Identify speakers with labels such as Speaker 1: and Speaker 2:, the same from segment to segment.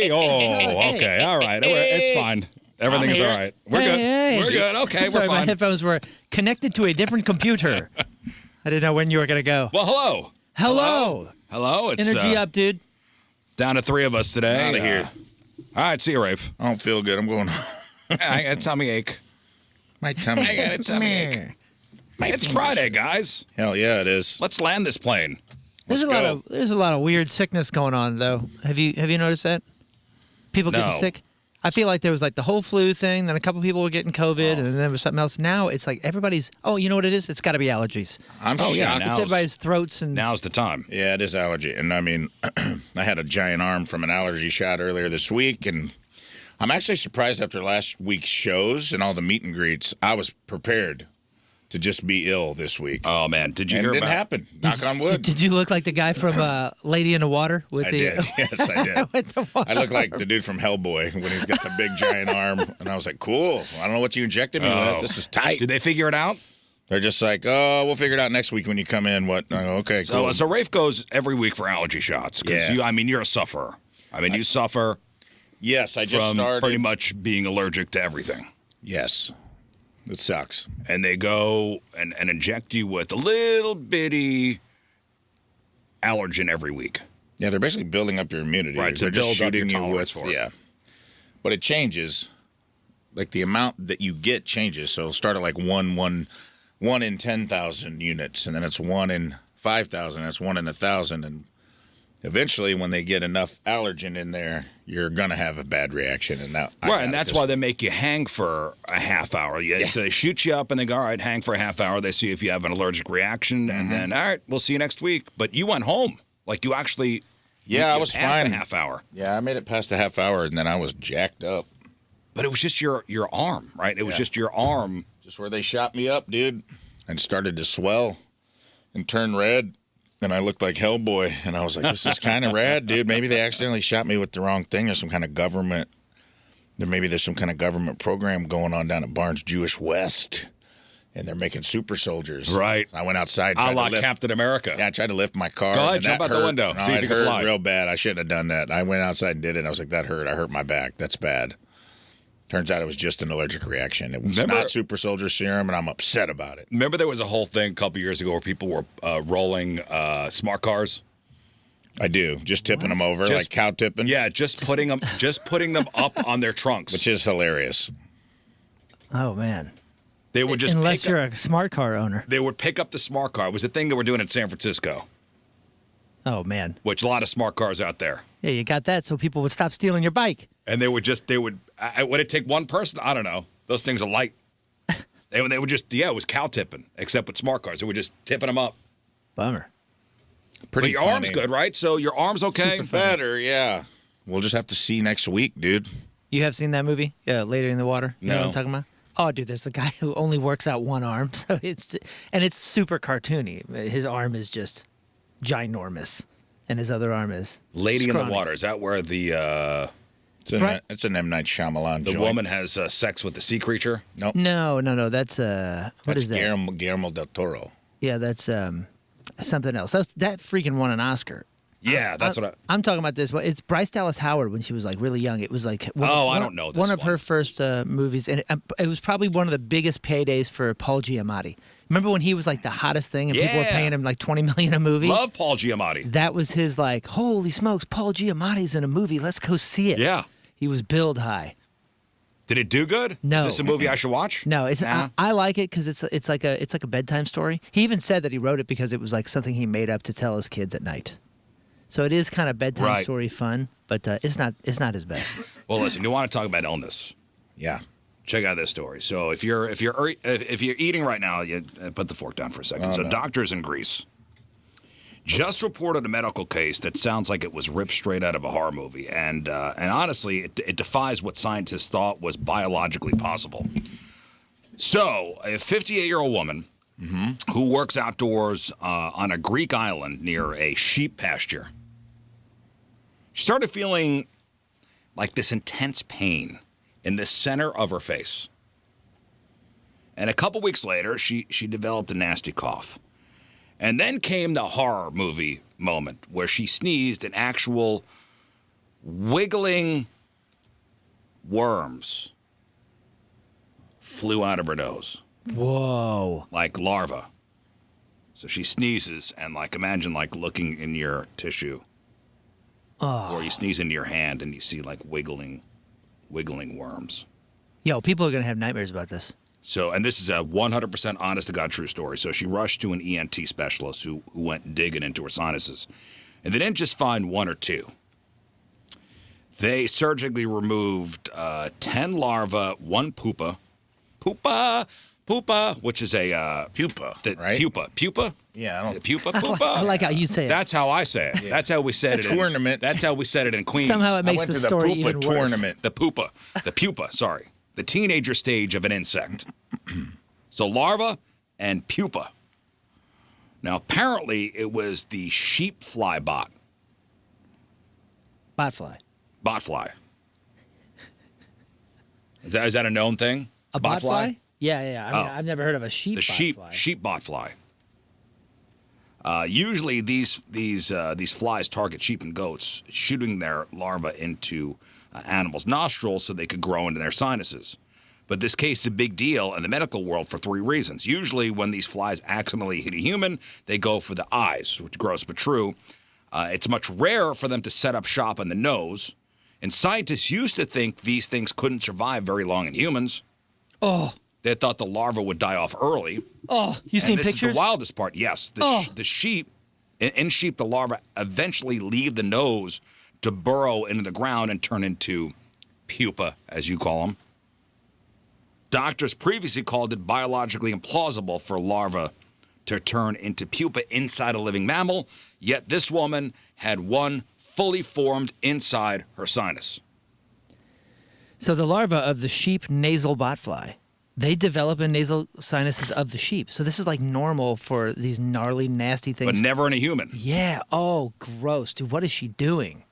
Speaker 1: me? Oh, okay. All right. It's fine. Everything's all right. We're good. We're good. Okay,
Speaker 2: Sorry,
Speaker 1: we're fine.
Speaker 2: my headphones were connected to a different computer. I didn't know when you were going to go.
Speaker 1: Well, hello. Hello. It's
Speaker 2: Energy up, dude.
Speaker 1: down to 3 of us today.
Speaker 3: Out of here.
Speaker 1: All right, see you, Rafe.
Speaker 3: I don't feel good. I'm going home.
Speaker 1: I got a tummy ache.
Speaker 3: My tummy.
Speaker 1: I got a tummy ache. It's Friday, guys.
Speaker 3: Hell yeah, it is.
Speaker 1: Let's land this plane.
Speaker 2: There's a lot of weird sickness going on, though. Have you noticed that? People getting
Speaker 1: No.
Speaker 2: sick. I feel like there was like the whole flu thing, then a couple people were getting COVID, and then there was something else. Now it's like everybody's. Oh, you know what it is? It's got to be allergies.
Speaker 3: I'm shocked.
Speaker 1: yeah,
Speaker 2: It's
Speaker 1: Now's-
Speaker 2: everybody's throats and.
Speaker 1: Now's the time.
Speaker 3: Yeah, it is allergy. And I mean, I had a giant arm from an allergy shot earlier this week. And I'm actually surprised after last week's shows and all the meet and greets, I was prepared to just be ill this week.
Speaker 1: Oh, man. Did you
Speaker 3: And
Speaker 1: hear
Speaker 3: it didn't
Speaker 1: about
Speaker 3: happen. Knock on wood.
Speaker 2: Did you look like the guy from Lady in the Water with
Speaker 3: I
Speaker 2: the?
Speaker 3: did. Yes, I did.
Speaker 2: with the
Speaker 3: I look like the dude from Hellboy when he's got the big giant arm. And I was like, cool. I don't know what you injected me with. This is tight.
Speaker 1: Did they figure it out?
Speaker 3: They're just like, oh, we'll figure it out next week when you come in. What? I go, okay, cool.
Speaker 1: So Rafe goes every week for allergy shots.
Speaker 3: Yeah.
Speaker 1: You're a sufferer. I mean, you suffer
Speaker 3: Yes, I just
Speaker 1: from
Speaker 3: started.
Speaker 1: pretty much being allergic to everything.
Speaker 3: Yes. It sucks.
Speaker 1: And they go and inject you with a little bitty allergen every week.
Speaker 3: Yeah, they're basically building up your immunity.
Speaker 1: Right, to
Speaker 3: they're just
Speaker 1: build up your
Speaker 3: shooting you
Speaker 1: tolerance
Speaker 3: with
Speaker 1: for it.
Speaker 3: Yeah. But it changes. Like the amount that you get changes. So it'll start at like one in 10,000 units, and then it's 1 in 5,000, that's 1 in 1,000, and eventually when they get enough allergen in there, you're gonna have a bad reaction. And that
Speaker 1: Right, and that's why they make you hang for a half hour. Yeah. So they shoot you up and they go, all right, hang for a half hour. They see if you have an allergic reaction, and then, all right, we'll see you next week. But you went home. Like, you actually
Speaker 3: Yeah, I
Speaker 1: you
Speaker 3: was
Speaker 1: passed
Speaker 3: fine.
Speaker 1: the half hour.
Speaker 3: Yeah, I made it past a half hour, and then I was jacked up.
Speaker 1: But it was just your arm, right? It was just your arm.
Speaker 3: Just where they shot me up, dude, and started to swell and turn red. And I looked like Hellboy, and I was like, this is kind of rad, dude. Maybe they accidentally shot me with the wrong thing. There's some kind of government, there's some kind of government program going on down at Barnes Jewish West, and they're making super soldiers.
Speaker 1: Right.
Speaker 3: I went outside.
Speaker 1: A la Captain America.
Speaker 3: Yeah, I tried to lift my car.
Speaker 1: Go ahead,
Speaker 3: and
Speaker 1: jump
Speaker 3: that
Speaker 1: out the
Speaker 3: hurt.
Speaker 1: window,
Speaker 3: No,
Speaker 1: see if
Speaker 3: it
Speaker 1: you can
Speaker 3: hurt
Speaker 1: fly.
Speaker 3: real bad. I shouldn't have done that. I went outside and did it, and I was like, that hurt. I hurt my back. That's bad. Turns out it was just an allergic reaction. It was not super soldier serum, and I'm upset about it.
Speaker 1: Remember there was a whole thing a couple years ago where people were rolling smart cars?
Speaker 3: I do. Just tipping them over, like cow tipping.
Speaker 1: Yeah, just putting them up on their trunks.
Speaker 3: Which is hilarious.
Speaker 2: Oh man.
Speaker 1: They would just
Speaker 2: unless you're a smart car owner.
Speaker 1: They would pick up the smart car. It was a thing that we're doing in San Francisco.
Speaker 2: Oh man.
Speaker 1: Which a lot of smart cars out there.
Speaker 2: Yeah, you got that, so people would stop stealing your bike.
Speaker 1: And would it take one person? I don't know. Those things are light. They would just, it was cow tipping, except with smart cars. They were just tipping them up.
Speaker 2: Bummer.
Speaker 1: But your arm's good, right? So your arm's okay?
Speaker 3: It's better, yeah. We'll just have to see next week, dude.
Speaker 2: You have seen that movie? Yeah, Later in the Water? You know what
Speaker 1: No.
Speaker 2: I'm talking about? Oh, dude, there's a guy who only works out one arm, so it's super cartoony. His arm is just ginormous, and his other arm is
Speaker 1: Lady in the
Speaker 2: scrawny.
Speaker 1: Water. Is that where the
Speaker 3: It's an M. Night Shyamalan
Speaker 1: the
Speaker 3: joint.
Speaker 1: woman has sex with the sea creature?
Speaker 3: Nope.
Speaker 2: No. That's what is that?
Speaker 3: Guillermo del Toro.
Speaker 2: Yeah, that's something else. That freaking won an Oscar.
Speaker 1: Yeah, that's what
Speaker 2: I'm talking about. This. Well, it's Bryce Dallas Howard when she was like really young. It was like
Speaker 1: I don't know this
Speaker 2: one of her first movies, and it was probably one of the biggest paydays for Paul Giamatti. Remember when he was like the hottest thing, and people were paying him like $20 million a movie?
Speaker 1: Love Paul Giamatti.
Speaker 2: That was his like, holy smokes, Paul Giamatti's in a movie. Let's go see it.
Speaker 1: Yeah.
Speaker 2: He was billed high.
Speaker 1: Did it do good?
Speaker 2: No.
Speaker 1: Is this a movie I should watch?
Speaker 2: No, it's
Speaker 1: Nah.
Speaker 2: I like it because it's like a bedtime story. He even said that he wrote it because it was like something he made up to tell his kids at night. So it is kind of bedtime story fun, but it's not his best.
Speaker 1: Well, listen, you want to talk about illness?
Speaker 3: Yeah.
Speaker 1: Check out this story. So if you're eating right now, you put the fork down for a second. So doctors in Greece just reported a medical case that sounds like it was ripped straight out of a horror movie, and honestly, it defies what scientists thought was biologically possible. So a 58-year-old woman who works outdoors on a Greek island near a sheep pasture. She started feeling like this intense pain in the center of her face. And a couple weeks later, she developed a nasty cough. And then came the horror movie moment where she sneezed an actual wiggling worms flew out of her nose.
Speaker 2: Whoa.
Speaker 1: Like larvae. So she sneezes, and imagine looking in your tissue.
Speaker 2: Oh.
Speaker 1: Or you sneeze into your hand and you see wiggling worms.
Speaker 2: Yo, people are going to have nightmares about this.
Speaker 1: So, and this is a 100% honest to God true story. So she rushed to an ENT specialist who went digging into her sinuses. And they didn't just find one or two. They surgically removed 10 larvae, 1 pupa, which is a
Speaker 3: pupa, right?
Speaker 1: Pupa.
Speaker 3: Yeah, I don't.
Speaker 1: Pupa.
Speaker 2: I like how you say it.
Speaker 1: That's how I say it. Yeah. That's how we said it.
Speaker 3: Tournament.
Speaker 1: That's how we said it in Queens.
Speaker 2: Somehow it makes the story even worse.
Speaker 3: Tournament.
Speaker 1: The pupa. Sorry, the teenager stage of an insect. So larva and pupa. Now apparently it was the sheep fly bot.
Speaker 2: Botfly.
Speaker 1: Botfly. Is that a known thing?
Speaker 2: A botfly? Yeah. I mean, I've never heard of a sheep botfly.
Speaker 1: Sheep botfly. Usually these flies target sheep and goats, shooting their larvae into animals' nostrils so they could grow into their sinuses. But this case is a big deal in the medical world for 3 reasons. Usually when these flies accidentally hit a human, they go for the eyes, which is gross but true. It's much rarer for them to set up shop in the nose. And scientists used to think these things couldn't survive very long in humans.
Speaker 2: Oh.
Speaker 1: They thought the larva would die off early.
Speaker 2: Oh, you seen
Speaker 1: this
Speaker 2: pictures?
Speaker 1: Is the wildest part. Yes, the sheep, in sheep, the larvae eventually leave the nose to burrow into the ground and turn into pupa, as you call them. Doctors previously called it biologically implausible for larvae to turn into pupa inside a living mammal, yet this woman had one fully formed inside her sinus.
Speaker 2: So the larva of the sheep nasal botfly, they develop in nasal sinuses of the sheep. So this is normal for these gnarly, nasty things.
Speaker 1: But never in a human.
Speaker 2: Yeah. Oh, gross. Dude, what is she doing?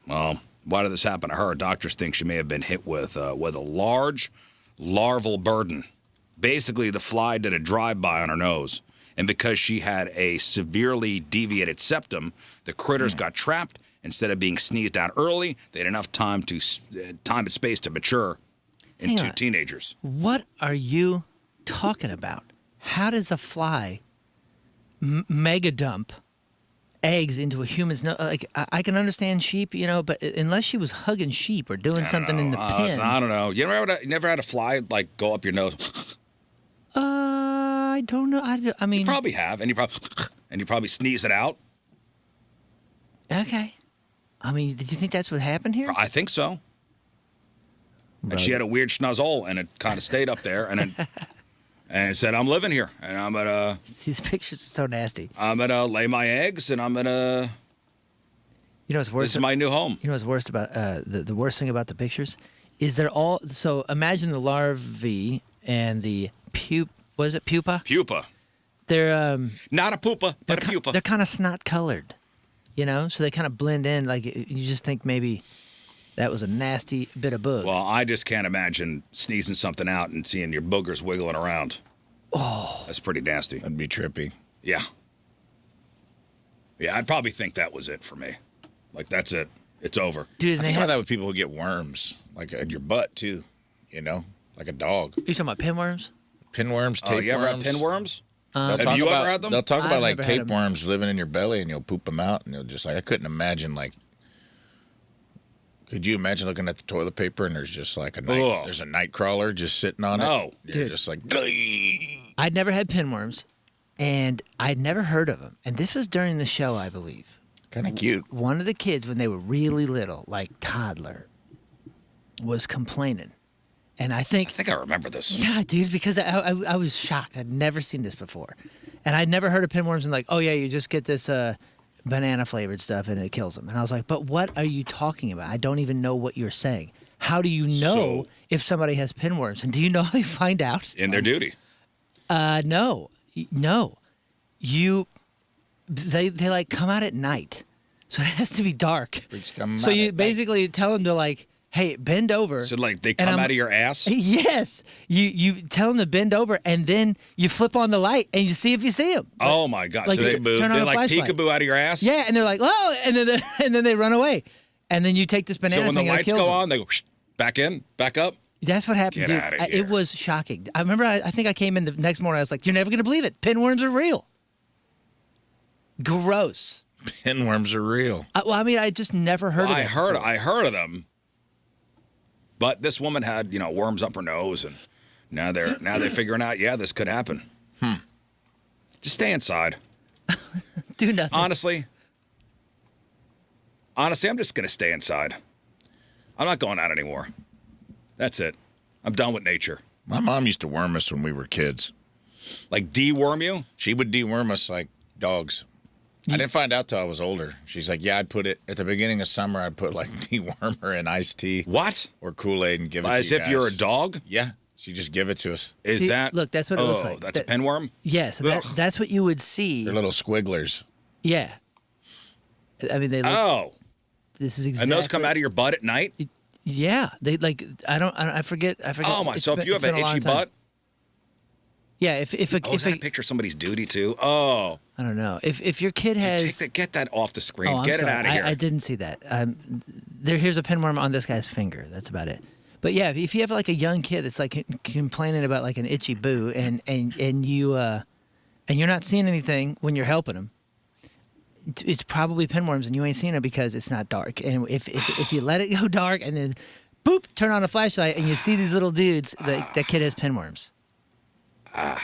Speaker 1: Well, why did this happen to her? Doctors think she may have been hit with a large larval burden. Basically, the fly did a drive-by on her nose. And because she had a severely deviated septum, the critters got trapped. Instead of being sneezed out early, they had enough time and space to mature into teenagers.
Speaker 2: What are you talking about? How does a fly mega dump eggs into a human's nose? I can understand sheep, but unless she was hugging sheep or doing something in the pen.
Speaker 1: Listen, I don't know. You never had a fly go up your nose?
Speaker 2: I don't know. I mean,
Speaker 1: you probably have, and you probably sneeze it out.
Speaker 2: Okay. I mean, did you think that's what happened here?
Speaker 1: I think so. Right. And she had a weird schnozzle, and it kind of stayed up there, and it said, "I'm living here, and I'm gonna."
Speaker 2: These pictures are so nasty.
Speaker 1: I'm gonna lay my eggs, and I'm gonna.
Speaker 2: You know what's worse?
Speaker 1: This is my new home.
Speaker 2: You know what's worst about the worst thing about the pictures is they're all. So imagine the larvae and the what is it, pupa?
Speaker 1: Pupa.
Speaker 2: They're
Speaker 1: not a pupa, but a pupa.
Speaker 2: They're kind of snot colored, so they kind of blend in. You just think maybe that was a nasty bit of bug.
Speaker 1: Well, I just can't imagine sneezing something out and seeing your boogers wiggling around.
Speaker 2: Oh,
Speaker 1: that's pretty nasty.
Speaker 3: That'd be trippy.
Speaker 1: Yeah. Yeah, I'd probably think that was it for me. That's it. It's over.
Speaker 2: Dude,
Speaker 3: I think about that with people who get worms, in your butt too. Like a dog.
Speaker 2: You talking about pinworms?
Speaker 3: Pinworms, tapeworms.
Speaker 1: You ever had pinworms?
Speaker 3: Have
Speaker 1: you ever had them?
Speaker 3: They'll talk about tapeworms living in your belly, and you'll poop them out, and you'll just I couldn't imagine Could you imagine looking at the toilet paper and there's just there's a night crawler just sitting on it?
Speaker 1: No,
Speaker 3: you're just
Speaker 2: I'd never had pinworms, and I'd never heard of them. And this was during the show, I believe.
Speaker 3: Kind of cute.
Speaker 2: One of the kids, when they were really little, toddler, was complaining. And I think
Speaker 1: I remember this.
Speaker 2: Yeah, dude, because I was shocked. I'd never seen this before. And I'd never heard of pinworms and oh, yeah, you just get this banana-flavored stuff and it kills them. And I was like, but what are you talking about? I don't even know what you're saying. How do you know if somebody has pinworms? And do you know how they find out?
Speaker 1: In their duty.
Speaker 2: No. They come out at night. So it has to be dark. So you basically tell them to hey, bend over.
Speaker 1: So they come out of your ass?
Speaker 2: Yes. You tell them to bend over, and then you flip on the light, and you see if you see them.
Speaker 1: Oh, my God. So
Speaker 2: they turn on a flashlight.
Speaker 1: peekaboo out of your ass?
Speaker 2: Yeah, and they're oh, and then they run away. And then you take this banana
Speaker 1: So when the
Speaker 2: thing and it
Speaker 1: lights
Speaker 2: kills
Speaker 1: go
Speaker 2: them.
Speaker 1: on, they go back in, back up.
Speaker 2: That's what happened,
Speaker 1: Get
Speaker 2: dude.
Speaker 1: outta
Speaker 2: It
Speaker 1: here.
Speaker 2: was shocking. I remember, I think I came in the next morning, I was like, you're never going to believe it. Pinworms are real. Gross.
Speaker 3: Pinworms are real.
Speaker 2: Well, I mean, I just never heard of it.
Speaker 1: I heard of them. But this woman had, worms up her nose, and now they're figuring out, yeah, this could happen. Just stay inside.
Speaker 2: Do nothing.
Speaker 1: Honestly, I'm just going to stay inside. I'm not going out anymore. That's it. I'm done with nature.
Speaker 3: My mom used to worm us when we were kids.
Speaker 1: Like deworm you?
Speaker 3: She would deworm us like dogs. I didn't find out till I was older. She's like, yeah, I'd put it, at the beginning of summer, I'd put like dewormer in iced tea.
Speaker 1: What?
Speaker 3: Or Kool-Aid and give it to you
Speaker 1: As if
Speaker 3: guys.
Speaker 1: you're a dog?
Speaker 3: Yeah. She'd just give it to us.
Speaker 2: See, look, that's what it looks like.
Speaker 1: That's a pinworm?
Speaker 2: Yes, that's what you would see.
Speaker 3: They're little squigglers.
Speaker 2: Yeah. I mean, they look.
Speaker 1: Oh.
Speaker 2: This is exactly.
Speaker 1: And those come out of your butt at night?
Speaker 2: Yeah, they like. I forget.
Speaker 1: Oh my! So if you have an itchy butt,
Speaker 2: yeah. If
Speaker 1: is that a picture of somebody's duty too? Oh,
Speaker 2: I don't know. If your kid has,
Speaker 1: get that off the screen.
Speaker 2: Oh,
Speaker 1: Get it
Speaker 2: sorry.
Speaker 1: out of here.
Speaker 2: I didn't see that. Here's a pinworm on this guy's finger. That's about it. But yeah, if you have like a young kid that's like complaining about like an itchy boo, and you're not seeing anything when you're helping them, it's probably pinworms, and you ain't seen it because it's not dark. And if you let it go dark and then boop, turn on a flashlight and you see these little dudes, that kid has pinworms.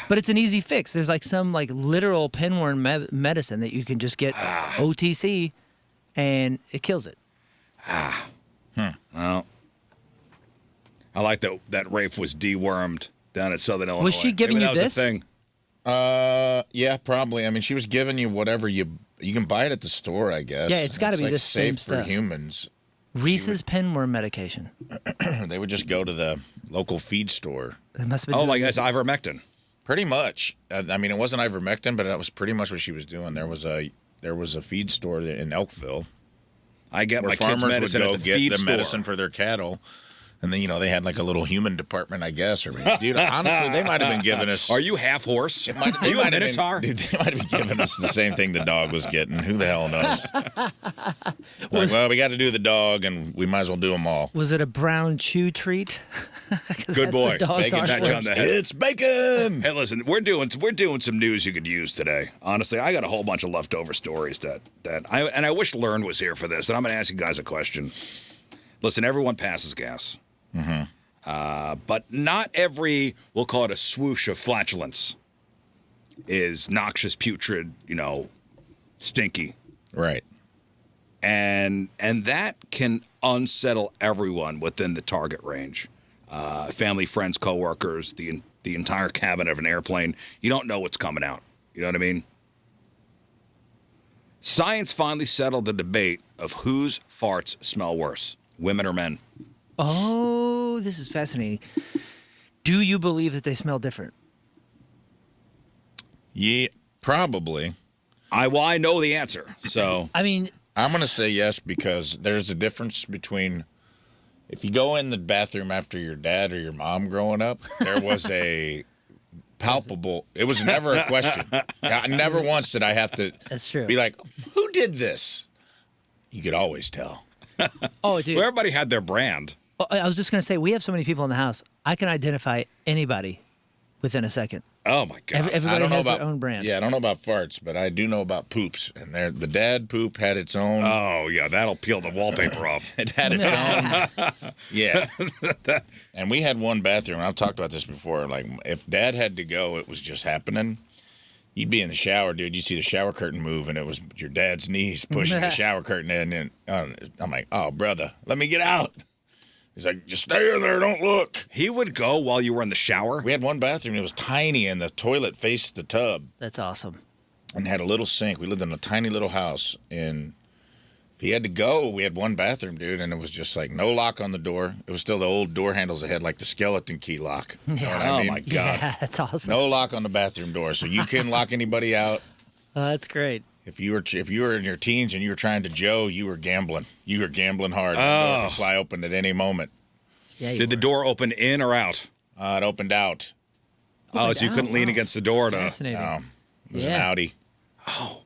Speaker 2: But it's an easy fix. There's like some like literal pinworm medicine that you can just get OTC, and it kills it.
Speaker 1: Well, I like that Rafe was dewormed down at Southern Illinois.
Speaker 2: Was she giving
Speaker 1: Maybe
Speaker 2: you
Speaker 1: that was
Speaker 2: this?
Speaker 1: a thing.
Speaker 3: Yeah, probably. I mean, she was giving you whatever you can buy it at the store, I guess.
Speaker 2: Yeah, it's gotta be
Speaker 3: like
Speaker 2: this same
Speaker 3: safe
Speaker 2: stuff.
Speaker 3: for humans.
Speaker 2: Reese's pinworm medication.
Speaker 3: They would just go to the local feed store.
Speaker 2: It must have been
Speaker 1: like that's ivermectin.
Speaker 3: Pretty much. I mean, it wasn't ivermectin, but that was pretty much what she was doing. There was a feed store in Elkville.
Speaker 1: I get
Speaker 3: where
Speaker 1: my kids'
Speaker 3: farmers
Speaker 1: medicine
Speaker 3: would go
Speaker 1: at the
Speaker 3: get
Speaker 1: feed
Speaker 3: the
Speaker 1: store.
Speaker 3: medicine for their cattle. And then, they had like a little human department, I guess. Or dude, honestly, they might have been giving us.
Speaker 1: Are you half horse?
Speaker 3: They
Speaker 1: Are you a minotaur?
Speaker 3: Dude, they might have been giving us the same thing the dog was getting. Who the hell knows? Like, well, we got to do the dog, and we might as well do them all.
Speaker 2: Was it a brown chew treat?
Speaker 1: Good boy.
Speaker 3: Bacon
Speaker 1: Pat you on the head.
Speaker 3: It's bacon.
Speaker 1: Hey, listen, we're doing some news you could use today. Honestly, I got a whole bunch of leftover stories that I wish Learn was here for this. And I'm going to ask you guys a question. Listen, everyone passes gas.
Speaker 3: Mm-hmm.
Speaker 1: But not every, we'll call it a swoosh of flatulence, is noxious, putrid, stinky.
Speaker 3: Right.
Speaker 1: And that can unsettle everyone within the target range. Family, friends, coworkers, the entire cabin of an airplane. You don't know what's coming out. You know what I mean? Science finally settled the debate of whose farts smell worse, women or men.
Speaker 2: Oh, this is fascinating. Do you believe that they smell different?
Speaker 3: Yeah, probably.
Speaker 1: I know the answer. So
Speaker 2: I mean,
Speaker 3: I'm going to say yes because there's a difference between if you go in the bathroom after your dad or your mom growing up, there was a palpable, it was never a question. Never once did I have to
Speaker 2: that's true.
Speaker 3: be like, who did this? You could always tell.
Speaker 2: Oh, dude.
Speaker 1: well, everybody had their brand.
Speaker 2: Oh, I was just going to say, we have so many people in the house. I can identify anybody within a second.
Speaker 1: Oh, my God.
Speaker 2: Everybody has their own brand.
Speaker 3: Yeah, I don't know about farts, but I do know about poops. And the dad poop had its own.
Speaker 1: Oh, yeah, that'll peel the wallpaper off.
Speaker 3: It had its own. Yeah. And we had one bathroom. I've talked about this before. Like, if dad had to go, it was just happening. You'd be in the shower, dude. You'd see the shower curtain move, and it was your dad's knees pushing the shower curtain in. And I'm like, oh, brother, let me get out. He's like, just stay in there, don't look.
Speaker 1: He would go while you were in the shower?
Speaker 3: We had one bathroom. It was tiny, and the toilet faced the tub.
Speaker 2: That's awesome.
Speaker 3: And had a little sink. We lived in a tiny little house. And if he had to go, we had one bathroom, dude, and it was just like no lock on the door. It was still the old door handles that had like the skeleton key lock. You know what I mean?
Speaker 1: Oh, my God.
Speaker 2: Yeah, that's awesome.
Speaker 3: No lock on the bathroom door, so you couldn't lock anybody out.
Speaker 2: Oh, that's great.
Speaker 3: If you were in your teens and you were trying to Joe, you were gambling. You were gambling hard. The door could fly open at any moment.
Speaker 2: Yeah,
Speaker 1: Did the door open in or out?
Speaker 3: It opened out.
Speaker 1: So you couldn't lean
Speaker 2: Wow.
Speaker 1: against the door to.
Speaker 2: Fascinating.
Speaker 3: It was an
Speaker 2: Yeah.
Speaker 3: Audi.
Speaker 1: Oh.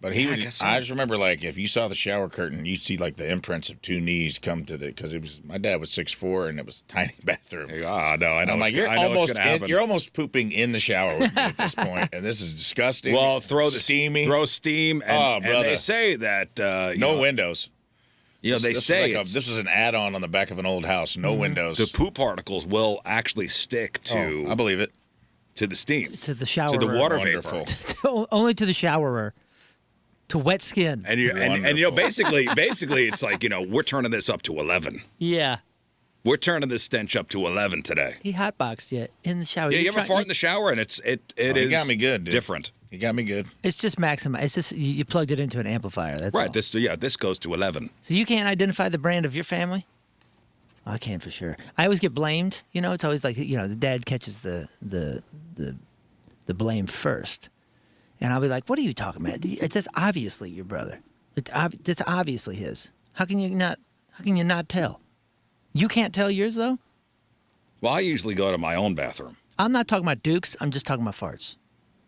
Speaker 3: But I just remember, like, if you saw the shower curtain, you'd see, like, the imprints of 2 knees come to because my dad was 6'4", and it was a tiny bathroom.
Speaker 1: Oh, no, I know.
Speaker 3: I'm like, you're almost pooping in the shower with me at this point, and this is disgusting.
Speaker 1: Well, throw
Speaker 3: steam,
Speaker 1: and they say that
Speaker 3: no windows.
Speaker 1: They say
Speaker 3: this is an add-on on the back of an old house. No windows.
Speaker 1: The poop particles will actually stick to.
Speaker 3: I believe it.
Speaker 1: To the steam.
Speaker 2: To the shower.
Speaker 1: To the water
Speaker 3: Wonderful.
Speaker 1: vapor.
Speaker 2: Only to the showerer. To wet skin.
Speaker 1: And basically it's like, we're turning this up to 11.
Speaker 2: Yeah.
Speaker 1: We're turning this stench up to 11 today.
Speaker 2: He hotboxed you in the shower.
Speaker 1: Yeah, you ever fart in the shower and it
Speaker 3: got me good, dude.
Speaker 1: Different.
Speaker 3: He got me good.
Speaker 2: It's just maximum. It's just you plugged it into an amplifier. That's
Speaker 1: right.
Speaker 2: All.
Speaker 1: This goes to 11.
Speaker 2: So you can't identify the brand of your family? I can for sure. I always get blamed. It's always like the dad catches the blame first. And I'll be like, what are you talking about? That's obviously your brother. That's obviously his. How can you not tell? You can't tell yours, though?
Speaker 1: Well, I usually go to my own bathroom.
Speaker 2: I'm not talking about dukes. I'm just talking about farts.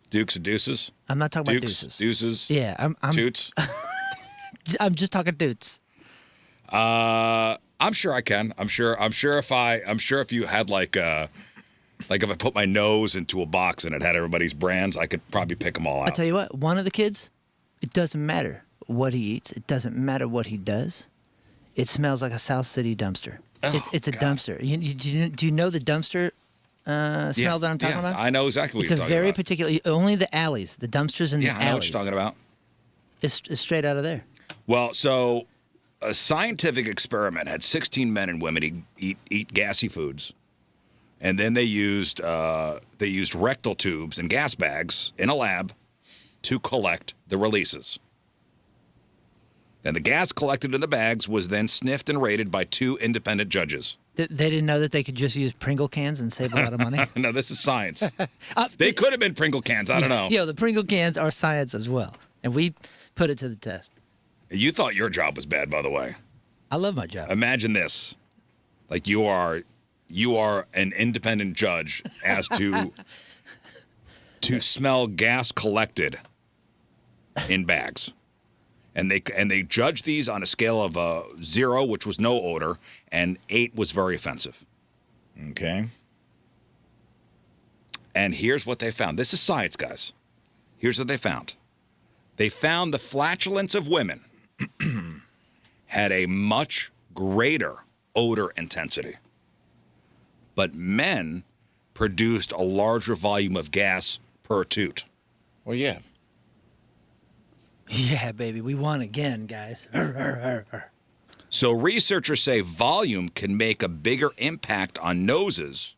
Speaker 1: Dukes and deuces?
Speaker 2: I'm not talking about deuces.
Speaker 1: Deuces?
Speaker 2: Yeah. I'm
Speaker 1: toots?
Speaker 2: I'm just talking dutes.
Speaker 1: I'm sure I can. I'm sure if you had like if I put my nose into a box and it had everybody's brands, I could probably pick them all out.
Speaker 2: I'll tell you what, one of the kids, it doesn't matter what he eats. It doesn't matter what he does. It smells like a South City dumpster. It's a dumpster. Do you know the dumpster smell that I'm talking about?
Speaker 1: I know exactly what
Speaker 2: it's
Speaker 1: you're talking about.
Speaker 2: It's a very particular, only the alleys, the dumpsters in the alleys.
Speaker 1: Yeah, I know what you're talking about.
Speaker 2: It's straight out of there.
Speaker 1: Well, so a scientific experiment had 16 men and women eat gassy foods. And then they used rectal tubes and gas bags in a lab to collect the releases. And the gas collected in the bags was then sniffed and rated by 2 independent judges.
Speaker 2: They didn't know that they could just use Pringle cans and save a lot of money?
Speaker 1: No, this is science. They could have been Pringle cans. I don't know.
Speaker 2: The Pringle cans are science as well. And we put it to the test.
Speaker 1: You thought your job was bad, by the way.
Speaker 2: I love my job.
Speaker 1: Imagine this. Like you are an independent judge as to smell gas collected in bags. And they judge these on a scale of 0, which was no odor, and 8 was very offensive.
Speaker 3: Okay.
Speaker 1: And here's what they found. This is science, guys. Here's what they found. They found the flatulence of women had a much greater odor intensity. But men produced a larger volume of gas per toot.
Speaker 3: Well, yeah.
Speaker 2: Yeah, baby, we won again, guys.
Speaker 1: So researchers say volume can make a bigger impact on noses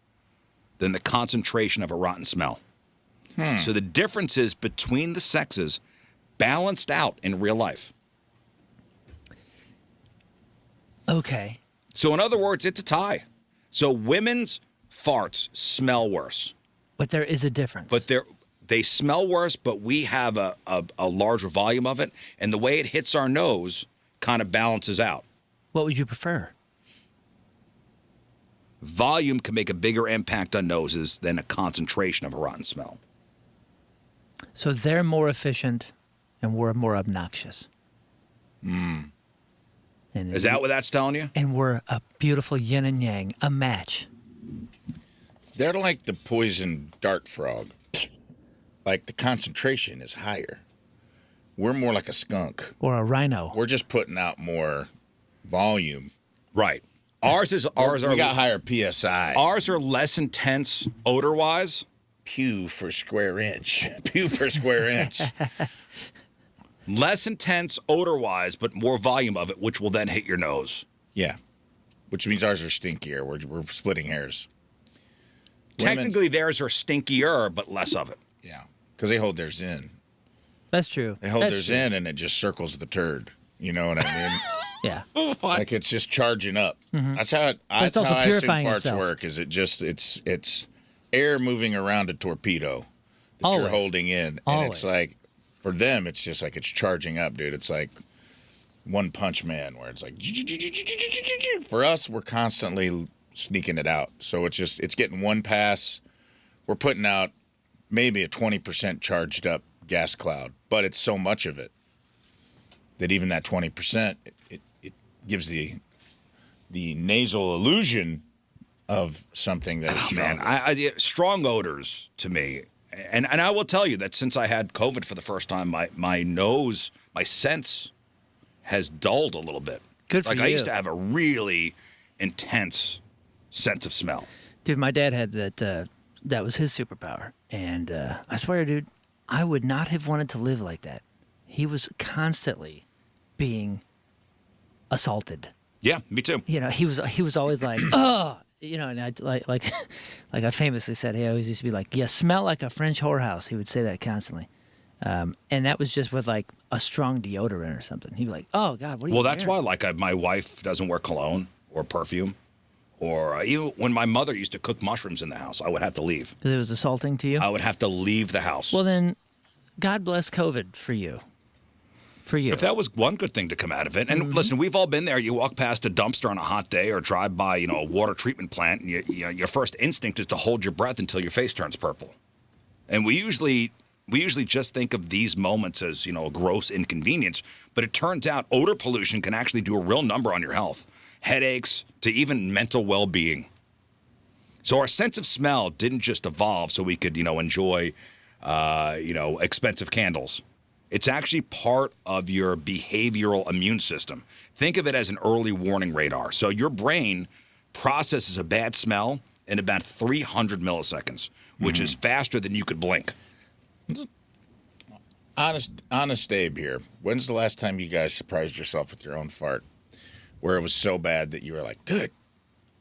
Speaker 1: than the concentration of a rotten smell. So the differences between the sexes balanced out in real life.
Speaker 2: Okay.
Speaker 1: So in other words, it's a tie. So women's farts smell worse.
Speaker 2: But there is a difference.
Speaker 1: But they smell worse, but we have a larger volume of it. And the way it hits our nose kind of balances out.
Speaker 2: What would you prefer?
Speaker 1: Volume can make a bigger impact on noses than a concentration of a rotten smell.
Speaker 2: So they're more efficient and we're more obnoxious.
Speaker 1: And is that what that's telling you?
Speaker 2: And we're a beautiful yin and yang, a match.
Speaker 3: They're like the poison dart frog. Like the concentration is higher. We're more like a skunk.
Speaker 2: Or a rhino.
Speaker 3: We're just putting out more volume.
Speaker 1: Right. We
Speaker 3: got higher PSI.
Speaker 1: Ours are less intense odor-wise.
Speaker 3: Pew per square inch. Pew per square inch.
Speaker 1: Less intense odor-wise, but more volume of it, which will then hit your nose.
Speaker 3: Yeah. Which means ours are stinkier. We're splitting hairs.
Speaker 1: Technically, theirs are stinkier, but less of it.
Speaker 3: Yeah. Because they hold theirs in.
Speaker 2: That's true.
Speaker 3: They hold theirs in, and it just circles the turd. You know what I mean?
Speaker 2: Yeah.
Speaker 3: Like it's just charging up.
Speaker 2: Mm-hmm.
Speaker 3: That's how I assume farts work. Is it just it's air moving around a torpedo that you're holding in, and it's like for them it's just like it's charging up, dude. It's like One Punch Man, where it's like for us we're constantly sneaking it out. So it's getting one pass. We're putting out maybe a 20% charged up gas cloud, but it's so much of it. that even that 20%, it gives the nasal illusion of something that is strong.
Speaker 1: Man, strong odors to me, and I will tell you that since I had COVID for the first time, my nose, my sense has dulled a little bit.
Speaker 2: Good for you.
Speaker 1: I used to have a really intense sense of smell.
Speaker 2: Dude, my dad had that. That was his superpower, and I swear, dude, I would not have wanted to live like that. He was constantly being assaulted.
Speaker 1: Yeah, me too.
Speaker 2: You know, he was always like, oh, you know, and I like I famously said, he always used to be like, you smell like a French whorehouse. He would say that constantly. And that was just with like a strong deodorant or something. He'd be like, oh God, what are you
Speaker 1: Well, that's
Speaker 2: wearing?
Speaker 1: why my wife doesn't wear cologne or perfume. Or even when my mother used to cook mushrooms in the house, I would have to leave.
Speaker 2: Because it was assaulting to you?
Speaker 1: I would have to leave the house.
Speaker 2: Well, then, God bless COVID for you. For you.
Speaker 1: If that was one good thing to come out of it. And listen, we've all been there. You walk past a dumpster on a hot day or drive by, a water treatment plant, and your first instinct is to hold your breath until your face turns purple. And we usually just think of these moments as, a gross inconvenience, but it turns out odor pollution can actually do a real number on your health. Headaches to even mental well-being. So our sense of smell didn't just evolve so we could, enjoy, expensive candles. It's actually part of your behavioral immune system. Think of it as an early warning radar. So your brain processes a bad smell in about 300 milliseconds, which is faster than you could blink.
Speaker 3: Honest Abe here. When's the last time you guys surprised yourself with your own fart? Where it was so bad that you were like, good.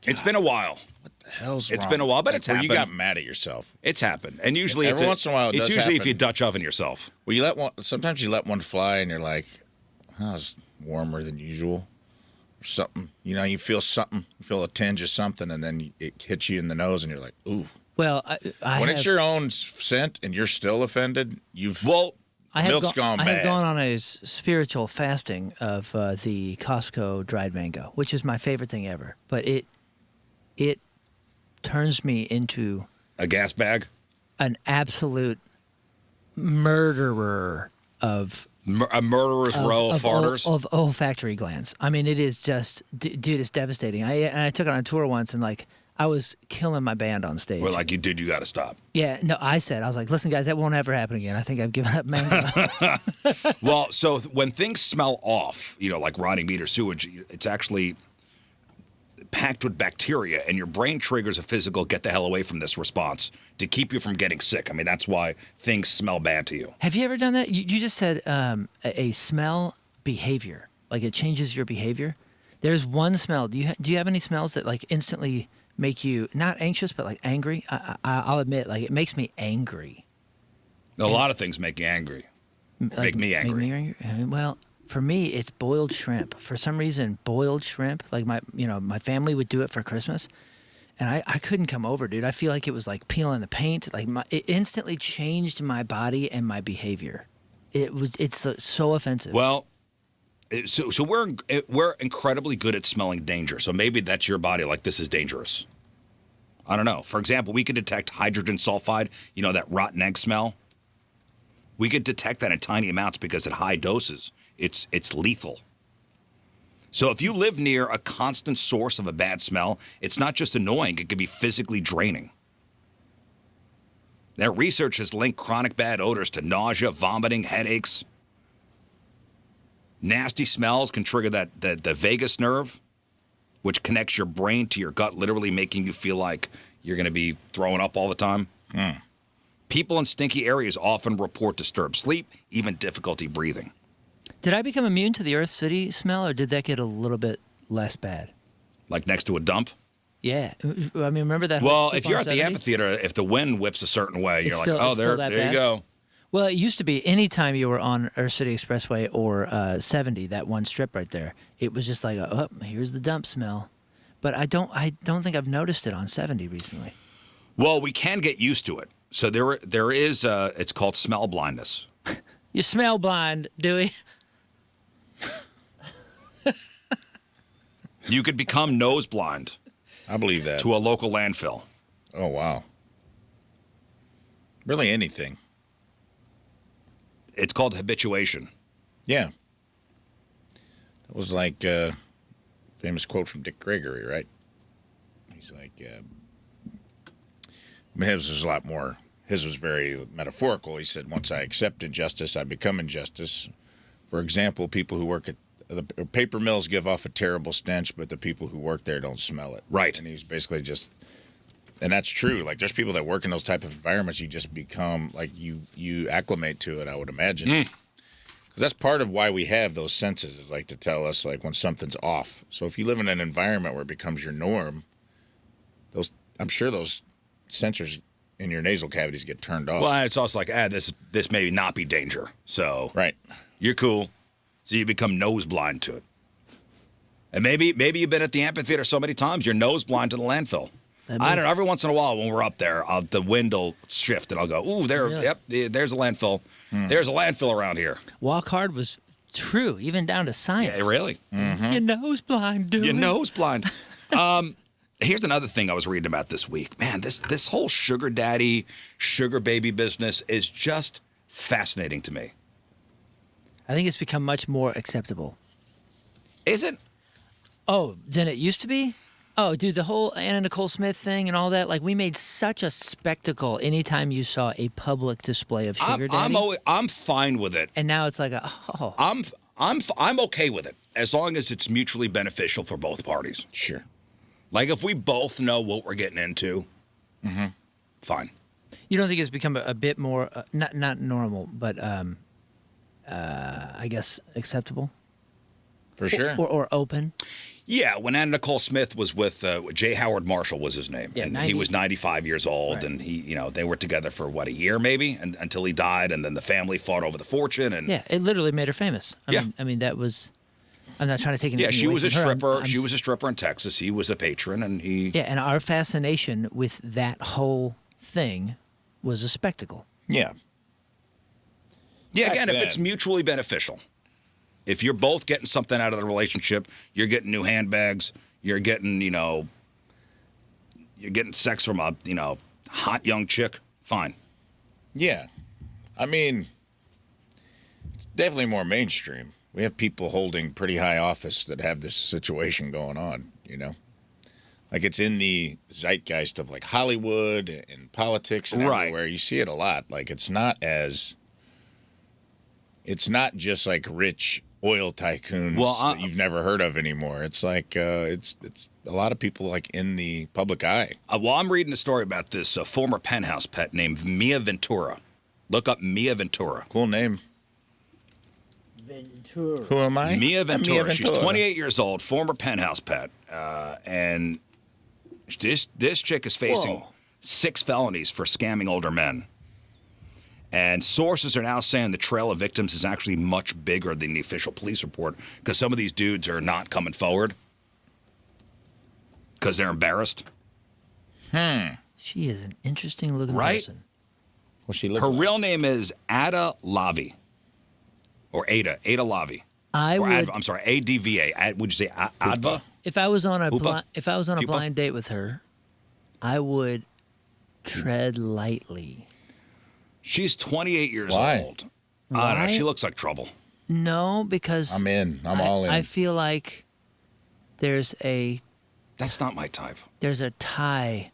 Speaker 1: It's been a while.
Speaker 3: What the hell's wrong?
Speaker 1: It's been a while, but it's happened.
Speaker 3: You got mad at yourself.
Speaker 1: It's happened. And usually
Speaker 3: every once in a while,
Speaker 1: it's usually
Speaker 3: happen.
Speaker 1: if you Dutch oven yourself.
Speaker 3: Well, sometimes you let one fly and you're like, oh, it's warmer than usual. Or something. You feel something. You feel a tinge of something, and then it hits you in the nose, and you're like, ooh.
Speaker 2: Well,
Speaker 3: when it's your own scent and you're still offended, milk's gone bad.
Speaker 2: I have gone on a spiritual fasting of the Costco dried mango, which is my favorite thing ever. But it turns me into
Speaker 1: a gas bag,
Speaker 2: an absolute murderer of
Speaker 1: a murderer's row of farters
Speaker 2: of olfactory glands. I mean, it is just, dude, it's devastating. I took it on a tour once, and I was killing my band on stage.
Speaker 1: We're like, you got to stop.
Speaker 2: Yeah, no, I was like, listen, guys, that won't ever happen again. I think I've given up mango.
Speaker 1: Well, so when things smell off, like rotting meat or sewage, it's actually packed with bacteria, and your brain triggers a physical get the hell away from this response to keep you from getting sick. I mean, that's why things smell bad to you.
Speaker 2: Have you ever done that? You just said a smell behavior, like it changes your behavior. There's one smell. Do you have any smells that like instantly make you not anxious but like angry? I'll admit, like it makes me angry.
Speaker 1: A lot of things make you angry. Make me angry.
Speaker 2: Well, for me, it's boiled shrimp. For some reason, boiled shrimp. Like my family would do it for Christmas, and I couldn't come over, dude. I feel like it was like peeling the paint. Like it instantly changed my body and my behavior. It's so offensive.
Speaker 1: Well, so we're incredibly good at smelling danger. So maybe that's your body. Like, this is dangerous. I don't know. For example, we could detect hydrogen sulfide. That rotten egg smell. We could detect that in tiny amounts because at high doses, it's lethal. So if you live near a constant source of a bad smell, it's not just annoying, it could be physically draining. Now, research has linked chronic bad odors to nausea, vomiting, headaches. Nasty smells can trigger the vagus nerve, which connects your brain to your gut, literally making you feel like you're going to be throwing up all the time. People in stinky areas often report disturbed sleep, even difficulty breathing.
Speaker 2: Did I become immune to the Earth City smell, or did that get a little bit less bad?
Speaker 1: Like next to a dump?
Speaker 2: Yeah. I mean, remember that?
Speaker 1: Well, if you're at the amphitheater, if the wind whips a certain way, you're like, oh, there you go.
Speaker 2: Well, it used to be anytime you were on Earth City Expressway or 70, that one strip right there, it was just like, oh, here's the dump smell. But I don't think I've noticed it on 70 recently.
Speaker 1: Well, we can get used to it. So there is it's called smell blindness.
Speaker 2: You smell blind, Dewey.
Speaker 1: You could become nose blind.
Speaker 3: I believe that.
Speaker 1: To a local landfill.
Speaker 3: Oh, wow. Really anything.
Speaker 1: It's called habituation.
Speaker 3: Yeah. It was like a famous quote from Dick Gregory, right? He's like, his was a lot more. His was very metaphorical. He said, once I accept injustice, I become injustice. For example, people who work at the paper mills give off a terrible stench, but the people who work there don't smell it.
Speaker 1: Right.
Speaker 3: And he's basically just, and that's true. Like, there's people that work in those type of environments, you just become, like, you acclimate to it, I would imagine. Because that's part of why we have those senses, is like to tell us, like, when something's off. So if you live in an environment where it becomes your norm, I'm sure those sensors in your nasal cavities get turned off.
Speaker 1: Well, it's also like, this may not be danger. So
Speaker 3: right.
Speaker 1: You're cool. So you become nose blind to it. And maybe you've been at the amphitheater so many times, you're nose blind to the landfill. I don't know. Every once in a while when we're up there, the wind will shift and I'll go, ooh, there's a landfill. There's a landfill around here.
Speaker 2: Walk hard was true, even down to science.
Speaker 1: Yeah, really?
Speaker 2: Mm-hmm. Your nose blind, dude.
Speaker 1: Your nose blind. Here's another thing I was reading about this week. Man, this whole sugar daddy, sugar baby business is just fascinating to me.
Speaker 2: I think it's become much more acceptable.
Speaker 1: Is it?
Speaker 2: Oh, than it used to be? Oh, dude, the whole Anna Nicole Smith thing and all that, like, we made such a spectacle anytime you saw a public display of sugar daddy.
Speaker 1: I'm fine with it.
Speaker 2: And now it's like,
Speaker 1: I'm okay with it as long as it's mutually beneficial for both parties.
Speaker 3: Sure.
Speaker 1: Like, if we both know what we're getting into, fine.
Speaker 2: You don't think it's become a bit more, not normal, but I guess acceptable?
Speaker 3: For sure.
Speaker 2: Or open?
Speaker 1: Yeah, when Anna Nicole Smith was with J. Howard Marshall was his name, and he was 95 years old, right. And they were together for a year maybe, and until he died, and then the family fought over the fortune, and
Speaker 2: yeah, it literally made her famous. I mean that was. I'm not trying to take anything away from her.
Speaker 1: Yeah, she was a stripper. She was a stripper in Texas. He was a patron, and he.
Speaker 2: Yeah, and our fascination with that whole thing was a spectacle.
Speaker 1: Yeah. Yeah. Again, if it's mutually beneficial. If you're both getting something out of the relationship, you're getting new handbags, you're getting, you're getting sex from a, hot young chick, fine.
Speaker 3: Yeah. I mean, it's definitely more mainstream. We have people holding pretty high office that have this situation going on, Like, it's in the zeitgeist of, like, Hollywood and politics and everywhere. You see it a lot. Like, it's not just, like, rich oil tycoons that you've never heard of anymore. It's like it's a lot of people, like, in the public eye.
Speaker 1: I'm reading a story about this former penthouse pet named Mia Ventura. Look up Mia Ventura.
Speaker 3: Cool name.
Speaker 2: Ventura.
Speaker 3: Who am I?
Speaker 1: Mia Ventura. She's 28 years old, former penthouse pet, and this chick is facing 6 felonies for scamming older men. And sources are now saying the trail of victims is actually much bigger than the official police report because some of these dudes are not coming forward because they're embarrassed.
Speaker 2: She is an interesting looking person.
Speaker 3: What's she look
Speaker 1: Her
Speaker 3: like?
Speaker 1: real name is Ada Lavi. Or Ada Lavi. I'm sorry, ADVA. Would you say Adva?
Speaker 2: If I was on a blind date with her, I would tread lightly.
Speaker 1: She's 28 years old. I don't know. She looks like trouble.
Speaker 2: No, because
Speaker 3: I'm all in.
Speaker 2: I feel like there's a.
Speaker 1: That's not my type.
Speaker 2: There's a Thai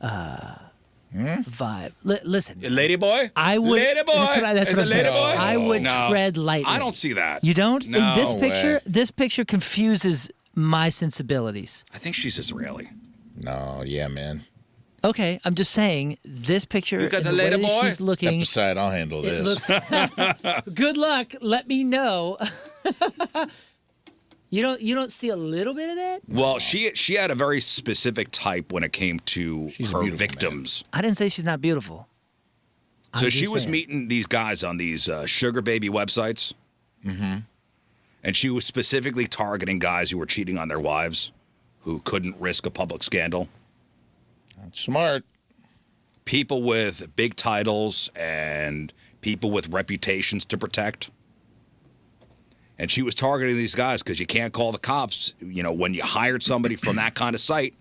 Speaker 2: vibe. Listen,
Speaker 1: lady boy.
Speaker 2: I would.
Speaker 1: Lady boy.
Speaker 2: That's what I'm saying. I would tread lightly.
Speaker 1: I don't see that.
Speaker 2: You don't?
Speaker 1: No
Speaker 2: In this picture,
Speaker 3: way.
Speaker 2: this picture confuses my sensibilities.
Speaker 1: I think she's Israeli.
Speaker 3: No, yeah, man.
Speaker 2: Okay, I'm just saying this picture.
Speaker 1: You got the
Speaker 2: way
Speaker 1: lady
Speaker 2: that
Speaker 1: boy?
Speaker 2: She's looking.
Speaker 3: Step aside, I'll handle this.
Speaker 2: Good luck. Let me know. You don't see a little bit of that?
Speaker 1: Well, she had a very specific type when it came to her victims.
Speaker 2: I didn't say she's not beautiful.
Speaker 1: So she was meeting these guys on these sugar baby websites. Mm-hmm. And she was specifically targeting guys who were cheating on their wives, who couldn't risk a public scandal.
Speaker 3: That's smart.
Speaker 1: People with big titles and people with reputations to protect. And she was targeting these guys because you can't call the cops, when you hired somebody from that kind of site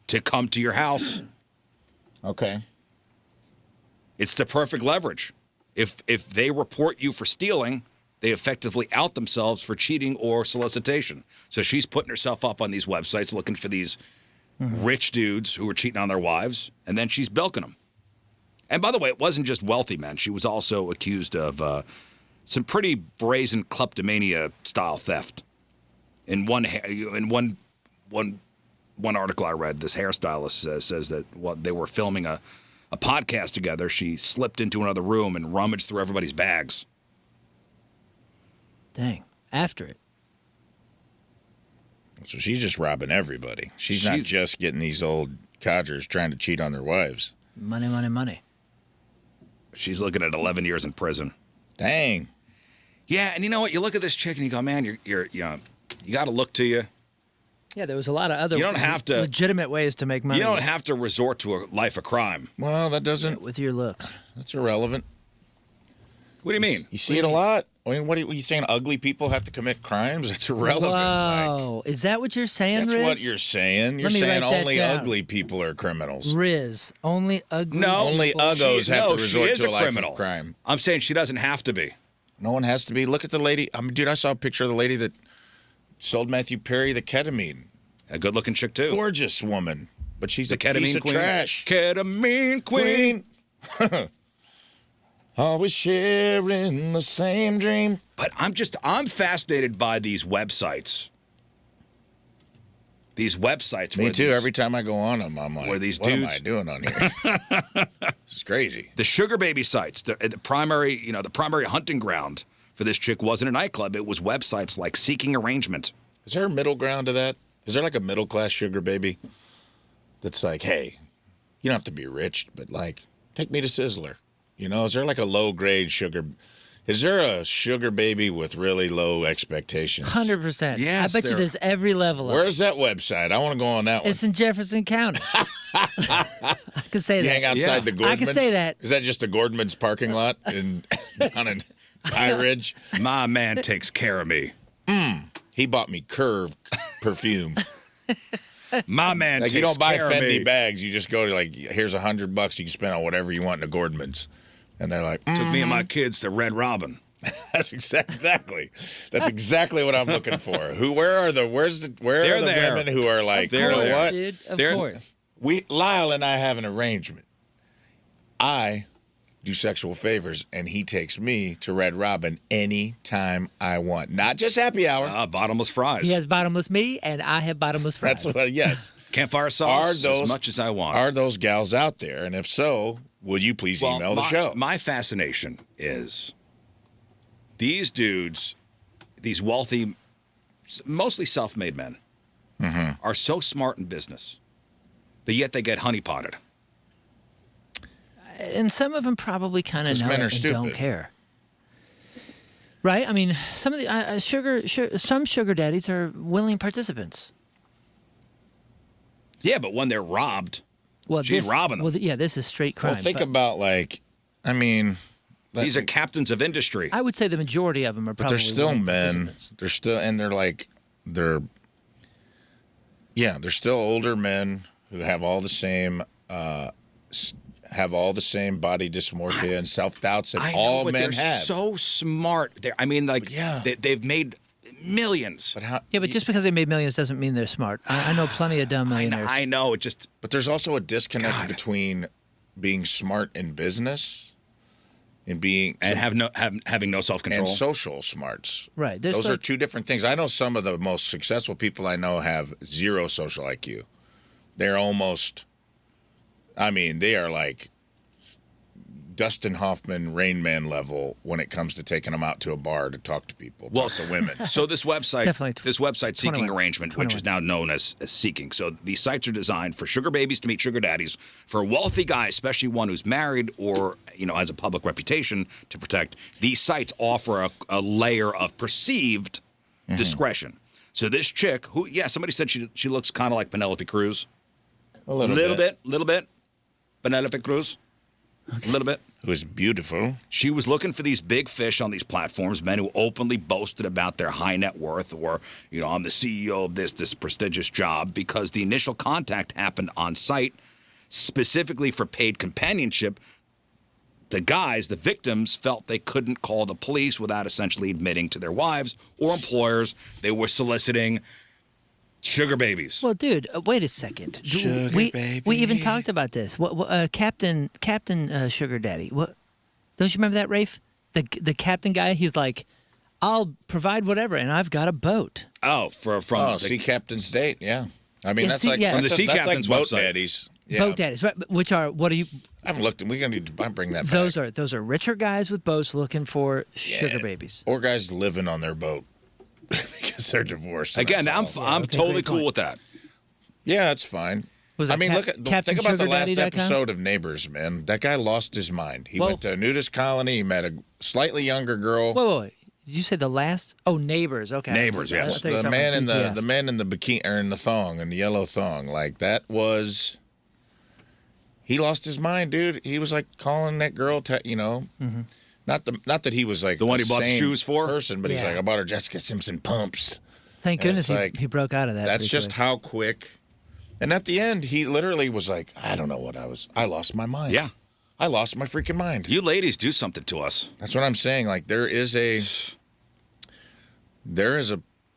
Speaker 1: to come to your house.
Speaker 3: Okay.
Speaker 1: It's the perfect leverage. If they report you for stealing, they effectively out themselves for cheating or solicitation. So she's putting herself up on these websites looking for these rich dudes who are cheating on their wives, and then she's bilking them. And by the way, it wasn't just wealthy men. She was also accused of some pretty brazen kleptomania-style theft. In one article I read, this hairstylist says that while they were filming a podcast together, she slipped into another room and rummaged through everybody's bags.
Speaker 2: Dang. After it.
Speaker 3: So she's just robbing everybody. She's not just getting these old codgers trying to cheat on their wives.
Speaker 2: Money, money, money.
Speaker 1: She's looking at 11 years in prison.
Speaker 3: Dang.
Speaker 1: Yeah, and you know what? You look at this chick and you go, man, you got to look to you.
Speaker 2: Yeah, there was a lot of other
Speaker 1: You don't have to-
Speaker 2: legitimate ways to make money.
Speaker 1: You don't have to resort to a life of crime.
Speaker 3: Well, that doesn't.
Speaker 2: with your looks.
Speaker 3: That's irrelevant.
Speaker 1: What do you mean?
Speaker 3: You see it a lot. I mean, what are you saying? Ugly people have to commit crimes? That's irrelevant.
Speaker 2: Whoa. Is that what you're saying,
Speaker 3: That's
Speaker 2: Rizz?
Speaker 3: what you're saying. You're
Speaker 2: Let me
Speaker 3: saying
Speaker 2: write that
Speaker 3: only
Speaker 2: down.
Speaker 3: ugly people are criminals.
Speaker 2: Rizz. Only ugly
Speaker 1: No.
Speaker 2: people.
Speaker 3: Only Uggos have to
Speaker 1: she
Speaker 3: resort
Speaker 1: is
Speaker 3: to
Speaker 1: a
Speaker 3: a life
Speaker 1: criminal.
Speaker 3: of crime.
Speaker 1: I'm saying she doesn't have to be.
Speaker 3: No one has to be. Look at the lady. Dude, I saw a picture of the lady that sold Matthew Perry the ketamine.
Speaker 1: A good-looking chick, too.
Speaker 3: Gorgeous woman. But she's
Speaker 1: The
Speaker 3: a piece
Speaker 1: ketamine
Speaker 3: of
Speaker 1: queen.
Speaker 3: trash.
Speaker 1: Ketamine queen.
Speaker 3: Always sharing the same dream.
Speaker 1: But I'm fascinated by these websites. These websites.
Speaker 3: Me
Speaker 1: where
Speaker 3: too.
Speaker 1: these-
Speaker 3: Every time I go on them, I'm like,
Speaker 1: where these
Speaker 3: what am
Speaker 1: dudes-
Speaker 3: I doing on here? This is crazy.
Speaker 1: The sugar baby sites, the primary hunting ground for this chick wasn't a nightclub. It was websites like Seeking Arrangement.
Speaker 3: Is there a middle ground to that? Is there like a middle class sugar baby that's like, hey, you don't have to be rich, but like, take me to Sizzler. You know, is there like a low grade sugar? Is there a sugar baby with really low expectations?
Speaker 2: 100%.
Speaker 1: Yes,
Speaker 2: I bet you
Speaker 1: there-
Speaker 2: there's every level of it.
Speaker 3: Where's that website? I want to go on that one.
Speaker 2: It's in Jefferson County. I could say
Speaker 3: You
Speaker 2: that.
Speaker 3: hang outside the Gordmans?
Speaker 2: I can say that.
Speaker 3: Is that just the Gordmans parking lot down in High Ridge?
Speaker 1: My man takes care of me.
Speaker 3: He bought me Curve perfume.
Speaker 1: My man
Speaker 3: Like
Speaker 1: takes
Speaker 3: you don't buy
Speaker 1: care of
Speaker 3: Fendi
Speaker 1: me.
Speaker 3: bags. You just go to like, here's $100 you can spend on whatever you want in the Gordmans. And they're like,
Speaker 1: Took me and my kids to Red Robin.
Speaker 3: That's exactly. That's exactly what I'm looking for. Where are the
Speaker 1: there.
Speaker 3: women who are like, you
Speaker 1: They're
Speaker 3: know
Speaker 1: there.
Speaker 3: what?
Speaker 2: Dude, of
Speaker 1: They're-
Speaker 2: course.
Speaker 3: Lyle and I have an arrangement. I do sexual favors, and he takes me to Red Robin anytime I want. Not just happy hour.
Speaker 1: Bottomless fries.
Speaker 2: He has bottomless me, and I have bottomless fries.
Speaker 3: That's what. Yes.
Speaker 1: Campfire sauce
Speaker 3: Are those-
Speaker 1: as much as I want.
Speaker 3: Are those gals out there? And if so, would you please email the show?
Speaker 1: My fascination is these dudes, these wealthy, mostly self-made men, are so smart in business, but yet they get honeypotted.
Speaker 2: And some of them probably kind of
Speaker 3: 'Cause
Speaker 2: know
Speaker 3: men
Speaker 2: it
Speaker 3: are
Speaker 2: and
Speaker 3: stupid.
Speaker 2: don't care. Right? I mean, some of the some sugar daddies are willing participants.
Speaker 1: Yeah, but when they're robbed,
Speaker 2: Well,
Speaker 1: she's robbing them.
Speaker 2: Well, yeah, this is straight crime.
Speaker 3: Well, think
Speaker 2: but
Speaker 3: about like, I mean,
Speaker 1: These are captains of industry.
Speaker 2: I would say the majority of them are
Speaker 3: but
Speaker 2: probably
Speaker 3: they're still
Speaker 2: willing
Speaker 3: men.
Speaker 2: participants.
Speaker 3: They're still, and they're still older men who have all the same body dysmorphia and self doubts that
Speaker 1: I know,
Speaker 3: all
Speaker 1: but
Speaker 3: men
Speaker 1: they're
Speaker 3: have.
Speaker 1: so smart. I mean, like,
Speaker 3: Yeah.
Speaker 1: they've made millions.
Speaker 3: But how?
Speaker 2: Yeah, but just because they made millions doesn't mean they're smart. I know plenty of dumb millionaires.
Speaker 1: I know. It just
Speaker 3: But there's also a disconnect
Speaker 1: God.
Speaker 3: between being smart in business and being
Speaker 1: having no self-control.
Speaker 3: and social smarts.
Speaker 2: Right. There's
Speaker 3: Those are
Speaker 2: like,
Speaker 3: two different things. I know some of the most successful people I know have zero social IQ. They're almost, I mean, they are like Dustin Hoffman, Rain Man level when it comes to taking them out to a bar to talk to people, talk to women.
Speaker 1: So this website,
Speaker 2: Definitely
Speaker 1: Seeking
Speaker 2: 21.
Speaker 1: Arrangement, which is now known as Seeking. So these sites are designed for sugar babies to meet sugar daddies, for a wealthy guy, especially one who's married or has a public reputation to protect. These sites offer a layer of perceived discretion. So this chick, who somebody said she looks kind of like Penelope Cruz,
Speaker 3: A little
Speaker 1: bit, Penelope Cruz, a little bit.
Speaker 3: Who is beautiful.
Speaker 1: She was looking for these big fish on these platforms, men who openly boasted about their high net worth or, I'm the CEO of this prestigious job, because the initial contact happened on site specifically for paid companionship. The guys, the victims, felt they couldn't call the police without essentially admitting to their wives or employers they were soliciting sugar babies.
Speaker 2: Well, dude, wait a second.
Speaker 3: Sugar
Speaker 2: we
Speaker 3: baby.
Speaker 2: even talked about this. Captain Sugar Daddy. What? Don't you remember that, Rafe? The captain guy. He's like, I'll provide whatever, and I've got a boat.
Speaker 1: Oh, from
Speaker 3: Oh,
Speaker 1: the
Speaker 3: Sea Captain's Date, yeah. I mean,
Speaker 2: Yeah,
Speaker 3: that's
Speaker 2: see,
Speaker 3: like
Speaker 2: yeah.
Speaker 1: From the Sea
Speaker 3: that's
Speaker 1: Captain's
Speaker 3: like boat
Speaker 1: website.
Speaker 3: daddies. Yeah.
Speaker 2: Boat daddies, right? Which are what are you?
Speaker 3: I haven't looked. We're gonna need to bring that
Speaker 2: Those
Speaker 3: back.
Speaker 2: are richer guys with boats looking for sugar
Speaker 3: Yeah.
Speaker 2: babies.
Speaker 3: Or guys living on their boat because they're divorced. and
Speaker 1: Again,
Speaker 3: that's all.
Speaker 1: I'm
Speaker 2: okay,
Speaker 1: totally
Speaker 2: great
Speaker 1: cool
Speaker 2: point.
Speaker 1: with that.
Speaker 3: Yeah, that's fine.
Speaker 2: Was
Speaker 3: I
Speaker 2: it
Speaker 3: mean,
Speaker 2: Cap-
Speaker 3: think about the last
Speaker 2: CaptainSugarDaddy.com?
Speaker 3: episode of Neighbors, man. That guy lost his mind. He
Speaker 2: Well-
Speaker 3: went to a nudist colony. He met a slightly younger girl.
Speaker 2: Wait. Did you say the last? Oh, Neighbors. Okay.
Speaker 1: Neighbors, yes.
Speaker 2: I thought you were
Speaker 3: the
Speaker 2: talking
Speaker 3: man in
Speaker 2: about
Speaker 3: the
Speaker 2: TTF.
Speaker 3: man in the bikini or in the thong and the yellow thong, like that was. He lost his mind, dude. He was like calling that girl,
Speaker 2: Mm-hmm.
Speaker 3: not that he was like
Speaker 1: The one he bought the
Speaker 3: same
Speaker 1: shoes for?
Speaker 3: person, but he's
Speaker 2: Yeah.
Speaker 3: like, I bought her Jessica Simpson pumps.
Speaker 2: Thank
Speaker 3: And
Speaker 2: goodness
Speaker 3: it's like,
Speaker 2: he broke out of that.
Speaker 3: That's
Speaker 2: pretty
Speaker 3: just
Speaker 2: quick.
Speaker 3: how quick. And at the end, he literally was like, I don't know what I lost my mind.
Speaker 1: Yeah.
Speaker 3: I lost my freaking mind.
Speaker 1: You ladies do something to us.
Speaker 3: That's what I'm saying. Like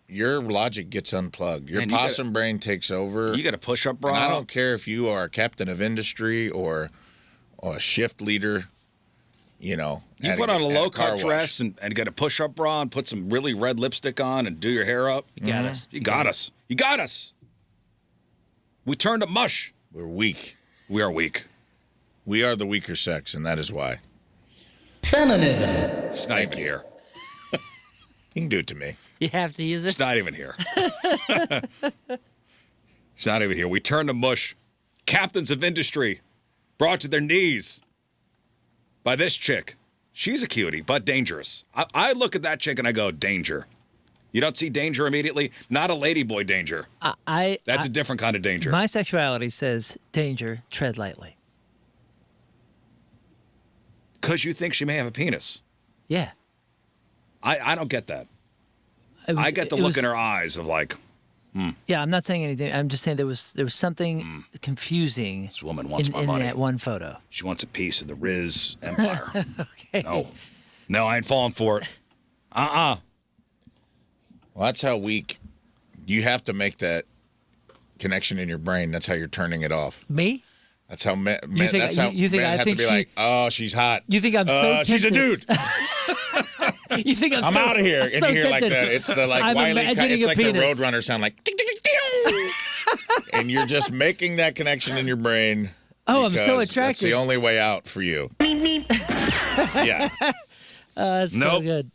Speaker 3: your logic gets unplugged. Your
Speaker 1: Man, you
Speaker 3: possum brain takes over.
Speaker 1: You got a push-up bra.
Speaker 3: And I don't care if you are a captain of industry or a shift leader,
Speaker 1: You
Speaker 3: at
Speaker 1: put on a
Speaker 3: at
Speaker 1: low-cut
Speaker 3: car wash.
Speaker 1: dress and get a push-up bra and put some really red lipstick on and do your hair up.
Speaker 2: You got us.
Speaker 1: You got us. You got us. We turned to mush.
Speaker 3: We're weak.
Speaker 1: We are weak.
Speaker 3: We are the weaker sex, and that is why.
Speaker 4: Feminism.
Speaker 1: She's not even here.
Speaker 3: You can do it to me.
Speaker 2: You have to use it.
Speaker 1: She's not even here. She's not even here. We turned to mush. Captains of industry brought to their knees by this chick. She's a cutie, but dangerous. I look at that chick and I go, danger. You don't see danger immediately? Not a ladyboy danger. That's a different kind of danger.
Speaker 2: My sexuality says danger. Tread lightly.
Speaker 1: Because you think she may have a penis.
Speaker 2: Yeah.
Speaker 1: I don't get that.
Speaker 2: It was-
Speaker 1: I get the
Speaker 2: it
Speaker 1: look
Speaker 2: was-
Speaker 1: in her eyes of like,
Speaker 2: Yeah, I'm not saying anything. I'm just saying there was something confusing
Speaker 1: this woman wants
Speaker 2: in
Speaker 1: my money.
Speaker 2: that one photo.
Speaker 1: She wants a piece of the Rizz empire.
Speaker 2: Okay.
Speaker 1: No, I ain't falling for it.
Speaker 3: Well, that's how weak. You have to make that connection in your brain. That's how you're turning it off.
Speaker 2: Me?
Speaker 3: That's how men.
Speaker 2: You think-
Speaker 3: That's how
Speaker 2: you think
Speaker 3: men
Speaker 2: I
Speaker 3: have
Speaker 2: think
Speaker 3: to be
Speaker 2: she-
Speaker 3: like, oh, she's hot.
Speaker 2: You think I'm so
Speaker 3: She's a
Speaker 2: tempted?
Speaker 3: dude.
Speaker 2: You think I'm
Speaker 3: I'm
Speaker 2: so,
Speaker 3: out of here.
Speaker 2: I'm
Speaker 3: And
Speaker 2: so
Speaker 3: you hear like
Speaker 2: tempted.
Speaker 3: the, it's the like
Speaker 2: I'm
Speaker 3: Wiley,
Speaker 2: imagining
Speaker 3: it's
Speaker 2: a
Speaker 3: like the
Speaker 2: penis.
Speaker 3: Roadrunner sound like, ding, ding, ding, ding. And you're just making that connection in your brain.
Speaker 2: Oh, I'm so
Speaker 3: because That's
Speaker 2: attracted.
Speaker 3: the only way out for you. Yeah.
Speaker 2: It's so
Speaker 1: Nope.
Speaker 2: good.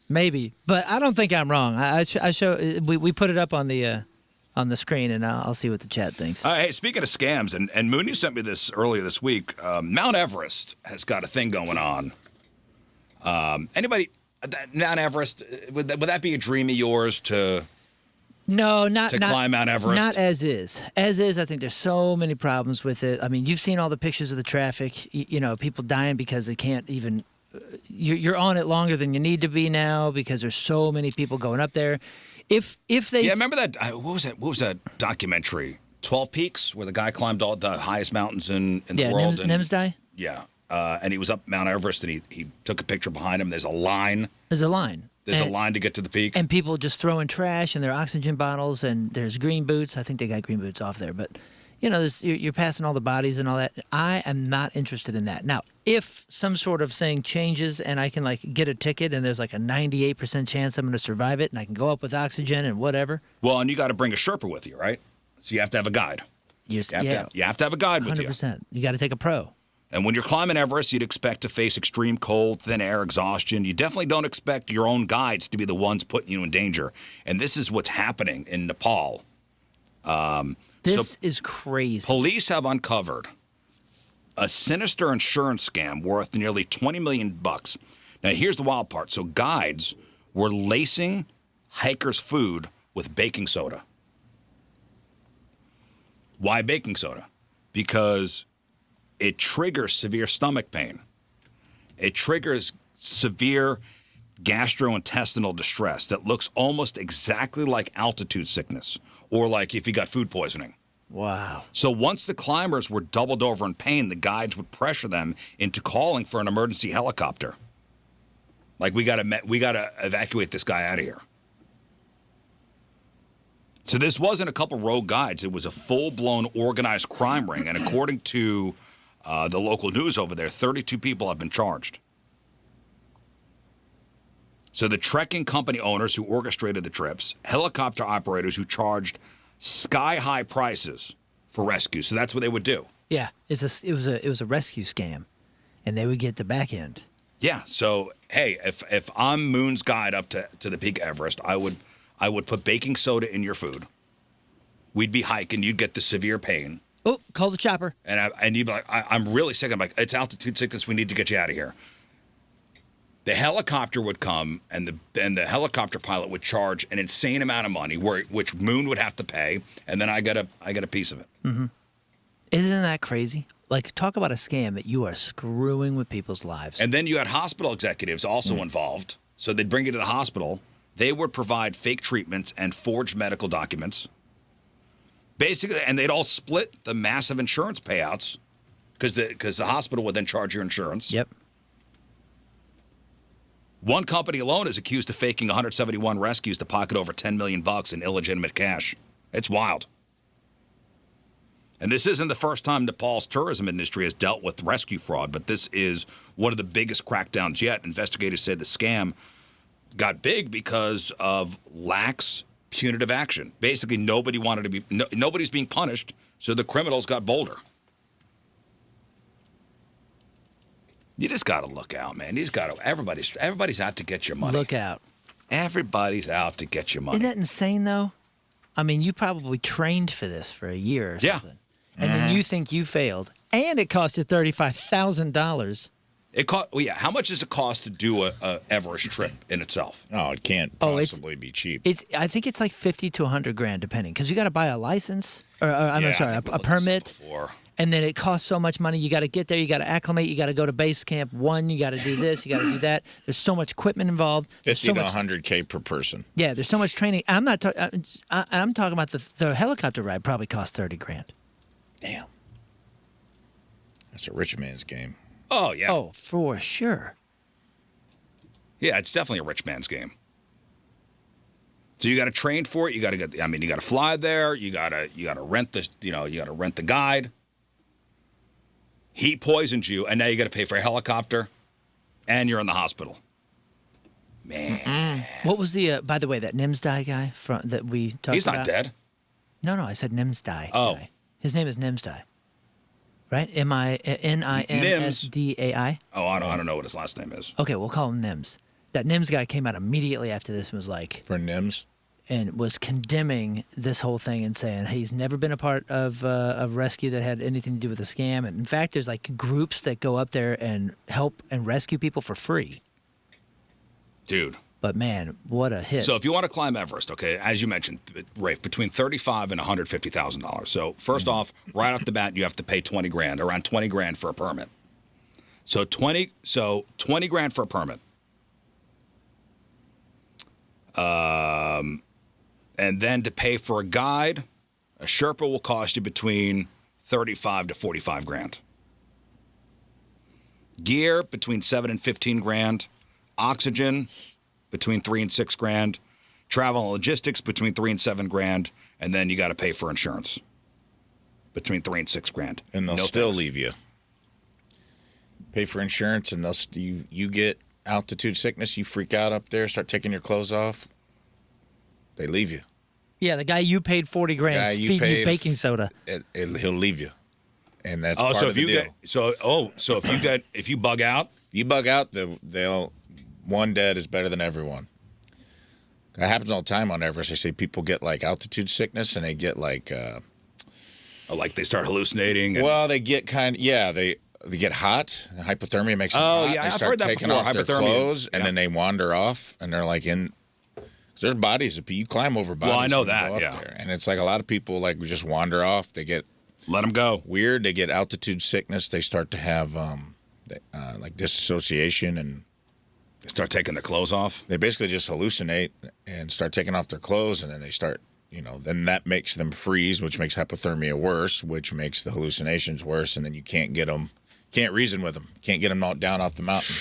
Speaker 2: Maybe, but I don't think I'm wrong. I show we put it up on the screen, and I'll see what the chat thinks.
Speaker 1: Hey, speaking of scams, and Moon, you sent me this earlier this week. Mount Everest has got a thing going on. Anybody, Mount Everest, would that be a dream of yours to
Speaker 2: No, not
Speaker 1: climb Mount Everest?
Speaker 2: Not as is. As is, I think there's so many problems with it. I mean, you've seen all the pictures of the traffic. People dying because they can't even. You're on it longer than you need to be now because there's so many people going up there. If they
Speaker 1: remember that? What was that documentary? 12 Peaks, where the guy climbed all the highest mountains in the world.
Speaker 2: Nims die.
Speaker 1: Yeah, and he was up Mount Everest, and he took a picture behind him. There's a line.
Speaker 2: There's a line.
Speaker 1: There's a line to get to the peak.
Speaker 2: And people just throwing trash and their oxygen bottles, and there's green boots. I think they got green boots off there, but you're passing all the bodies and all that. I am not interested in that. Now, if some sort of thing changes and I can get a ticket and there's a 98% chance I'm going to survive it and I can go up with oxygen and whatever.
Speaker 1: Well, and you got to bring a Sherpa with you, right? So you have to have a guide. You have to have a guide with you.
Speaker 2: 100%. You got to take a pro.
Speaker 1: And when you're climbing Everest, you'd expect to face extreme cold, thin air, exhaustion. You definitely don't expect your own guides to be the ones putting you in danger. And this is what's happening in Nepal.
Speaker 2: This is crazy.
Speaker 1: Police have uncovered a sinister insurance scam worth nearly $20 million. Now, here's the wild part. So guides were lacing hikers' food with baking soda. Why baking soda? Because it triggers severe stomach pain. It triggers severe gastrointestinal distress that looks almost exactly like altitude sickness or like if you got food poisoning.
Speaker 2: Wow.
Speaker 1: So once the climbers were doubled over in pain, the guides would pressure them into calling for an emergency helicopter. Like, we gotta evacuate this guy out of here. So this wasn't a couple rogue guides. It was a full-blown organized crime ring. And according to the local news over there, 32 people have been charged. So the trekking company owners who orchestrated the trips, helicopter operators who charged sky-high prices for rescue. So that's what they would do.
Speaker 2: Yeah, it was a rescue scam, and they would get the back end.
Speaker 1: Yeah. So hey, if I'm Moon's guide up to the peak Everest, I would put baking soda in your food. We'd be hiking. You'd get the severe pain.
Speaker 2: Oh, call the chopper.
Speaker 1: And you'd be like, I'm really sick. I'm like, it's altitude sickness. We need to get you out of here. The helicopter would come, and the helicopter pilot would charge an insane amount of money, which Moon would have to pay, and then I get a piece of it.
Speaker 2: Mm-hmm. Isn't that crazy? Like, talk about a scam that you are screwing with people's lives.
Speaker 1: And then you had hospital executives also involved. So they'd bring you to the hospital. They would provide fake treatments and forged medical documents. Basically, and they'd all split the massive insurance payouts because the hospital would then charge your insurance.
Speaker 2: Yep.
Speaker 1: One company alone is accused of faking 171 rescues to pocket over $10 million in illegitimate cash. It's wild. And this isn't the first time Nepal's tourism industry has dealt with rescue fraud, but this is one of the biggest crackdowns yet. Investigators said the scam got big because of lax punitive action. Basically, nobody's being punished, so the criminals got bolder. You just got to look out, man. Everybody's out to get your money.
Speaker 2: Look out.
Speaker 1: Everybody's out to get your money.
Speaker 2: Isn't that insane, though? I mean, you probably trained for this for a year or something. And then you think you failed. And it cost you $35,000.
Speaker 1: How much does it cost to do a Everest trip in itself?
Speaker 3: Oh, it can't possibly be cheap.
Speaker 2: I think it's like $50 to $100,000 depending, because you got to buy a license a permit, and then it costs so much money. You got to get there, you got to acclimate, you got to go to base camp. You got to do this, you got to do that. There's so much equipment involved.
Speaker 3: 50 to $100K per person.
Speaker 2: Yeah, there's so much training. I'm talking about the helicopter ride probably cost $30,000.
Speaker 3: Damn, that's a rich man's game.
Speaker 1: Oh, yeah.
Speaker 2: Oh, for sure.
Speaker 1: Yeah, it's definitely a rich man's game. So you got to train for it. You got to fly there. You got to rent the guide. He poisoned you, and now you got to pay for a helicopter, and you're in the hospital. Man.
Speaker 2: What was by the way, that Nimsdai guy that we talked about?
Speaker 1: He's not dead.
Speaker 2: No, I said Nimsdai.
Speaker 1: Oh.
Speaker 2: Guy. His name is Nimsdai. Right? Nimsdai?
Speaker 1: Oh, I don't know what his last name is.
Speaker 2: Okay, we'll call him Nims. That Nims guy came out immediately after this and was like...
Speaker 3: For Nims?
Speaker 2: And was condemning this whole thing and saying, hey, he's never been a part of rescue that had anything to do with a scam. And in fact, there's like groups that go up there and help and rescue people for free.
Speaker 1: Dude.
Speaker 2: But man, what a hit.
Speaker 1: So if you want to climb Everest, okay, as you mentioned, Rafe, between $35,000 and $150,000. So first off, right off the bat, you have to pay $20,000, around $20,000 for a permit. So $20,000 for a permit. And then to pay for a guide, a Sherpa will cost you between $35,000 to $45,000. Gear between $7,000 and $15,000. Oxygen between $3,000 and $6,000, travel and logistics between $3,000 and $7,000, and then you got to pay for insurance between $3,000 and $6,000.
Speaker 3: And they'll still leave you. Pay for insurance, and you get altitude sickness. You freak out up there, start taking your clothes off. They leave you.
Speaker 2: Yeah, the guy you paid $40,000 feeding you baking soda.
Speaker 3: He'll leave you, and that's part of the deal.
Speaker 1: So if you bug out,
Speaker 3: they'll. One dead is better than everyone. That happens all the time on Everest. They say people get like altitude sickness, and they get like
Speaker 1: they start hallucinating.
Speaker 3: Well, they get they get hot. Hypothermia makes them hot.
Speaker 1: Oh yeah,
Speaker 3: They
Speaker 1: I've
Speaker 3: start
Speaker 1: heard that
Speaker 3: taking
Speaker 1: before.
Speaker 3: off their
Speaker 1: Hypothermia,
Speaker 3: clothes, and then they wander off, and they're like in. There's bodies of people. You climb over bodies.
Speaker 1: Well, I know
Speaker 3: when you
Speaker 1: that.
Speaker 3: go up
Speaker 1: Yeah,
Speaker 3: there. And it's like a lot of people like just wander off. They get
Speaker 1: let them go.
Speaker 3: Weird. They get altitude sickness. They start to have like disassociation and.
Speaker 1: They start taking their clothes off.
Speaker 3: They basically just hallucinate and start taking off their clothes, and then they start then that makes them freeze, which makes hypothermia worse, which makes the hallucinations worse, and then you can't reason with them, can't get them down off the mountain,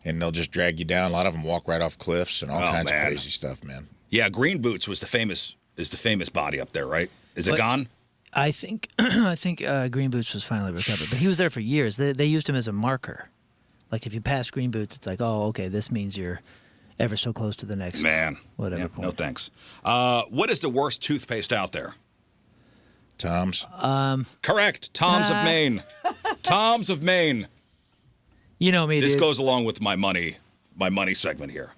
Speaker 3: and they'll just drag you down. A lot of them walk right off cliffs and all kinds of crazy stuff, man.
Speaker 1: Yeah, Green Boots is the famous body up there, right? Is it gone?
Speaker 2: I think Green Boots was finally recovered, but he was there for years. They used him as a marker. Like if you pass Green Boots, it's like, oh, okay, this means you're ever so close to the next whatever point.
Speaker 1: No thanks. What is the worst toothpaste out there?
Speaker 3: Tom's.
Speaker 1: Correct. Tom's of Maine. Tom's of Maine.
Speaker 2: You know me,
Speaker 1: This
Speaker 2: dude.
Speaker 1: goes along with my money segment here.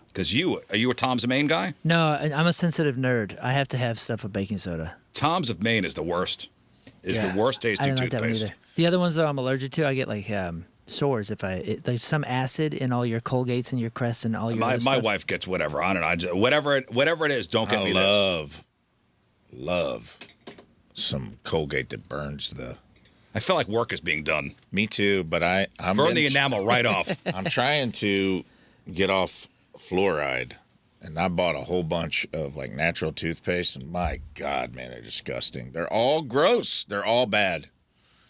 Speaker 1: Because are you a Tom's of Maine guy?
Speaker 2: No, I'm a sensitive nerd. I have to have stuff with baking soda.
Speaker 1: Tom's of Maine is the worst. The worst tasting
Speaker 2: I don't like that one
Speaker 1: toothpaste.
Speaker 2: either. The other ones, though, I'm allergic to. I get like sores if there's some acid in all your Colgates and your Crests and all your
Speaker 1: My
Speaker 2: other stuff.
Speaker 1: wife gets whatever. I don't know. Whatever it is, don't get me this.
Speaker 3: Love some Colgate that burns the...
Speaker 1: I feel like work is being done.
Speaker 3: Me too, but I'm
Speaker 1: burn the enamel right off.
Speaker 3: I'm trying to get off fluoride, and I bought a whole bunch of like natural toothpaste, and my God, man, they're disgusting. They're all gross. They're all bad.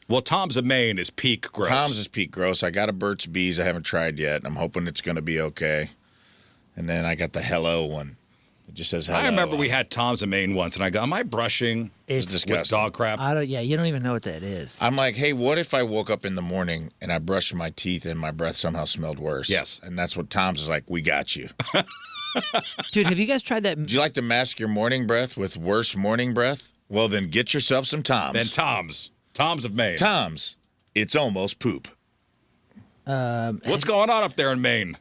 Speaker 1: Well, Tom's of Maine is peak gross.
Speaker 3: Tom's is peak gross. I got a Burt's Bees I haven't tried yet, and I'm hoping it's going to be okay. And then I got the Hello one. It just says Hello.
Speaker 1: I remember we had Tom's of Maine once, and I go, am I brushing with dog crap?
Speaker 2: You don't even know what that is.
Speaker 3: I'm like, hey, what if I woke up in the morning and I brushed my teeth and my breath somehow smelled worse?
Speaker 1: Yes.
Speaker 3: And that's what Tom's is like, we got you.
Speaker 2: Dude, have you guys tried that?
Speaker 3: Do you like to mask your morning breath with worse morning breath? Well, then get yourself some Tom's.
Speaker 1: Then Tom's of Maine.
Speaker 3: Tom's. It's almost poop.
Speaker 1: What's going on up there in Maine?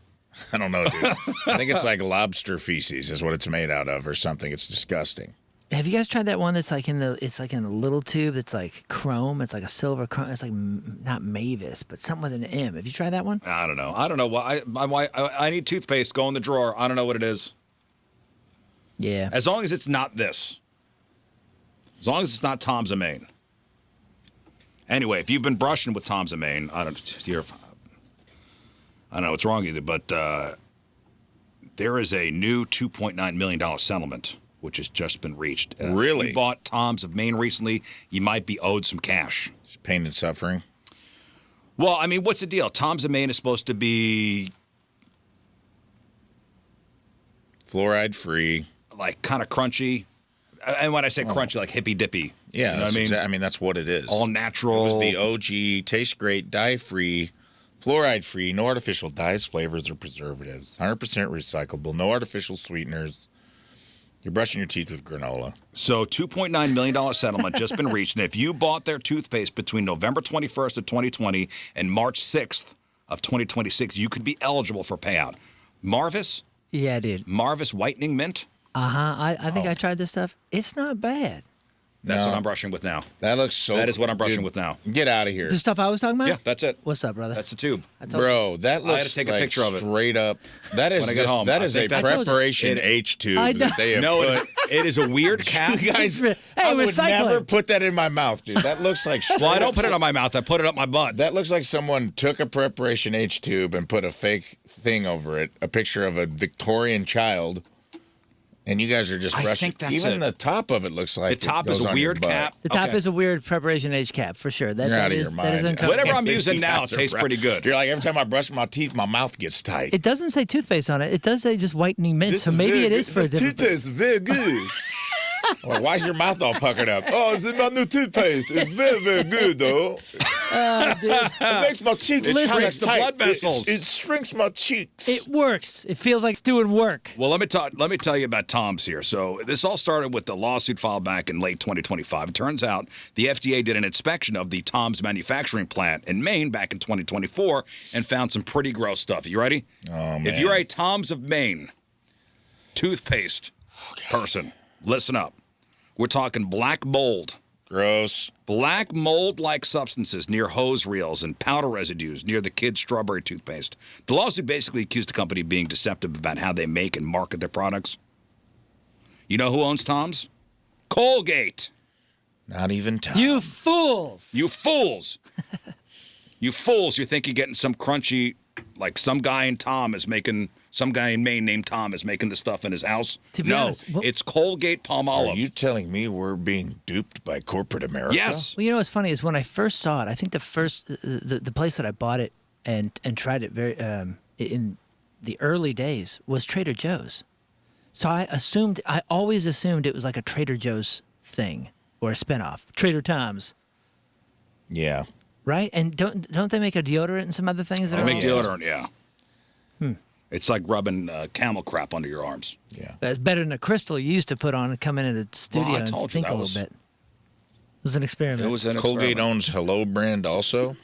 Speaker 3: I don't know, dude. I think it's like lobster feces is what it's made out of or something. It's disgusting.
Speaker 2: Have you guys tried that one that's like in a little tube that's like chrome? It's like a silver chrome. It's like not Mavis, but something with an M. Have you tried that one?
Speaker 1: I don't know. I need toothpaste. Go in the drawer. I don't know what it is.
Speaker 2: Yeah.
Speaker 1: As long as it's not this. As long as it's not Tom's of Maine. Anyway, if you've been brushing with Tom's of Maine, I don't know what's wrong with you, but there is a new $2.9 million settlement, which has just been reached.
Speaker 3: Really?
Speaker 1: If you bought Tom's of Maine recently, you might be owed some cash.
Speaker 3: Just pain and suffering.
Speaker 1: Well, I mean, what's the deal? Tom's of Maine is supposed to be...
Speaker 3: fluoride-free.
Speaker 1: Like, kind of crunchy. And when I say crunchy, like hippy-dippy.
Speaker 3: Yeah,
Speaker 1: you know what I mean?
Speaker 3: That's what it is.
Speaker 1: All natural.
Speaker 3: It was the OG, tastes great, dye-free, fluoride-free, no artificial dyes, flavors, or preservatives. 100% recyclable, no artificial sweeteners. You're brushing your teeth with granola.
Speaker 1: So $2.9 million settlement just been reached. And if you bought their toothpaste between November 21st of 2020 and March 6th of 2026, you could be eligible for payout. Marvis?
Speaker 2: Yeah, dude.
Speaker 1: Marvis Whitening Mint?
Speaker 2: I think I tried this stuff. It's not bad.
Speaker 1: That's what I'm brushing with now.
Speaker 3: That looks so...
Speaker 1: That is what I'm brushing with now.
Speaker 3: Get out of here.
Speaker 2: The stuff I was talking about?
Speaker 1: Yeah, that's it.
Speaker 2: What's up, brother?
Speaker 1: That's the tube.
Speaker 3: Bro, that looks
Speaker 1: I had to take a picture of it.
Speaker 3: Straight up. That is,
Speaker 1: when I get home.
Speaker 3: That is a preparation H tube that they have put.
Speaker 1: It is a weird cap.
Speaker 3: You guys,
Speaker 2: hey,
Speaker 3: I would
Speaker 2: recycling.
Speaker 3: never put that in my mouth, dude. That looks like straight
Speaker 1: Well, I don't put it on my mouth. I put it up my butt.
Speaker 3: That looks like someone took a preparation H tube and put a fake thing over it, a picture of a Victorian child. And you guys are just brushing.
Speaker 1: I think that's
Speaker 3: Even
Speaker 1: it.
Speaker 3: the top of it looks like
Speaker 1: The top
Speaker 3: it goes
Speaker 1: is a
Speaker 3: on your
Speaker 1: weird
Speaker 3: butt.
Speaker 1: cap.
Speaker 2: The top is a weird preparation H cap, for sure.
Speaker 3: You're out of your mind.
Speaker 2: uncomfortable.
Speaker 1: Whatever I'm using now tastes pretty good.
Speaker 3: You're like, every time I brush my teeth, my mouth gets tight.
Speaker 2: It doesn't say toothpaste on it. It does say just whitening mint, so maybe it is for a different...
Speaker 3: Toothpaste is very good. Well, why is your mouth all puckered up? Oh, it's my new toothpaste. It's very, very good, though.
Speaker 2: Dude.
Speaker 3: It makes my cheeks
Speaker 1: It
Speaker 3: kinda
Speaker 1: shrinks the
Speaker 3: tight.
Speaker 1: blood vessels.
Speaker 3: It shrinks my cheeks.
Speaker 2: It works. It feels like it's doing work.
Speaker 1: Well, let me tell you about Tom's here. So this all started with the lawsuit filed back in late 2025. It turns out the FDA did an inspection of the Tom's manufacturing plant in Maine back in 2024 and found some pretty gross stuff. You ready?
Speaker 3: Oh, man.
Speaker 1: If you're a Tom's of Maine toothpaste person, listen up. We're talking black mold.
Speaker 3: Gross.
Speaker 1: Black mold-like substances near hose reels and powder residues near the kids' strawberry toothpaste. The lawsuit basically accused the company of being deceptive about how they make and market their products. You know who owns Tom's? Colgate.
Speaker 3: Not even Tom.
Speaker 2: You fools.
Speaker 1: You fools. You fools. You think you're getting some crunchy, like some guy in Tom is making some guy in Maine named Tom is making the stuff in his house.
Speaker 2: To be
Speaker 1: no,
Speaker 2: honest,
Speaker 1: it's Colgate Palmolive.
Speaker 3: Are you telling me we're being duped by corporate America?
Speaker 1: Yes.
Speaker 2: Well, you know what's funny is when I first saw it, I think the place that I bought it and tried it very in the early days was Trader Joe's. So I always assumed it was like a Trader Joe's thing or a spinoff. Trader Tom's.
Speaker 3: Yeah.
Speaker 2: Right? And don't they make a deodorant and some other things?
Speaker 1: They make deodorant, yeah. It's like rubbing camel crap under your arms.
Speaker 3: Yeah.
Speaker 2: That's better than the crystal you used to put on and come into the studio and stink a little bit. It was an experiment.
Speaker 1: It was an
Speaker 3: Colgate
Speaker 1: experiment.
Speaker 3: owns Hello brand also.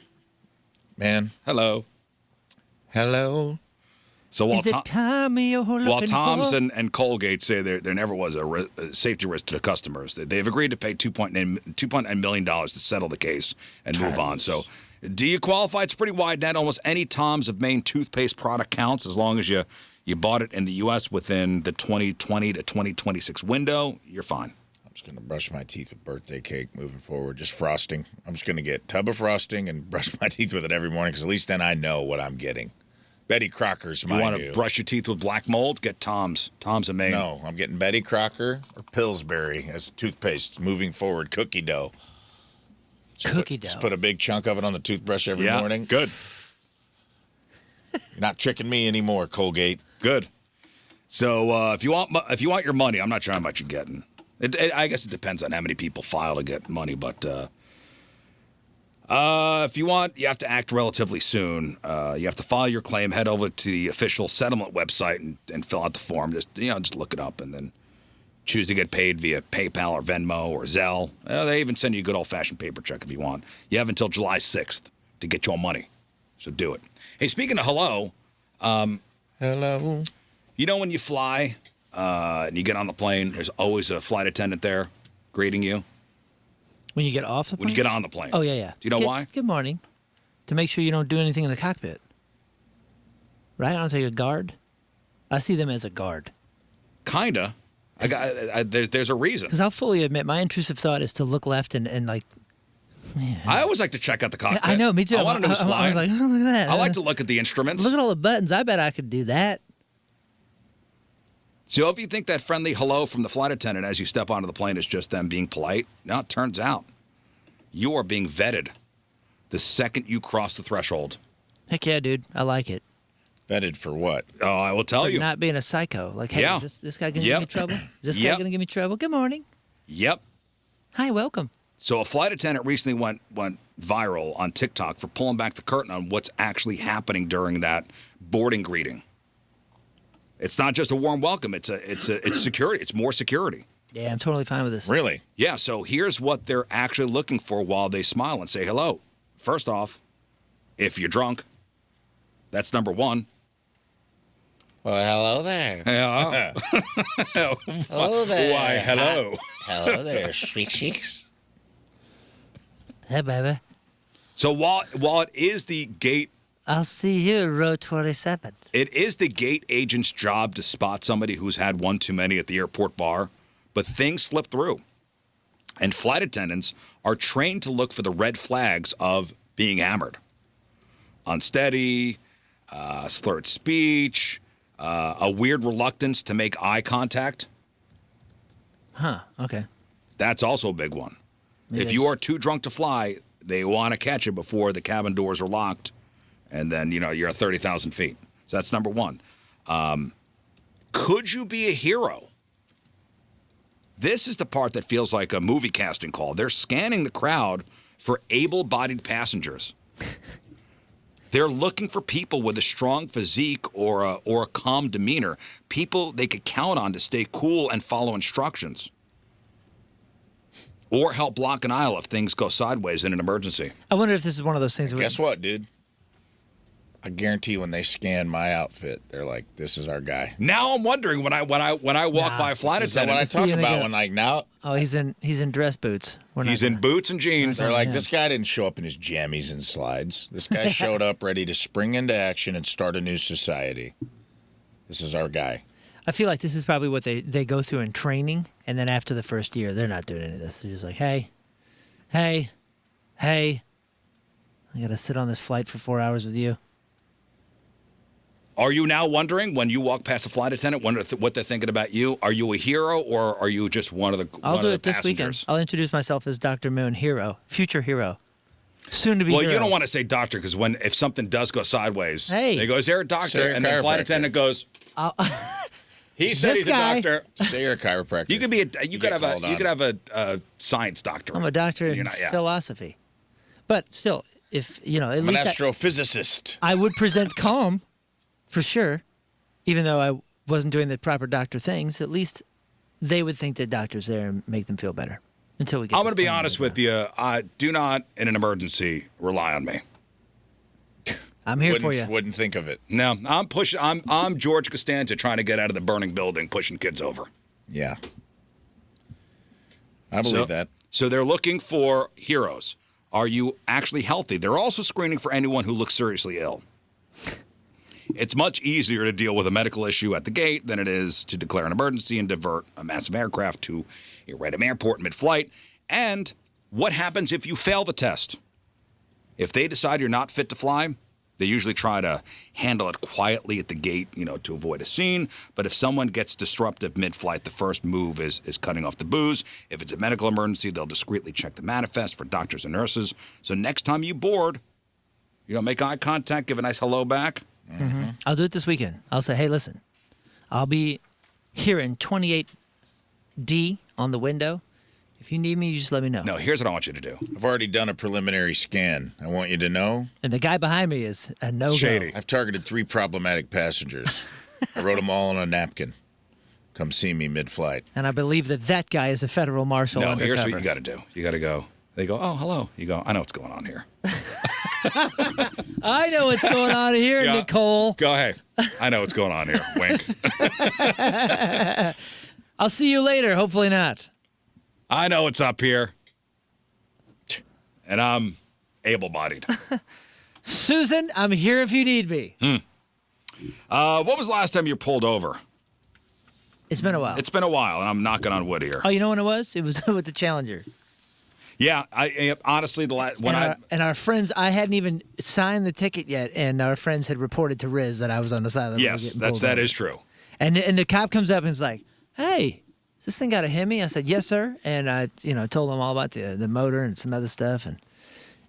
Speaker 3: Man.
Speaker 1: Hello.
Speaker 3: Hello.
Speaker 1: So while
Speaker 2: Is it Tommy you're looking
Speaker 1: While Tom's
Speaker 2: for?
Speaker 1: and Colgate say there never was a safety risk to the customers, they've agreed to pay $2.9 million to settle the case and move on. So, do you qualify? It's pretty wide net. Almost any Tom's of Maine toothpaste product counts as long as you bought it in the U.S. within the 2020 to 2026 window. You're fine.
Speaker 3: I'm just going to brush my teeth with birthday cake moving forward. Just frosting. I'm just going to get a tub of frosting and brush my teeth with it every morning because at least then I know what I'm getting. Betty Crocker's my
Speaker 1: You want
Speaker 3: new.
Speaker 1: to brush your teeth with black mold? Get Tom's. Tom's in Maine.
Speaker 3: No, I'm getting Betty Crocker or Pillsbury as toothpaste moving forward. Cookie dough. Just put a big chunk of it on the toothbrush every morning.
Speaker 1: Good.
Speaker 3: You're not tricking me anymore, Colgate.
Speaker 1: Good. So if you want your money, I'm not sure how much you're getting. I guess it depends on how many people file to get money, but if you want, you have to act relatively soon. You have to file your claim, head over to the official settlement website and fill out the form. Just look it up and then choose to get paid via PayPal or Venmo or Zelle. They even send you a good old-fashioned paper check if you want. You have until July 6th to get your money, so do it. Hey, speaking of hello.
Speaker 3: Hello.
Speaker 1: You know when you fly and you get on the plane, there's always a flight attendant there greeting you?
Speaker 2: When you get off the plane?
Speaker 1: When you get on the plane.
Speaker 2: Oh, yeah.
Speaker 1: Do you know why?
Speaker 2: Good morning. To make sure you don't do anything in the cockpit. Right? I don't take a guard. I see them as a guard.
Speaker 1: Kinda. There's a reason.
Speaker 2: Because I'll fully admit, my intrusive thought is to look left and like, man.
Speaker 1: I always like to check out the cockpit.
Speaker 2: I know, me too.
Speaker 1: I want to know who's
Speaker 2: I
Speaker 1: flying.
Speaker 2: was like, oh, look at that.
Speaker 1: I like to look at the instruments.
Speaker 2: Look at all the buttons. I bet I could do that.
Speaker 1: So if you think that friendly hello from the flight attendant as you step onto the plane is just them being polite, no, it turns out you are being vetted the second you cross the threshold.
Speaker 2: Heck yeah, dude. I like it.
Speaker 3: Vetted for what?
Speaker 1: Oh, I will tell you.
Speaker 2: Not being a psycho. Like, hey,
Speaker 1: Yeah.
Speaker 2: is this guy going to give me trouble? Is this guy
Speaker 1: Yep.
Speaker 2: going to give me trouble? Good morning.
Speaker 1: Yep.
Speaker 2: Hi, welcome.
Speaker 1: So a flight attendant recently went viral on TikTok for pulling back the curtain on what's actually happening during that boarding greeting. It's not just a warm welcome. It's security. It's more security.
Speaker 2: Yeah, I'm totally fine with this.
Speaker 3: Really?
Speaker 1: Yeah. So here's what they're actually looking for while they smile and say hello. First off, if you're drunk, that's number one.
Speaker 3: Well, hello there.
Speaker 1: Yeah.
Speaker 3: Hello there.
Speaker 1: Why, hello.
Speaker 3: Hello there, sweet cheeks.
Speaker 2: Hey, baby.
Speaker 1: So while it is the gate,
Speaker 2: I'll see you row 27.
Speaker 1: it is the gate agent's job to spot somebody who's had one too many at the airport bar, but things slip through. And flight attendants are trained to look for the red flags of being hammered. Unsteady, slurred speech, a weird reluctance to make eye contact.
Speaker 2: Huh, okay.
Speaker 1: That's also a big one.
Speaker 2: Maybe
Speaker 1: If you are too drunk to fly, they want to catch you before the cabin doors are locked, and then, you're at 30,000 feet. So that's number one. Could you be a hero? This is the part that feels like a movie casting call. They're scanning the crowd for able-bodied passengers. They're looking for people with a strong physique or a calm demeanor, people they could count on to stay cool and follow instructions, or help block an aisle if things go sideways in an emergency.
Speaker 2: I wonder if this is one of those things.
Speaker 3: Guess what, dude? I guarantee when they scan my outfit, they're like, "This is our guy."
Speaker 1: Now I'm wondering when I walk by a flight
Speaker 3: Is that what I
Speaker 1: attendant.
Speaker 3: talk about when like now?
Speaker 2: Oh, he's in dress boots.
Speaker 1: He's in boots and jeans.
Speaker 3: They're like,
Speaker 2: Yeah.
Speaker 3: this guy didn't show up in his jammies and slides. This guy showed up ready to spring into action and start a new society. This is our guy.
Speaker 2: I feel like this is probably what they go through in training, and then after the first year, they're not doing any of this. They're just like, hey, I got to sit on this flight for 4 hours with you.
Speaker 1: Are you now wondering when you walk past a flight attendant, wonder what they're thinking about you? Are you a hero or are you just one of the
Speaker 2: I'll do it this
Speaker 1: passengers?
Speaker 2: weekend. I'll introduce myself as Dr. Moon, hero, future hero, soon to be.
Speaker 1: Well,
Speaker 2: hero.
Speaker 1: you don't want to say doctor because if something does go sideways,
Speaker 2: hey,
Speaker 1: they go, "Is there a doctor?" And the flight attendant goes, "He said he's a doctor."
Speaker 3: Say you're a chiropractor.
Speaker 1: You could be you could have a science doctor.
Speaker 2: I'm a doctor in philosophy, but still, if you know, at
Speaker 3: I'm an
Speaker 2: least
Speaker 3: astrophysicist.
Speaker 2: I would present calm, for sure, even though I wasn't doing the proper doctor things. At least they would think that doctor's there and make them feel better. Until we get.
Speaker 1: I'm going to be honest with you. Do not, in an emergency, rely on me.
Speaker 2: I'm here for you.
Speaker 3: Wouldn't think of it.
Speaker 1: No, I'm pushing. I'm George Costanza trying to get out of the burning building, pushing kids over.
Speaker 3: Yeah, I believe that.
Speaker 1: So they're looking for heroes. Are you actually healthy? They're also screening for anyone who looks seriously ill. It's much easier to deal with a medical issue at the gate than it is to declare an emergency and divert a massive aircraft to a random airport mid-flight. And what happens if you fail the test? If they decide you're not fit to fly, they usually try to handle it quietly at the gate, to avoid a scene. But if someone gets disruptive mid-flight, the first move is cutting off the booze. If it's a medical emergency, they'll discreetly check the manifest for doctors and nurses. So next time you board, make eye contact, give a nice hello back.
Speaker 2: Mm-hmm. I'll do it this weekend. I'll say, hey, listen, I'll be here in 28D on the window. If you need me, you just let me know.
Speaker 1: No, here's what I want you to do.
Speaker 3: I've already done a preliminary scan. I want you to know.
Speaker 2: And the guy behind me is a no-go.
Speaker 1: Shady.
Speaker 3: I've targeted 3 problematic passengers. I wrote them all on a napkin. Come see me mid-flight.
Speaker 2: And I believe that guy is a federal marshal undercover.
Speaker 1: Here's what you got to do. You got to go. They go, oh, hello. You go, I know what's going on here.
Speaker 2: I know what's going on here, Nicole.
Speaker 1: Go, hey, I know what's going on here. Wink.
Speaker 2: I'll see you later. Hopefully not.
Speaker 1: I know what's up here. And I'm able-bodied.
Speaker 2: Susan, I'm here if you need me.
Speaker 1: What was the last time you were pulled over?
Speaker 2: It's been a while.
Speaker 1: It's been a while, and I'm knocking on wood here.
Speaker 2: Oh, you know when it was? It was with the Challenger.
Speaker 1: Yeah, I honestly,
Speaker 2: and our friends, I hadn't even signed the ticket yet, and our friends had reported to Rizz that I was on the side of the road.
Speaker 1: Yes, that is true.
Speaker 2: And the cop comes up and is like, "Hey, has this thing got a Hemi?" I said, "Yes, sir." And I, told him all about the motor and some other stuff,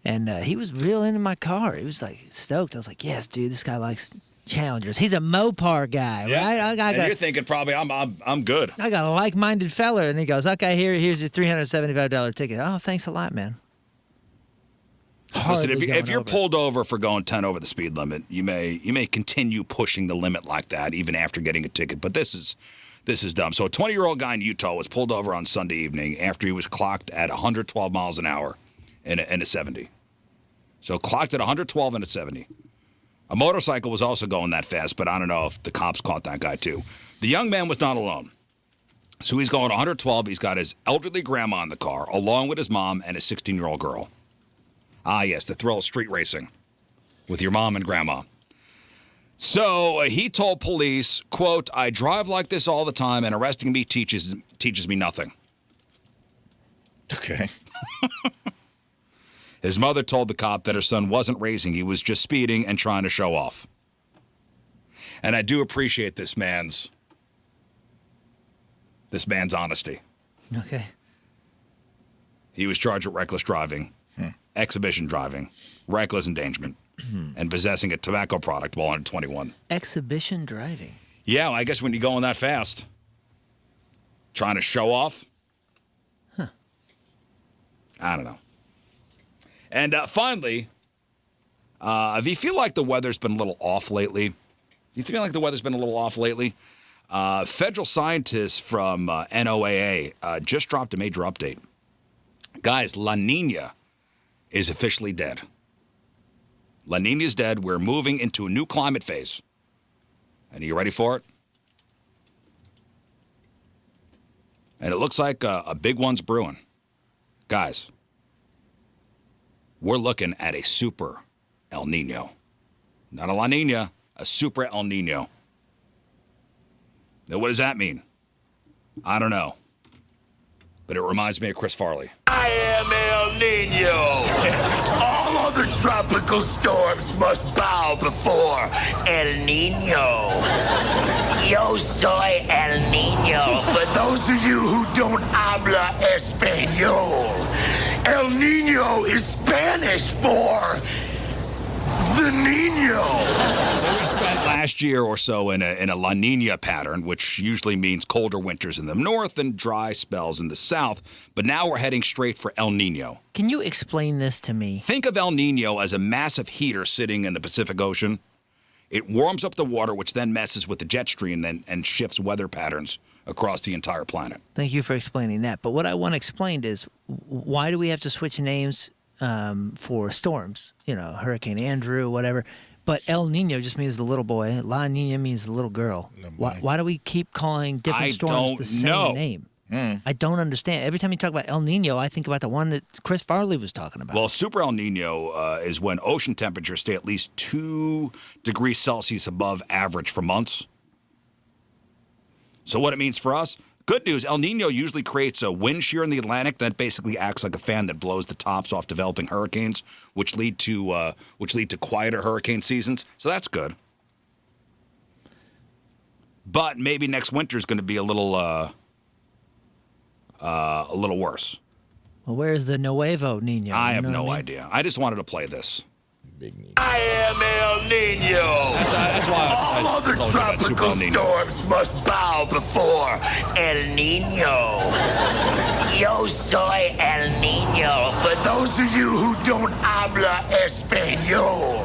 Speaker 2: and he was real into my car. He was like stoked. I was like, "Yes, dude, this guy likes Challengers. He's a Mopar guy, right?"
Speaker 1: And you're thinking probably I'm good.
Speaker 2: I got a like-minded fella, and he goes, "Okay, here's your $375 ticket." Oh, thanks a lot, man.
Speaker 1: Listen, if you're pulled over for going 10 over the speed limit, you may continue pushing the limit like that even after getting a ticket. But this is dumb. So a 20-year-old guy in Utah was pulled over on Sunday evening after he was clocked at 112 miles an hour in a 70. So clocked at 112 and a 70. A motorcycle was also going that fast, but I don't know if the cops caught that guy too. The young man was not alone. So he's going 112. He's got his elderly grandma in the car, along with his mom and his 16-year-old girl. Ah, yes, the thrill of street racing with your mom and grandma. So he told police, quote, "I drive like this all the time, and arresting me teaches me nothing."
Speaker 3: Okay.
Speaker 1: His mother told the cop that her son wasn't racing. He was just speeding and trying to show off. And I do appreciate this man's honesty.
Speaker 2: Okay.
Speaker 1: He was charged with reckless driving, exhibition driving, reckless endangerment, and possessing a tobacco product while under 21.
Speaker 2: Exhibition driving?
Speaker 1: Yeah, I guess when you're going that fast, trying to show off. I don't know. And finally, if you feel like the weather's been a little off lately, federal scientists from NOAA just dropped a major update. Guys, La Niña is officially dead. La Niña's dead. We're moving into a new climate phase. And are you ready for it? And it looks like a big one's brewing. Guys, we're looking at a super El Niño. Not a La Niña, a super El Niño. Now, what does that mean? I don't know. But it reminds me of Chris Farley.
Speaker 4: I am El Niño. All other tropical storms must bow before El Niño. Yo soy El Niño. For those of you who don't habla español, El Niño is Spanish for the Niño.
Speaker 1: So we spent last year or so in a La Nina pattern, which usually means colder winters in the north and dry spells in the south. But now we're heading straight for El Nino.
Speaker 2: Can you explain this to me?
Speaker 1: Think of El Nino as a massive heater sitting in the Pacific Ocean. It warms up the water, which then messes with the jet stream and shifts weather patterns across the entire planet.
Speaker 2: Thank you for explaining that. But what I want explained is, why do we have to switch names for storms? You know, Hurricane Andrew, whatever. But El Nino just means the little boy. La Nina means the little girl. Why do we keep calling different storms the same name? I don't understand. Every time you talk about El Nino, I think about the one that Chris Farley was talking about.
Speaker 1: Well, Super El Nino is when ocean temperatures stay at least 2 degrees Celsius above average for months. So what it means for us, good news, El Nino usually creates a wind shear in the Atlantic that basically acts like a fan that blows the tops off developing hurricanes, which lead to quieter hurricane seasons. So that's good. But maybe next winter is going to be a little worse.
Speaker 2: Well, where's the Nuevo Nino?
Speaker 1: I have no idea. I just wanted to play this.
Speaker 3: Big Niño.
Speaker 4: I am El Niño.
Speaker 1: That's why
Speaker 4: All other tropical storms must bow before El Niño. Yo soy El Niño. For those of you who don't habla español,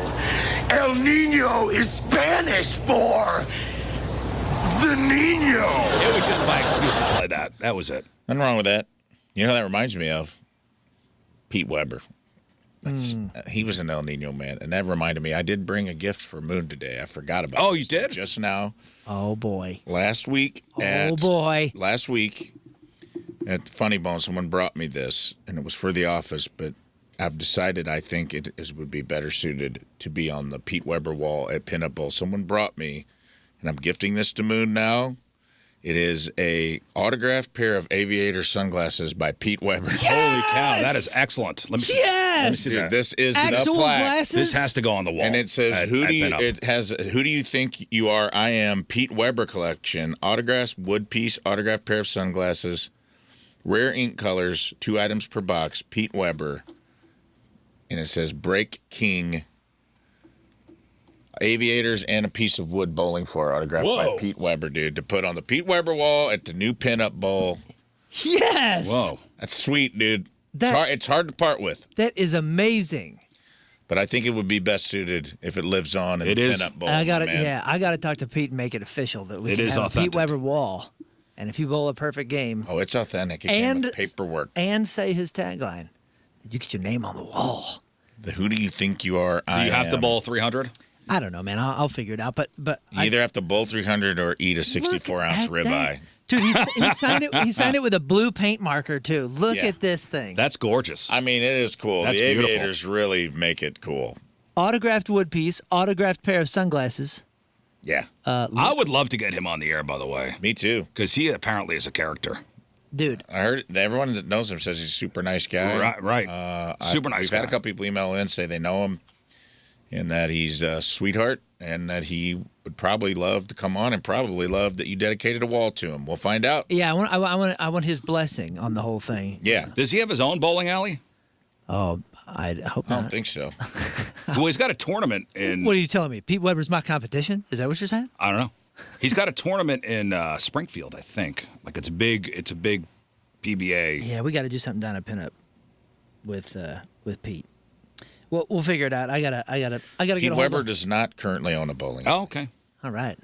Speaker 4: El Niño is Spanish for the Niño.
Speaker 1: It was just my excuse to play that. That was it.
Speaker 3: Nothing wrong with that. You know who that reminds me of? Pete Weber. He was an El Nino man, and that reminded me. I did bring a gift for Moon today. I forgot about.
Speaker 1: Oh, you did?
Speaker 3: Just now.
Speaker 2: Oh boy.
Speaker 3: Last week. Last week at Funny Bone, someone brought me this, and it was for the office. But I've decided I think it would be better suited to be on the Pete Weber wall at Pinup Bowl. Someone brought me, and I'm gifting this to Moon now. It is a autographed pair of aviator sunglasses by Pete Weber.
Speaker 2: Yes!
Speaker 1: Holy cow, that is excellent. Let me see.
Speaker 2: Yes.
Speaker 1: Let me see that.
Speaker 3: This is
Speaker 2: Actual
Speaker 3: the plaque.
Speaker 2: glasses?
Speaker 1: This has to go on the wall.
Speaker 3: And it says,
Speaker 1: at
Speaker 3: who do
Speaker 1: Pinup.
Speaker 3: you think you are? I am Pete Weber collection. Autographed wood piece, autographed pair of sunglasses, rare ink colors, 2 items per box, Pete Weber. And it says Break King. Aviators and a piece of wood bowling floor autographed by Pete Weber, dude, to put on the Pete Weber wall at the new Pinup Bowl.
Speaker 2: Yes.
Speaker 1: Whoa.
Speaker 3: That's sweet, dude. It's hard to part with.
Speaker 2: That is amazing.
Speaker 3: But I think it would be best suited if it lives on in the Pinup Bowl.
Speaker 2: I gotta talk to Pete and make it official that we can have a Pete Weber wall. And if you bowl a perfect game.
Speaker 3: Oh, it's authentic. It came with paperwork.
Speaker 2: And say his tagline. You get your name on the wall.
Speaker 3: Who do you think you are?
Speaker 1: Do you have to bowl 300?
Speaker 2: I don't know, man. I'll figure it out. But
Speaker 3: you either have to bowl 300 or eat a 64-ounce ribeye.
Speaker 2: Dude, he signed it. He signed it with a blue paint marker too. Look at this thing.
Speaker 1: That's gorgeous.
Speaker 3: I mean, it is cool.
Speaker 1: That's
Speaker 3: the
Speaker 1: beautiful.
Speaker 3: aviators really make it cool.
Speaker 2: Autographed wood piece, autographed pair of sunglasses.
Speaker 3: Yeah.
Speaker 1: I would love to get him on the air, by the way.
Speaker 3: Me too.
Speaker 1: Because he apparently is a character.
Speaker 2: Dude.
Speaker 3: I heard everyone that knows him says he's a super nice guy.
Speaker 1: Right. Super nice guy.
Speaker 3: We've had a couple people email in, say they know him and that he's a sweetheart and that he would probably love to come on and probably love that you dedicated a wall to him. We'll find out.
Speaker 2: Yeah, I want his blessing on the whole thing.
Speaker 3: Yeah.
Speaker 1: Does he have his own bowling alley?
Speaker 2: Oh, I hope not.
Speaker 3: I don't think so.
Speaker 1: Well, he's got a tournament in...
Speaker 2: What are you telling me? Pete Weber's my competition? Is that what you're saying?
Speaker 1: I don't know. He's got a tournament in Springfield, I think. Like it's a big PBA.
Speaker 2: Yeah, we got to do something down at Pinup with Pete. Well, we'll figure it out. I gotta
Speaker 3: Pete
Speaker 2: get a
Speaker 3: Weber
Speaker 2: hold of...
Speaker 3: does not currently own a bowling.
Speaker 1: Oh, okay.
Speaker 2: All right.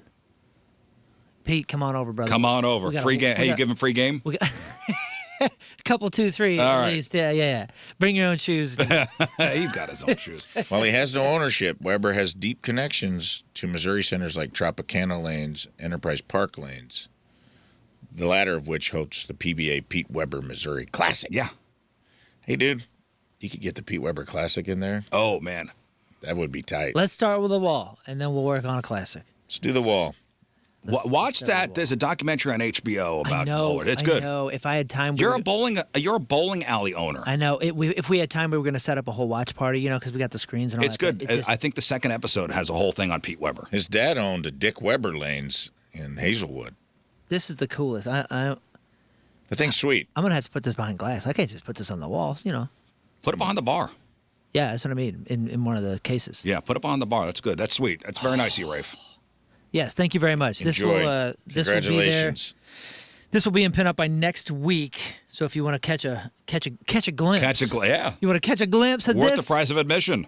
Speaker 2: Pete, come on over, brother.
Speaker 1: Come on over. Free game. Hey, you give him free game?
Speaker 2: We got couple, 2, 3 at least. Yeah. Bring your own shoes.
Speaker 1: He's got his own shoes.
Speaker 3: While he has no ownership, Weber has deep connections to Missouri centers like Tropicana Lanes, Enterprise Park Lanes, the latter of which hosts the PBA Pete Weber Missouri Classic.
Speaker 1: Yeah.
Speaker 3: Hey, dude, you could get the Pete Weber Classic in there.
Speaker 1: Oh, man.
Speaker 3: That would be tight.
Speaker 2: Let's start with a wall, and then we'll work on a classic.
Speaker 3: Let's do the wall.
Speaker 1: Watch that. There's a documentary on HBO about bowlers. It's
Speaker 2: I
Speaker 1: good.
Speaker 2: know. If I had time,
Speaker 1: You're a bowling alley owner.
Speaker 2: I know. If we had time, we were going to set up a whole watch party, because we got the screens and all
Speaker 1: it's
Speaker 2: that.
Speaker 1: Good. I think the second episode has a whole thing on Pete Weber.
Speaker 3: His dad owned a Dick Weber Lanes in Hazelwood.
Speaker 2: This is the coolest. The
Speaker 3: thing's sweet.
Speaker 2: I'm going to have to put this behind glass. I can't just put this on the walls,
Speaker 1: Put it behind the bar.
Speaker 2: Yeah, that's what I mean, in one of the cases.
Speaker 1: Yeah, put it on the bar. That's good. That's sweet. That's very nice of you, Rafe.
Speaker 2: Yes, thank you very much.
Speaker 3: Enjoy.
Speaker 2: This
Speaker 3: Congratulations.
Speaker 2: This will be in pinup by next week. So if you want to catch a glimpse,
Speaker 1: yeah.
Speaker 2: You want to catch a glimpse of
Speaker 1: Worth
Speaker 2: this
Speaker 1: the price of admission.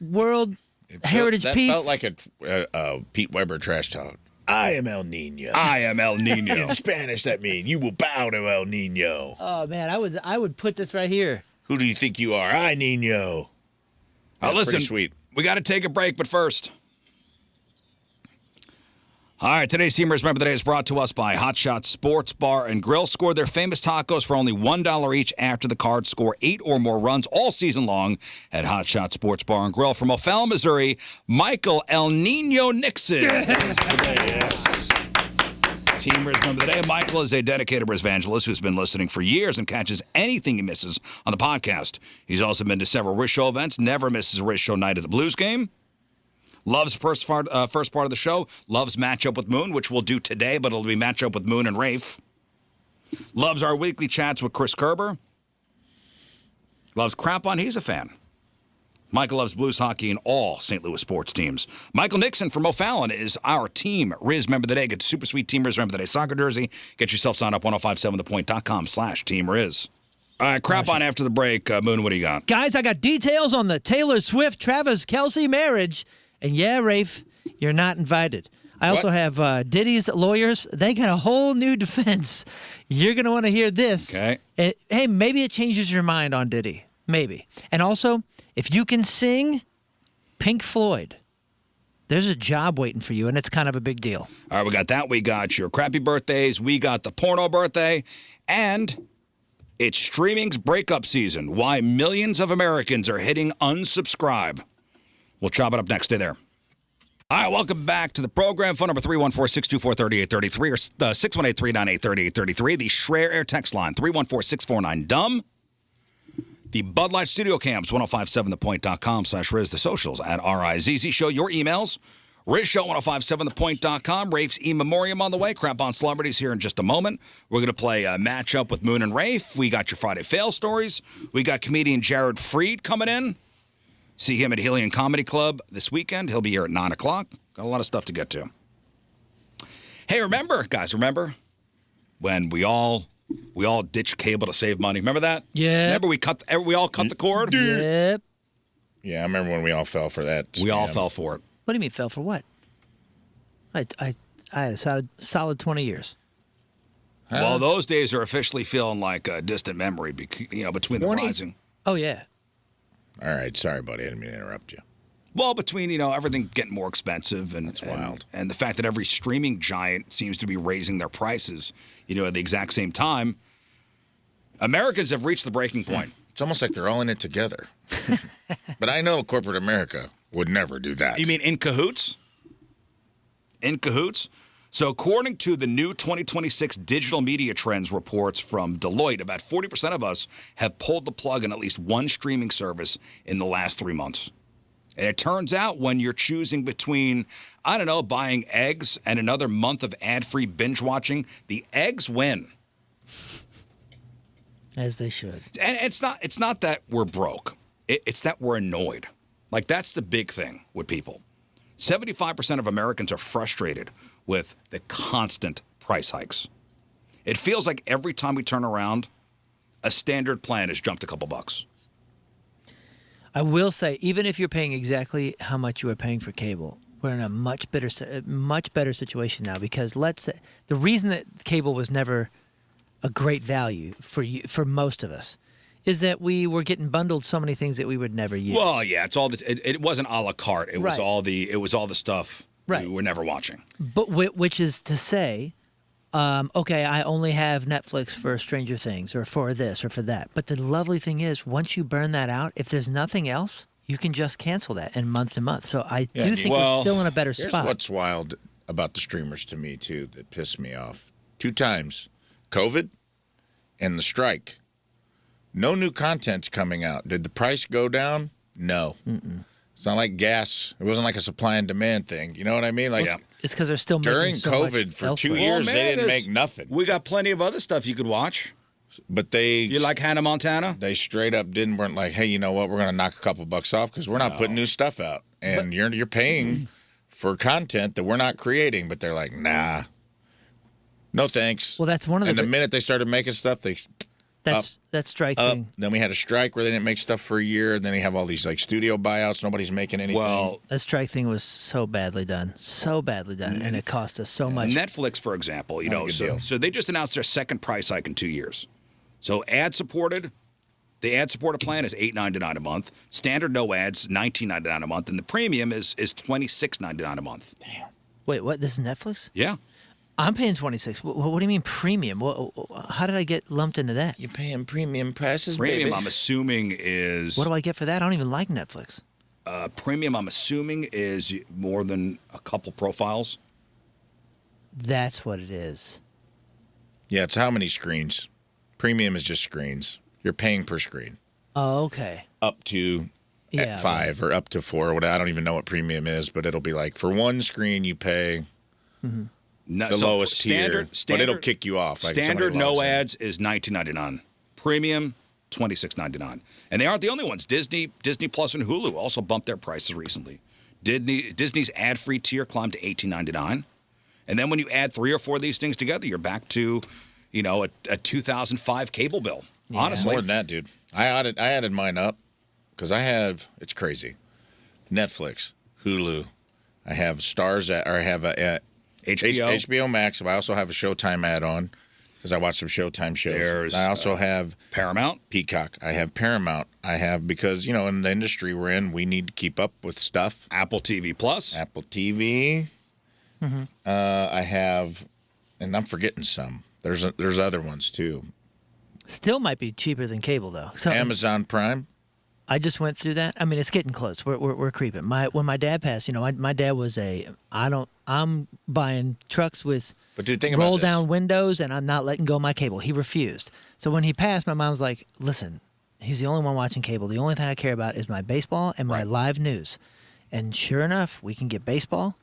Speaker 2: World Heritage
Speaker 3: that
Speaker 2: piece.
Speaker 3: Felt like a Pete Weber trash talk. I am El Niño.
Speaker 1: I am El Niño.
Speaker 3: In Spanish, that means you will bow to El Niño.
Speaker 2: Oh man, I would put this right here.
Speaker 3: Who do you think you are? I Niño. That's
Speaker 1: listen,
Speaker 3: pretty sweet.
Speaker 1: We got to take a break, but first. All right, today's Team Rizz Member of the Day is brought to us by Hot Shot Sports Bar and Grill. Score their famous tacos for only $1 each after the card. Score 8 or more runs all season long at Hot Shot Sports Bar and Grill. From O'Fallon, Missouri, Michael El Niño Nixon. Yes. Team Rizz Member of the Day. Michael is a dedicated Rizz evangelist who's been listening for years and catches anything he misses on the podcast. He's also been to several Rizz Show events, never misses a Rizz Show night at the Blues game. Loves first part of the show. Loves Matchup with Moon, which we'll do today, but it'll be Matchup with Moon and Rafe. Loves our weekly chats with Chris Kerber. Loves Crap On. He's a fan. Michael loves Blues hockey and all St. Louis sports teams. Michael Nixon from O'Fallon is our Team Rizz Member of the Day. Get the super sweet Team Rizz Member of the Day soccer jersey. Get yourself signed up 1057thepoint.com/Team Rizz. All right, Crap On after the break. Moon, what do you got?
Speaker 2: Guys, I got details on the Taylor Swift-Travis Kelce marriage. And yeah, Rafe, you're not invited. I also have Diddy's lawyers. They got a whole new defense. You're going to want to hear this.
Speaker 1: Okay.
Speaker 2: Hey, maybe it changes your mind on Diddy. Maybe. And also, if you can sing Pink Floyd, there's a job waiting for you, and it's kind of a big deal.
Speaker 1: All right, we got that. We got your crappy birthdays. We got the porno birthday. And it's streaming's breakup season. Why millions of Americans are hitting unsubscribe. We'll chop it up next. Stay there. All right, welcome back to the program. Phone number 314-624-3833 or 618-398-3833. The Schreier Air text line, 314-649-DUMB. The Bud Light Studio Cams, 1057thepoint.com/Rizz. The socials at RIZZ Show. Your emails, RizzShow1057thepoint.com. Rafe's E-memoriam on the way. Crap On Celebrities here in just a moment. We're going to play a matchup with Moon and Rafe. We got your Friday fail stories. We got comedian Jared Freed coming in. See him at Helium Comedy Club this weekend. He'll be here at 9 o'clock. Got a lot of stuff to get to. Hey, remember when we all ditched cable to save money? Remember that?
Speaker 2: Yeah.
Speaker 1: Remember we all cut the cord?
Speaker 2: Yep.
Speaker 3: Yeah, I remember when we all fell for that.
Speaker 1: We all fell for it.
Speaker 2: What do you mean fell for what? I had a solid 20 years.
Speaker 1: Well, those days are officially feeling like a distant memory, between the rising.
Speaker 2: Oh, yeah.
Speaker 3: All right, sorry, buddy. I didn't mean to interrupt you.
Speaker 1: Well, between, everything getting more expensive and
Speaker 3: That's wild.
Speaker 1: And the fact that every streaming giant seems to be raising their prices, at the exact same time, Americans have reached the breaking point.
Speaker 3: It's almost like they're all in it together. But I know corporate America would never do that.
Speaker 1: You mean in cahoots? In cahoots? So according to the new 2026 Digital Media Trends reports from Deloitte, about 40% of us have pulled the plug on at least one streaming service in the last 3 months. And it turns out when you're choosing between, buying eggs and another month of ad-free binge watching, the eggs win.
Speaker 2: As they should.
Speaker 1: And it's not that we're broke. It's that we're annoyed. Like, that's the big thing with people. 75% of Americans are frustrated with the constant price hikes. It feels like every time we turn around, a standard plan has jumped a couple bucks.
Speaker 2: I will say, even if you're paying exactly how much you were paying for cable, we're in a much better situation now, because let's say the reason that cable was never a great value for most of us is that we were getting bundled so many things that we would never use.
Speaker 1: Well, yeah, it's all it wasn't a la carte. It was all the stuff we were never watching.
Speaker 2: But which is to say, okay, I only have Netflix for Stranger Things or for this or for that. But the lovely thing is, once you burn that out, if there's nothing else, you can just cancel that in month to month. So I do think we're still in a better spot.
Speaker 3: Here's what's wild. about the streamers to me, too, that pissed me off. 2 times. COVID and the strike. No new content's coming out. Did the price go down? No. It's not like gas. It wasn't like a supply and demand thing. You know what I mean? Like
Speaker 2: It's because they're still
Speaker 3: during
Speaker 2: making so
Speaker 3: COVID
Speaker 2: much
Speaker 3: for
Speaker 2: elsewhere.
Speaker 3: 2 years,
Speaker 1: Well,
Speaker 3: they
Speaker 1: man,
Speaker 3: didn't
Speaker 1: there's-
Speaker 3: make nothing.
Speaker 1: We got plenty of other stuff you could watch.
Speaker 3: But
Speaker 1: You like Hannah Montana?
Speaker 3: they straight up weren't like, hey, you know what? We're going to knock a couple bucks off because we're not putting new stuff out, and you're paying for content that we're not creating. But they're like, nah, no thanks.
Speaker 2: Well, that's one of the.
Speaker 3: And the minute they started making stuff,
Speaker 2: that strike
Speaker 3: up.
Speaker 2: thing.
Speaker 3: Then we had a strike where they didn't make stuff for a year. And then they have all these like studio buyouts. Nobody's making anything.
Speaker 1: Well,
Speaker 2: That strike thing was so badly done, and it cost us so much.
Speaker 1: Netflix, for example, you know,
Speaker 3: good deal.
Speaker 1: so they just announced their second price hike in 2 years. So the ad-supported plan is $8.99 a month. Standard no ads, $19.99 a month, and the premium is $26.99 a month.
Speaker 3: Damn.
Speaker 2: Wait, what? This is Netflix?
Speaker 1: Yeah.
Speaker 2: I'm paying $26. What do you mean premium? How did I get lumped into that?
Speaker 3: You're paying premium prices,
Speaker 1: Premium,
Speaker 3: baby.
Speaker 1: I'm assuming is
Speaker 2: What do I get for that? I don't even like Netflix.
Speaker 1: premium. I'm assuming is more than a couple profiles.
Speaker 2: That's what it is.
Speaker 3: Yeah, it's how many screens. Premium is just screens. You're paying per screen.
Speaker 2: Oh, okay.
Speaker 3: Up to
Speaker 2: Yeah,
Speaker 3: 5 or up to 4. Or whatever. I don't even know what premium is, but it'll be like for one screen you pay
Speaker 1: No,
Speaker 3: the
Speaker 1: so
Speaker 3: lowest tier, but it'll kick you off. Like
Speaker 1: standard
Speaker 3: somebody
Speaker 1: no
Speaker 3: logs in.
Speaker 1: ads is $19.99. Premium $26.99. And they aren't the only ones. Disney Plus and Hulu also bumped their prices recently. Disney's ad-free tier climbed to $18.99. And then when you add 3 or 4 of these things together, you're back to, a 2005 cable bill.
Speaker 2: Yeah.
Speaker 1: Honestly.
Speaker 3: More than that, dude. I added mine up because it's crazy. Netflix, Hulu. I have a HBO Max. But I also have a Showtime add-on because I watch some Showtime shows. I also have
Speaker 1: Paramount.
Speaker 3: Peacock. I have Paramount. I have because in the industry we're in, we need to keep up with stuff.
Speaker 1: Apple TV Plus.
Speaker 3: Apple TV. I have, and I'm forgetting some. There's other ones too.
Speaker 2: Still might be cheaper than cable though. So
Speaker 3: Amazon Prime.
Speaker 2: I just went through that. I mean, it's getting close. We're creeping. When my dad passed, my dad was I'm buying trucks with
Speaker 3: But dude, think about
Speaker 2: roll
Speaker 3: this.
Speaker 2: down windows, and I'm not letting go of my cable. He refused. So when he passed, my mom was like, "Listen, he's the only one watching cable. The only thing I care about is my baseball and my live news." And sure enough, we can get baseball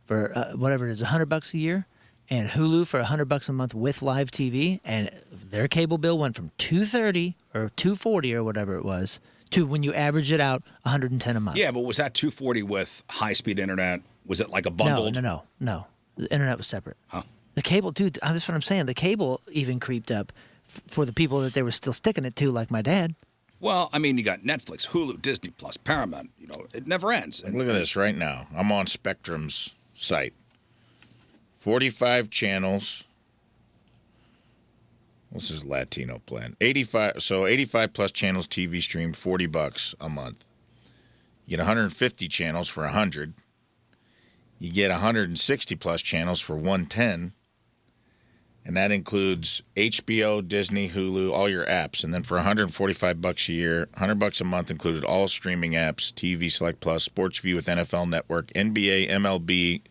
Speaker 2: for whatever it is, $100 a year, and Hulu for $100 a month with live TV. And their cable bill went from $230 or $240 or whatever it was to, when you average it out, $110 a month.
Speaker 1: Yeah, but was that $240 with high-speed internet? Was it like a bundled?
Speaker 2: No. The internet was separate.
Speaker 1: Huh.
Speaker 2: The cable, dude, that's what I'm saying. The cable even creeped up for the people that they were still sticking it to, like my dad.
Speaker 1: Well, I mean, you got Netflix, Hulu, Disney Plus, Paramount. It never ends. And
Speaker 3: Look at this right now. I'm on Spectrum's site. 45 channels. This is Latino plan. 85 plus channels TV streamed, $40 a month. You get 150 channels for $100. You get 160 plus channels for $110. And that includes HBO, Disney, Hulu, all your apps. And then for $145 a year, $100 a month included all streaming apps, TV Select Plus, Sports View with NFL Network, NBA, MLB,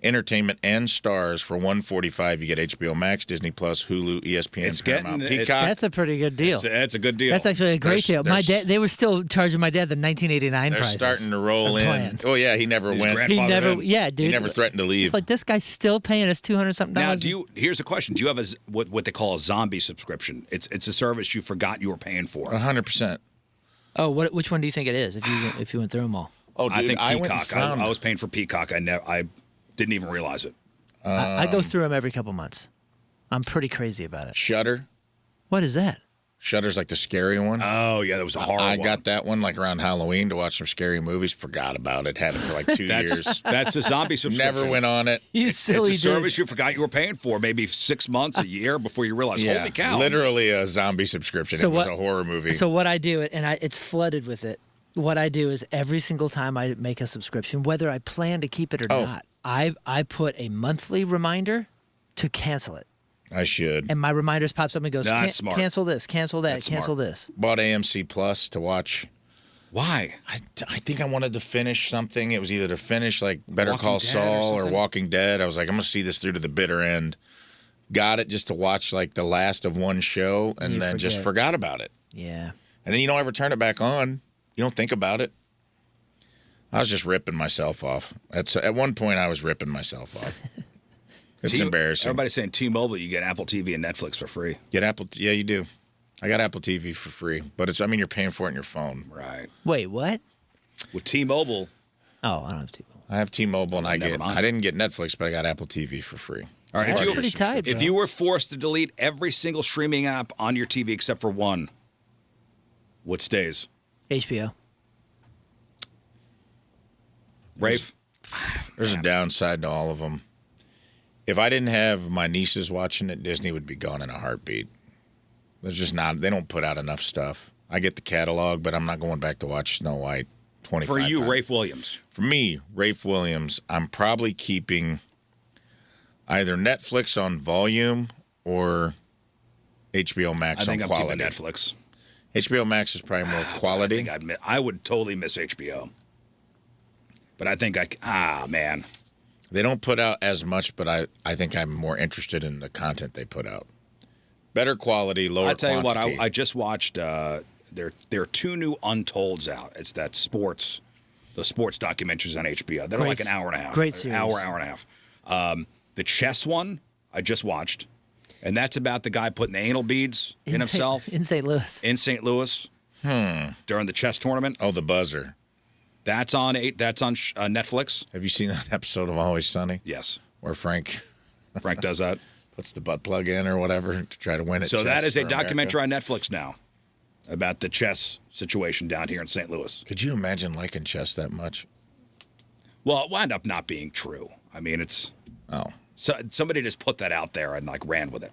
Speaker 3: Entertainment, and Stars. For $145, you get HBO Max, Disney Plus, Hulu, ESPN, Paramount, Peacock.
Speaker 2: That's a pretty good deal.
Speaker 1: That's a good deal.
Speaker 2: That's actually a great deal. My dad, they were still charging my dad the 1989
Speaker 3: They're
Speaker 2: prices.
Speaker 3: starting to roll in.
Speaker 2: Plans.
Speaker 3: Oh yeah, he never went.
Speaker 2: He never, yeah, dude.
Speaker 3: He never threatened to leave.
Speaker 2: It's like, this guy's still paying us $200-something.
Speaker 1: Now, here's a question. Do you have what they call a zombie subscription? It's a service you forgot you were paying for.
Speaker 3: 100%.
Speaker 2: Oh, which one do you think it is? If you went through them all,
Speaker 3: Oh, dude,
Speaker 1: I think
Speaker 3: went and
Speaker 1: Peacock.
Speaker 3: found
Speaker 1: I was paying for Peacock. I didn't even realize it.
Speaker 2: I go through them every couple months. I'm pretty crazy about it.
Speaker 3: Shudder.
Speaker 2: What is that?
Speaker 3: Shudder's like the scary one.
Speaker 1: Oh yeah, that was a horror
Speaker 3: I
Speaker 1: one.
Speaker 3: got that one like around Halloween to watch some scary movies. Forgot about it. Had it for like 2 years.
Speaker 1: That's a zombie subscription.
Speaker 3: Never went on it.
Speaker 2: You silly
Speaker 1: It's a
Speaker 2: dude.
Speaker 1: service you forgot you were paying for, maybe 6 months, a year before you realize,
Speaker 3: Yeah,
Speaker 1: holy cow.
Speaker 3: literally a zombie subscription.
Speaker 2: So
Speaker 3: it was
Speaker 2: what-
Speaker 3: a horror movie.
Speaker 2: So what I do, and it's flooded with it. What I do is every single time I make a subscription, whether I plan to keep it or not, I put a monthly reminder to cancel it.
Speaker 3: I should.
Speaker 2: And my reminders pops up and goes,
Speaker 1: That's smart.
Speaker 2: cancel this, cancel that,
Speaker 1: That's
Speaker 2: cancel
Speaker 1: smart.
Speaker 2: this.
Speaker 3: Bought AMC Plus to watch
Speaker 1: Why?
Speaker 3: I think I wanted to finish something. It was either to finish like Better
Speaker 1: Walking
Speaker 3: Call
Speaker 1: Dead
Speaker 3: Saul
Speaker 1: or
Speaker 3: or Walking Dead. I was like, I'm going to see this through to the bitter end. Got it just to watch like the last of one show and then just forgot about it.
Speaker 2: Yeah.
Speaker 3: And then you don't ever turn it back on. You don't think about it. I was just ripping myself off. At one point, I was ripping myself off. It's embarrassing.
Speaker 1: Everybody's saying T-Mobile, you get Apple TV and Netflix for free.
Speaker 3: Yeah, you do. I got Apple TV for free, but you're paying for it on your phone.
Speaker 1: Right.
Speaker 2: Wait, what?
Speaker 1: With T-Mobile.
Speaker 2: Oh, I don't have T-Mobile.
Speaker 3: I have T-Mobile, and I
Speaker 1: mind.
Speaker 3: didn't get Netflix, but I got Apple TV for free.
Speaker 1: All right,
Speaker 2: That's pretty tight,
Speaker 1: if
Speaker 2: bro.
Speaker 1: you were forced to delete every single streaming app on your TV except for one, what stays?
Speaker 2: HBO.
Speaker 1: Rafe?
Speaker 3: There's a downside to all of them. If I didn't have my nieces watching it, Disney would be gone in a heartbeat. There's just not. They don't put out enough stuff. I get the catalog, but I'm not going back to watch Snow White 25
Speaker 1: For you,
Speaker 3: times.
Speaker 1: Rafe Williams.
Speaker 3: For me, Rafe Williams, I'm probably keeping either Netflix on volume or HBO Max on
Speaker 1: I'm
Speaker 3: quality.
Speaker 1: keeping Netflix.
Speaker 3: HBO Max is probably more quality.
Speaker 1: I would totally miss HBO. But I think man.
Speaker 3: They don't put out as much, but I think I'm more interested in the content they put out. Better quality, lower quantity.
Speaker 1: I'll tell you what, I just watched, there are two new Untolds out. It's the sports documentaries on HBO. They're like an hour and a half.
Speaker 2: Great series.
Speaker 1: Hour and a half. The chess one, I just watched. And that's about the guy putting the anal beads in himself.
Speaker 2: In St. Louis.
Speaker 1: In St. Louis. During the chess tournament.
Speaker 3: Oh, the buzzer.
Speaker 1: That's on Netflix.
Speaker 3: Have you seen that episode of Always Sunny?
Speaker 1: Yes.
Speaker 3: Where Frank
Speaker 1: does that.
Speaker 3: Puts the butt plug in or whatever to try to win it.
Speaker 1: So that is a documentary on Netflix now about the chess situation down here in St. Louis.
Speaker 3: Could you imagine liking chess that much?
Speaker 1: Well, it wound up not being true. I mean, it's...
Speaker 3: Oh.
Speaker 1: So somebody just put that out there and ran with it.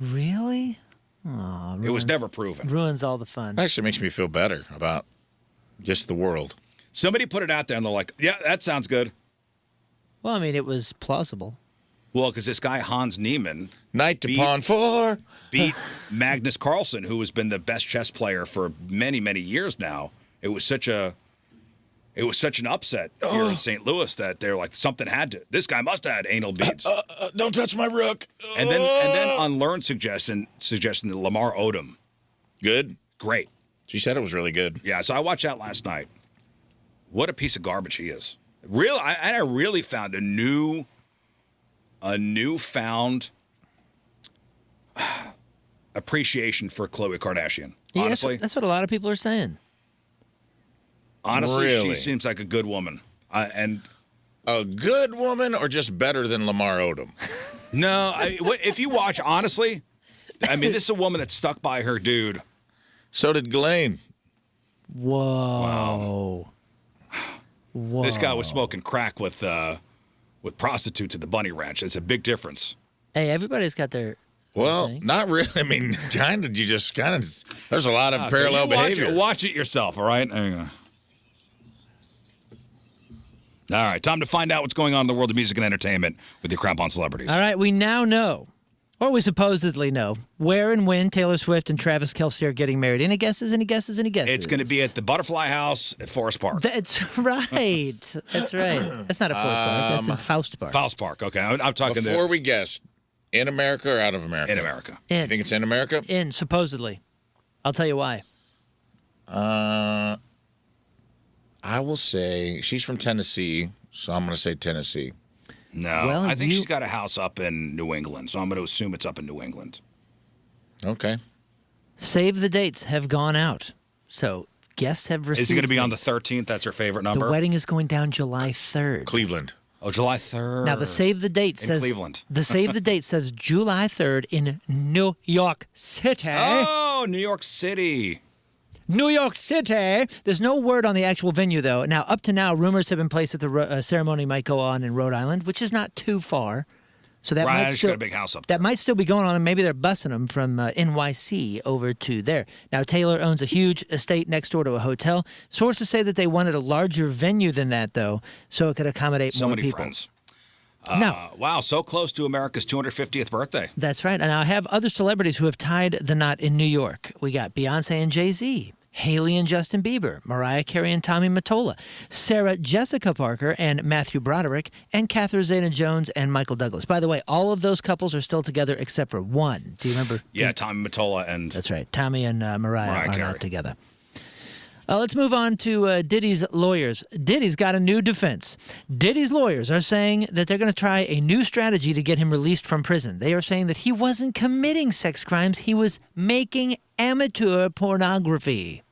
Speaker 2: Really? Oh,
Speaker 1: it was never proven.
Speaker 2: Ruins all the fun.
Speaker 3: It actually makes me feel better about just the world.
Speaker 1: Somebody put it out there and they're like, yeah, that sounds good.
Speaker 2: Well, I mean, it was plausible.
Speaker 1: Well, because this guy, Hans Niemann...
Speaker 3: Knight to pawn 4.
Speaker 1: Beat Magnus Carlsen, who has been the best chess player for many, many years now. It was such an upset here in St. Louis that they're like, this guy must have had anal beads.
Speaker 3: Don't touch my rook.
Speaker 1: And then on Learn's suggestion that Lamar Odom.
Speaker 3: Good?
Speaker 1: Great.
Speaker 3: She said it was really good.
Speaker 1: Yeah, so I watched that last night. What a piece of garbage he is. I really found a newfound appreciation for Khloe Kardashian.
Speaker 2: Yeah,
Speaker 1: Honestly.
Speaker 2: that's what a lot of people are saying.
Speaker 1: Honestly,
Speaker 3: Really?
Speaker 1: she seems like a good woman. And
Speaker 3: a good woman or just better than Lamar Odom?
Speaker 1: no, if you watch, honestly, I mean, this is a woman that stuck by her dude.
Speaker 3: So did Ghislaine.
Speaker 2: Whoa. Whoa.
Speaker 1: This guy was smoking crack with prostitutes at the Bunny Ranch. It's a big difference.
Speaker 2: Hey, everybody's got their...
Speaker 3: Well, not really. I mean, there's a lot of parallel behavior.
Speaker 1: Watch it yourself, all right? There you go. All right, time to find out what's going on in the world of music and entertainment with your Crap on Celebrities.
Speaker 2: All right, we now know, or we supposedly know, where and when Taylor Swift and Travis Kelce are getting married. Any guesses, any guesses, any guesses?
Speaker 1: It's going to be at the Butterfly House at Forest Park.
Speaker 2: That's right. That's right. That's not a Forest Park. That's in Faust Park.
Speaker 1: Faust Park, okay. I'm talking
Speaker 3: Before we guess, in America or out of America?
Speaker 1: In America.
Speaker 3: You think it's in America?
Speaker 2: In, supposedly. I'll tell you why.
Speaker 3: I will say she's from Tennessee, so I'm going to say Tennessee.
Speaker 1: No,
Speaker 2: Well,
Speaker 1: I think she's got a house up in New England, so I'm going to assume it's up in New England.
Speaker 3: Okay.
Speaker 2: Save the dates have gone out. So guests have received...
Speaker 1: Is it going to be on the 13th? That's her favorite number?
Speaker 2: The wedding is going down July 3rd.
Speaker 3: Cleveland.
Speaker 1: Oh, July 3rd.
Speaker 2: Now, the save the date says...
Speaker 1: In Cleveland.
Speaker 2: The save the date says July 3rd in New York City.
Speaker 1: Oh, New York City.
Speaker 2: New York City. There's no word on the actual venue, though. Now, up to now, rumors have been placed that the ceremony might go on in Rhode Island, which is not too far. So that might still,
Speaker 1: got a big house up there.
Speaker 2: That might still be going on, and maybe they're busing them from NYC over to there. Now, Taylor owns a huge estate next door to a hotel. Sources say that they wanted a larger venue than that, though, so it could accommodate
Speaker 1: So
Speaker 2: more
Speaker 1: many
Speaker 2: people.
Speaker 1: friends.
Speaker 2: No.
Speaker 1: Wow, so close to America's 250th birthday.
Speaker 2: That's right. And I have other celebrities who have tied the knot in New York. We got Beyonce and Jay-Z, Haley and Justin Bieber, Mariah Carey and Tommy Mottola, Sarah Jessica Parker and Matthew Broderick, and Catherine Zeta-Jones and Michael Douglas. By the way, all of those couples are still together except for one. Do you remember?
Speaker 1: Yeah, Tommy Mottola and...
Speaker 2: That's right. Tommy and Mariah are
Speaker 1: Carey.
Speaker 2: not together. Let's move on to Diddy's lawyers. Diddy's got a new defense. Diddy's lawyers are saying that they're going to try a new strategy to get him released from prison. They are saying that he wasn't committing sex crimes. He was making amateur pornography.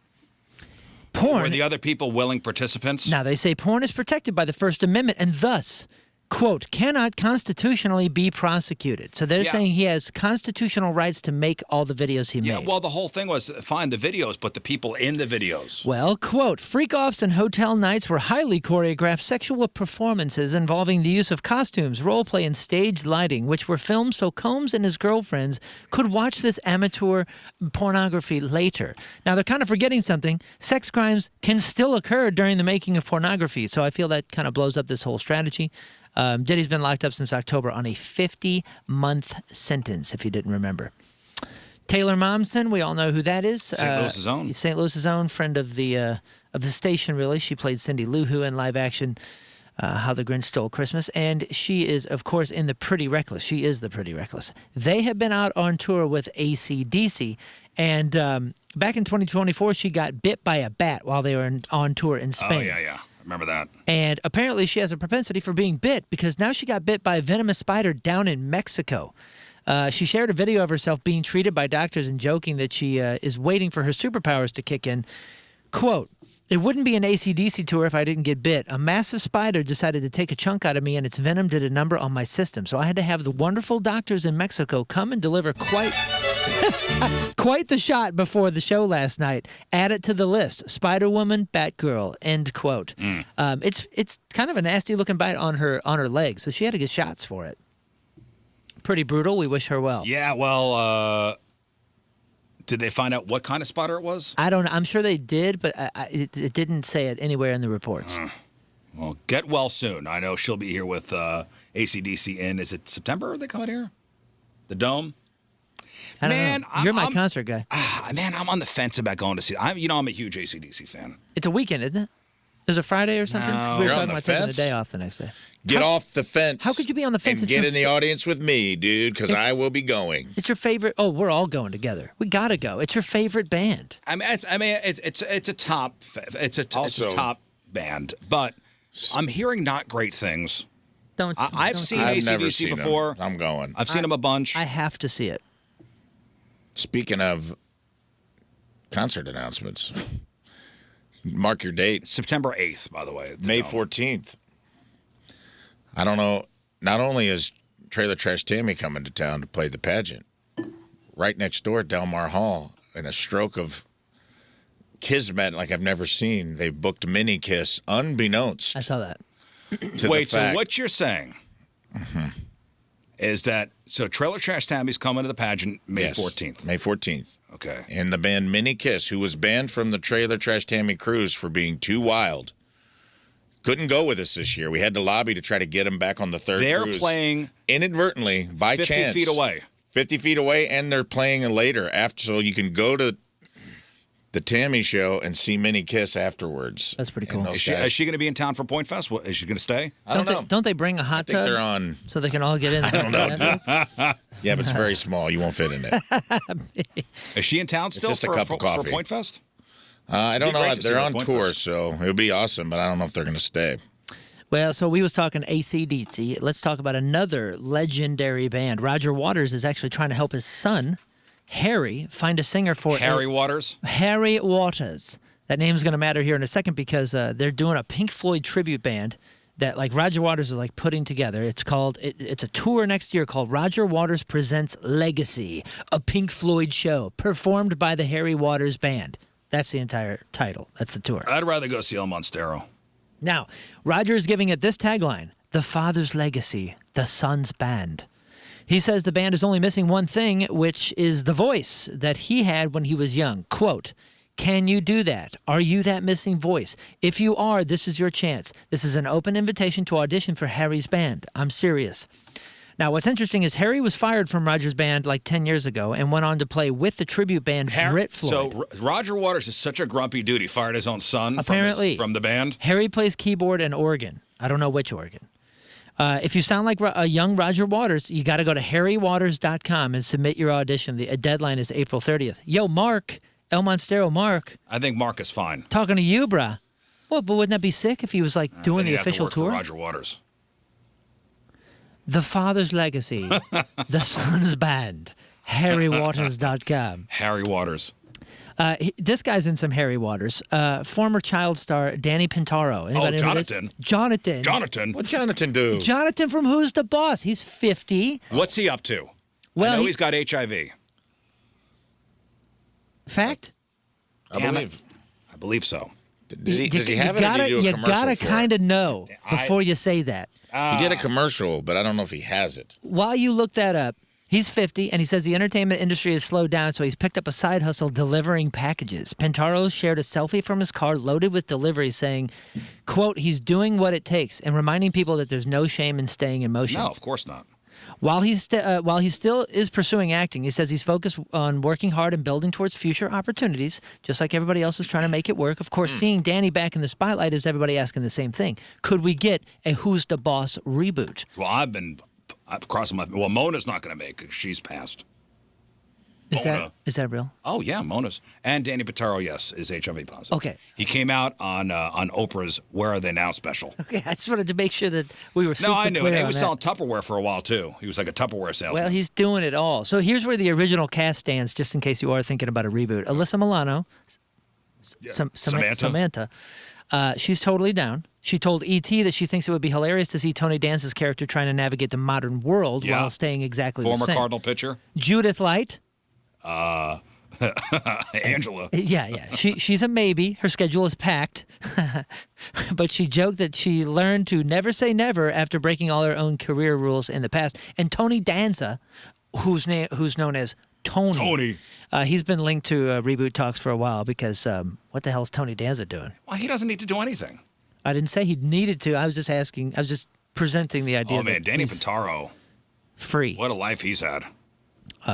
Speaker 2: Porn.
Speaker 1: Were the other people willing participants?
Speaker 2: Now, they say porn is protected by the First Amendment and thus, quote, cannot constitutionally be prosecuted. So they're saying he has constitutional rights to make all the videos he made.
Speaker 1: Well, the whole thing was find the videos, but the people in the videos.
Speaker 2: Well, quote, freak-offs and hotel nights were highly choreographed sexual performances involving the use of costumes, role play, and staged lighting, which were filmed so Combs and his girlfriends could watch this amateur pornography later. Now, they're kind of forgetting something. Sex crimes can still occur during the making of pornography, so I feel that kind of blows up this whole strategy. Diddy's been locked up since October on a 50-month sentence, if you didn't remember. Taylor Momsen, we all know who that is.
Speaker 1: St. Louis's own.
Speaker 2: St. Louis's own, friend of the station, really. She played Cindy Lou Who in live action, How the Grinch Stole Christmas. And she is, of course, in The Pretty Reckless. She is The Pretty Reckless. They have been out on tour with AC/DC. And back in 2024, she got bit by a bat while they were on tour in Spain.
Speaker 1: Oh, yeah. Remember that.
Speaker 2: And apparently she has a propensity for being bit because now she got bit by a venomous spider down in Mexico. She shared a video of herself being treated by doctors and joking that she is waiting for her superpowers to kick in. Quote, it wouldn't be an AC/DC tour if I didn't get bit. A massive spider decided to take a chunk out of me and its venom did a number on my system. So I had to have the wonderful doctors in Mexico come and deliver quite the shot before the show last night. Add it to the list. Spider-Woman, Batgirl, end quote. It's kind of a nasty looking bite on her leg, so she had to get shots for it. Pretty brutal. We wish her well.
Speaker 1: Yeah, well, did they find out what kind of spider it was?
Speaker 2: I don't know. I'm sure they did, but it didn't say it anywhere in the reports.
Speaker 1: Well, get well soon. I know she'll be here with AC/DC in, is it September they come out here? The Dome?
Speaker 2: I don't know. You're my concert guy.
Speaker 1: Man, I'm on the fence about going to see. I'm a huge AC/DC fan.
Speaker 2: It's a weekend, isn't it? There's a Friday or something? 'Cause we were talking about taking a day off the next day.
Speaker 3: Get off the fence.
Speaker 2: How could you be on the fence?
Speaker 3: And get in the audience with me, dude, because I will be going.
Speaker 2: It's your favorite. Oh, we're all going together. We gotta go. It's your favorite band.
Speaker 1: It's a top. It's a top band, but I'm hearing not great things. I've seen AC/DC before.
Speaker 3: I'm going.
Speaker 1: I've seen them a bunch.
Speaker 2: I have to see it.
Speaker 3: Speaking of concert announcements, mark your date.
Speaker 1: September 8th, by the way.
Speaker 3: May 14th. I don't know. Not only is Trailer Trash Tammy coming to town to play the pageant, right next door at Del Mar Hall, in a stroke of kismet like I've never seen, they booked Mini Kiss unbeknownst.
Speaker 2: I saw that.
Speaker 1: Wait, so what you're saying is that, so Trailer Trash Tammy's coming to the pageant May 14th.
Speaker 3: May 14th.
Speaker 1: Okay.
Speaker 3: And the band Mini Kiss, who was banned from the Trailer Trash Tammy cruise for being too wild, couldn't go with us this year. We had to lobby to try to get them back on the third cruise.
Speaker 1: They're playing
Speaker 3: inadvertently, by
Speaker 1: 50
Speaker 3: chance.
Speaker 1: 50 feet away.
Speaker 3: 50 feet away, and they're playing later after, so you can go to the Tammy show and see Mini Kiss afterwards.
Speaker 2: That's pretty cool.
Speaker 1: Is she going to be in town for Point Fest? Is she going to stay?
Speaker 3: I don't know.
Speaker 2: Don't they bring a hot tub?
Speaker 3: I think they're on.
Speaker 2: So they can all get in.
Speaker 3: I don't know. Yeah, but it's very small. You won't fit in it.
Speaker 1: Is she in town still
Speaker 3: just a cup of coffee.
Speaker 1: for Point Fest?
Speaker 3: I don't know. They're on tour, so it would be awesome, but I don't know if they're going to stay.
Speaker 2: Well, so we was talking AC/DC. Let's talk about another legendary band. Roger Waters is actually trying to help his son, Harry, find a singer for
Speaker 1: Harry Waters?
Speaker 2: Harry Waters. That name's going to matter here in a second because they're doing a Pink Floyd tribute band that like Roger Waters is like putting together. It's called it's a tour next year called Roger Waters Presents Legacy, a Pink Floyd show performed by the Harry Waters Band. That's the entire title. That's the tour.
Speaker 1: I'd rather go see El Monstero.
Speaker 2: Now, Roger is giving it this tagline: the father's legacy, the son's band. He says the band is only missing one thing, which is the voice that he had when he was young. Quote, can you do that? Are you that missing voice? If you are, this is your chance. This is an open invitation to audition for Harry's band. I'm serious. Now, what's interesting is Harry was fired from Roger's band like 10 years ago and went on to play with the tribute band Brit Floyd.
Speaker 1: So Roger Waters is such a grumpy dude. He fired his own son
Speaker 2: Apparently,
Speaker 1: from the band.
Speaker 2: Harry plays keyboard and organ. I don't know which organ. If you sound like a young Roger Waters, you got to go to harrywaters.com and submit your audition. The deadline is April 30th. Yo, Mark, El Monstero, Mark.
Speaker 1: I think Mark is fine.
Speaker 2: Talking to you, bruh. Well, but wouldn't that be sick if he was like doing the official
Speaker 1: have to
Speaker 2: tour?
Speaker 1: work for Roger Waters.
Speaker 2: The Father's Legacy, the Son's Band, harrywaters.com.
Speaker 1: Harry Waters.
Speaker 2: This guy's in some Harry Waters. Former child star Danny Pintauro. Anybody know who this is?
Speaker 1: Jonathan.
Speaker 2: Jonathan.
Speaker 3: What'd Jonathan do?
Speaker 2: Jonathan from Who's the Boss. He's 50.
Speaker 1: What's he up to?
Speaker 2: Well,
Speaker 1: I know he's got HIV.
Speaker 2: Fact?
Speaker 3: I
Speaker 1: believe so.
Speaker 3: Does he have it, or did he do a commercial
Speaker 2: You gotta
Speaker 3: for
Speaker 2: kind
Speaker 3: it?
Speaker 2: of know before you say that.
Speaker 3: He did a commercial, but I don't know if he has it.
Speaker 2: While you look that up, he's 50, and he says the entertainment industry has slowed down, so he's picked up a side hustle delivering packages. Pintauro shared a selfie from his car loaded with deliveries saying, quote, he's doing what it takes, and reminding people that there's no shame in staying in motion.
Speaker 1: No, of course not.
Speaker 2: While he still is pursuing acting, he says he's focused on working hard and building towards future opportunities, just like everybody else is trying to make it work. Of course, seeing Danny back in the spotlight is everybody asking the same thing. Could we get a Who's the Boss reboot?
Speaker 1: Well, I've crossed my... Well, Mona's not going to make it. She's passed.
Speaker 2: Is that real?
Speaker 1: Oh, yeah, Mona's. And Danny Pintauro, yes, is HIV positive.
Speaker 2: Okay.
Speaker 1: He came out on Oprah's Where Are They Now special.
Speaker 2: Okay, I just wanted to make sure that we were super
Speaker 1: No, I knew it.
Speaker 2: clear
Speaker 1: He
Speaker 2: on
Speaker 1: was
Speaker 2: that.
Speaker 1: selling Tupperware for a while, too. He was like a Tupperware salesman.
Speaker 2: Well, he's doing it all. So here's where the original cast stands, just in case you are thinking about a reboot. Alyssa Milano, Samantha. She's totally down. She told E.T. that she thinks it would be hilarious to see Tony Danza's character trying to navigate the modern world while staying exactly the same.
Speaker 1: Former Cardinal pitcher.
Speaker 2: Judith Light.
Speaker 1: Angela.
Speaker 2: Yeah. She's a maybe. Her schedule is packed. But she joked that she learned to never say never after breaking all her own career rules in the past. And Tony Danza, who's known as Tony. He's been linked to reboot talks for a while because what the hell is Tony Danza doing?
Speaker 1: Well, he doesn't need to do anything.
Speaker 2: I didn't say he needed to. I was just asking. I was just presenting the idea.
Speaker 1: Oh, man,
Speaker 2: that
Speaker 1: Danny
Speaker 2: he's
Speaker 1: Pintauro.
Speaker 2: Free.
Speaker 1: What a life he's had.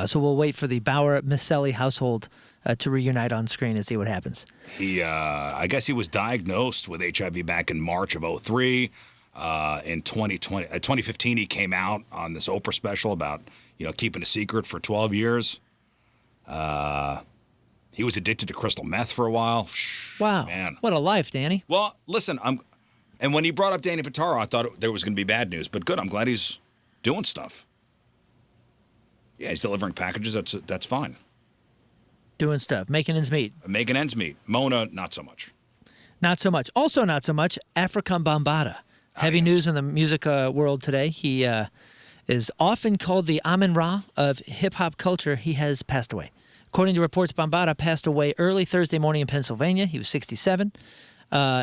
Speaker 2: So we'll wait for the Bauer-Misselli household to reunite on screen and see what happens.
Speaker 1: I guess he was diagnosed with HIV back in March of 2003. In 2015, he came out on this Oprah special about keeping a secret for 12 years. He was addicted to crystal meth for a while.
Speaker 2: Wow,
Speaker 1: man,
Speaker 2: what a life, Danny.
Speaker 1: Well, listen, and when he brought up Danny Pintauro, I thought there was going to be bad news, but good. I'm glad he's doing stuff. Yeah, he's delivering packages. That's fine.
Speaker 2: Doing stuff, making ends meet.
Speaker 1: Making ends meet. Mona, not so much.
Speaker 3: Not so much. Also not so much, Afrika Bambaataa. Heavy news in the music world today. He is often called the Amun-Ra of hip-hop culture. He has passed away. According to reports, Bambaataa passed away early Thursday morning in Pennsylvania. He was 67.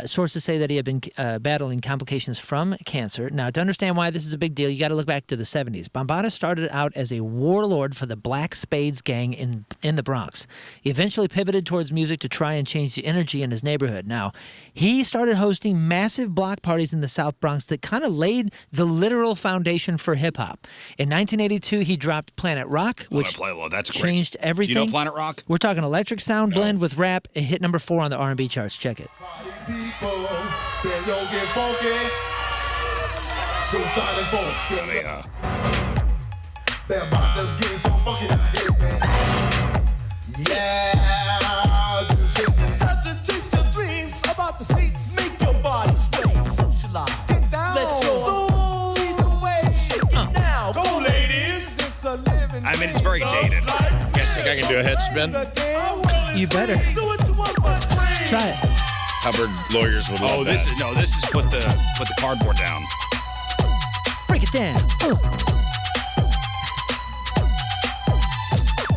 Speaker 3: Sources say that he had been battling complications from cancer. Now, to understand why this is a big deal, you got to look back to the 70s. Bambaataa started out as a warlord for the Black Spades gang in the Bronx. He eventually pivoted towards music to try and change the energy in his neighborhood. Now, he started hosting massive block parties in the South Bronx that kind of laid the literal foundation for hip-hop. In 1982, he dropped Planet Rock, which changed everything.
Speaker 1: Do you know Planet Rock?
Speaker 3: We're talking electric sound blend with rap. It hit number 4 on the R&B charts. Check it.
Speaker 5: People, then you'll get funky. Suicide and bullshit. Bambaataa's getting so funky that yeah, just hit me. Touch and chase your dreams about the seats. Make your body sway. Socialize. Get down. Let your soul lead the way. Shake it now. Go, ladies. It's a living.
Speaker 1: I mean, it's very dated.
Speaker 3: You guys think I can do a head spin?
Speaker 2: You better. Try it.
Speaker 3: Hubbard lawyers would love
Speaker 1: this is put the cardboard down.
Speaker 2: Break it down.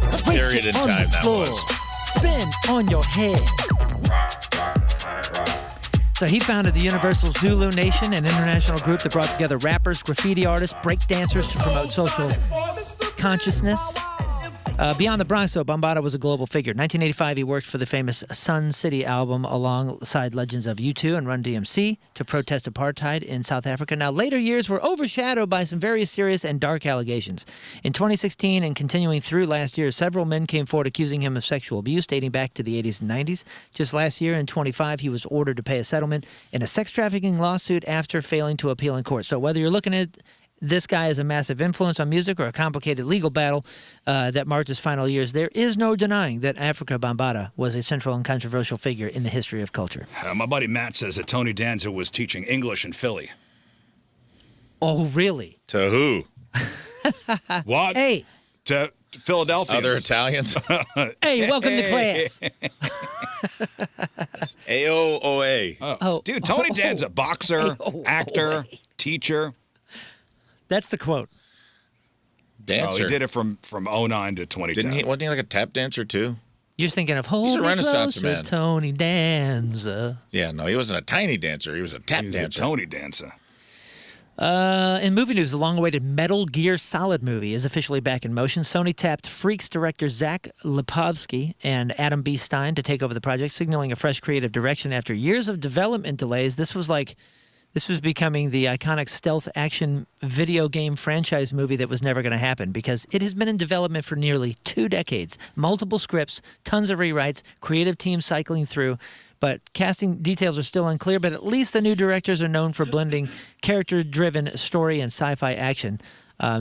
Speaker 3: What period in time that was.
Speaker 2: Spin on your head. So he founded the Universal Zulu Nation, an international group that brought together rappers, graffiti artists, break dancers to promote social consciousness. Beyond the Bronx, though, Bambaataa was a global figure. In 1985, he worked for the famous Sun City album alongside legends of U2 and Run DMC to protest apartheid in South Africa. Now, later years were overshadowed by some very serious and dark allegations. In 2016 and continuing through last year, several men came forward accusing him of sexual abuse dating back to the 80s and 90s. Just last year, in 25, he was ordered to pay a settlement in a sex trafficking lawsuit after failing to appeal in court. So whether you're looking at this guy as a massive influence on music or a complicated legal battle that marked his final years, there is no denying that Afrika Bambaataa was a central and controversial figure in the history of culture.
Speaker 1: My buddy Matt says that Tony Danza was teaching English in Philly.
Speaker 2: Oh, really?
Speaker 3: To who?
Speaker 1: What?
Speaker 2: Hey.
Speaker 1: To Philadelphia.
Speaker 3: Other Italians?
Speaker 2: Hey, welcome to class.
Speaker 3: AOOA.
Speaker 1: Oh, dude, Tony Danza, boxer, actor, teacher.
Speaker 2: That's the quote.
Speaker 3: Dancer.
Speaker 1: Oh, he did it from 09 to 2010.
Speaker 3: Wasn't he like a tap dancer too?
Speaker 2: You're thinking of Hold Me
Speaker 3: Renaissance
Speaker 2: Closer,
Speaker 3: man.
Speaker 2: Tony Danza.
Speaker 3: Yeah, no, he wasn't a tiny dancer. He was a tap dancer.
Speaker 1: Tony Danza.
Speaker 2: In movie news, the long-awaited Metal Gear Solid movie is officially back in motion. Sony tapped Freaks director Zach Lipovsky and Adam B. Stein to take over the project, signaling a fresh creative direction after years of development delays. This was becoming the iconic stealth action video game franchise movie that was never going to happen because it has been in development for nearly 2 decades. Multiple scripts, tons of rewrites, creative teams cycling through. But casting details are still unclear, but at least the new directors are known for blending character-driven story and sci-fi action.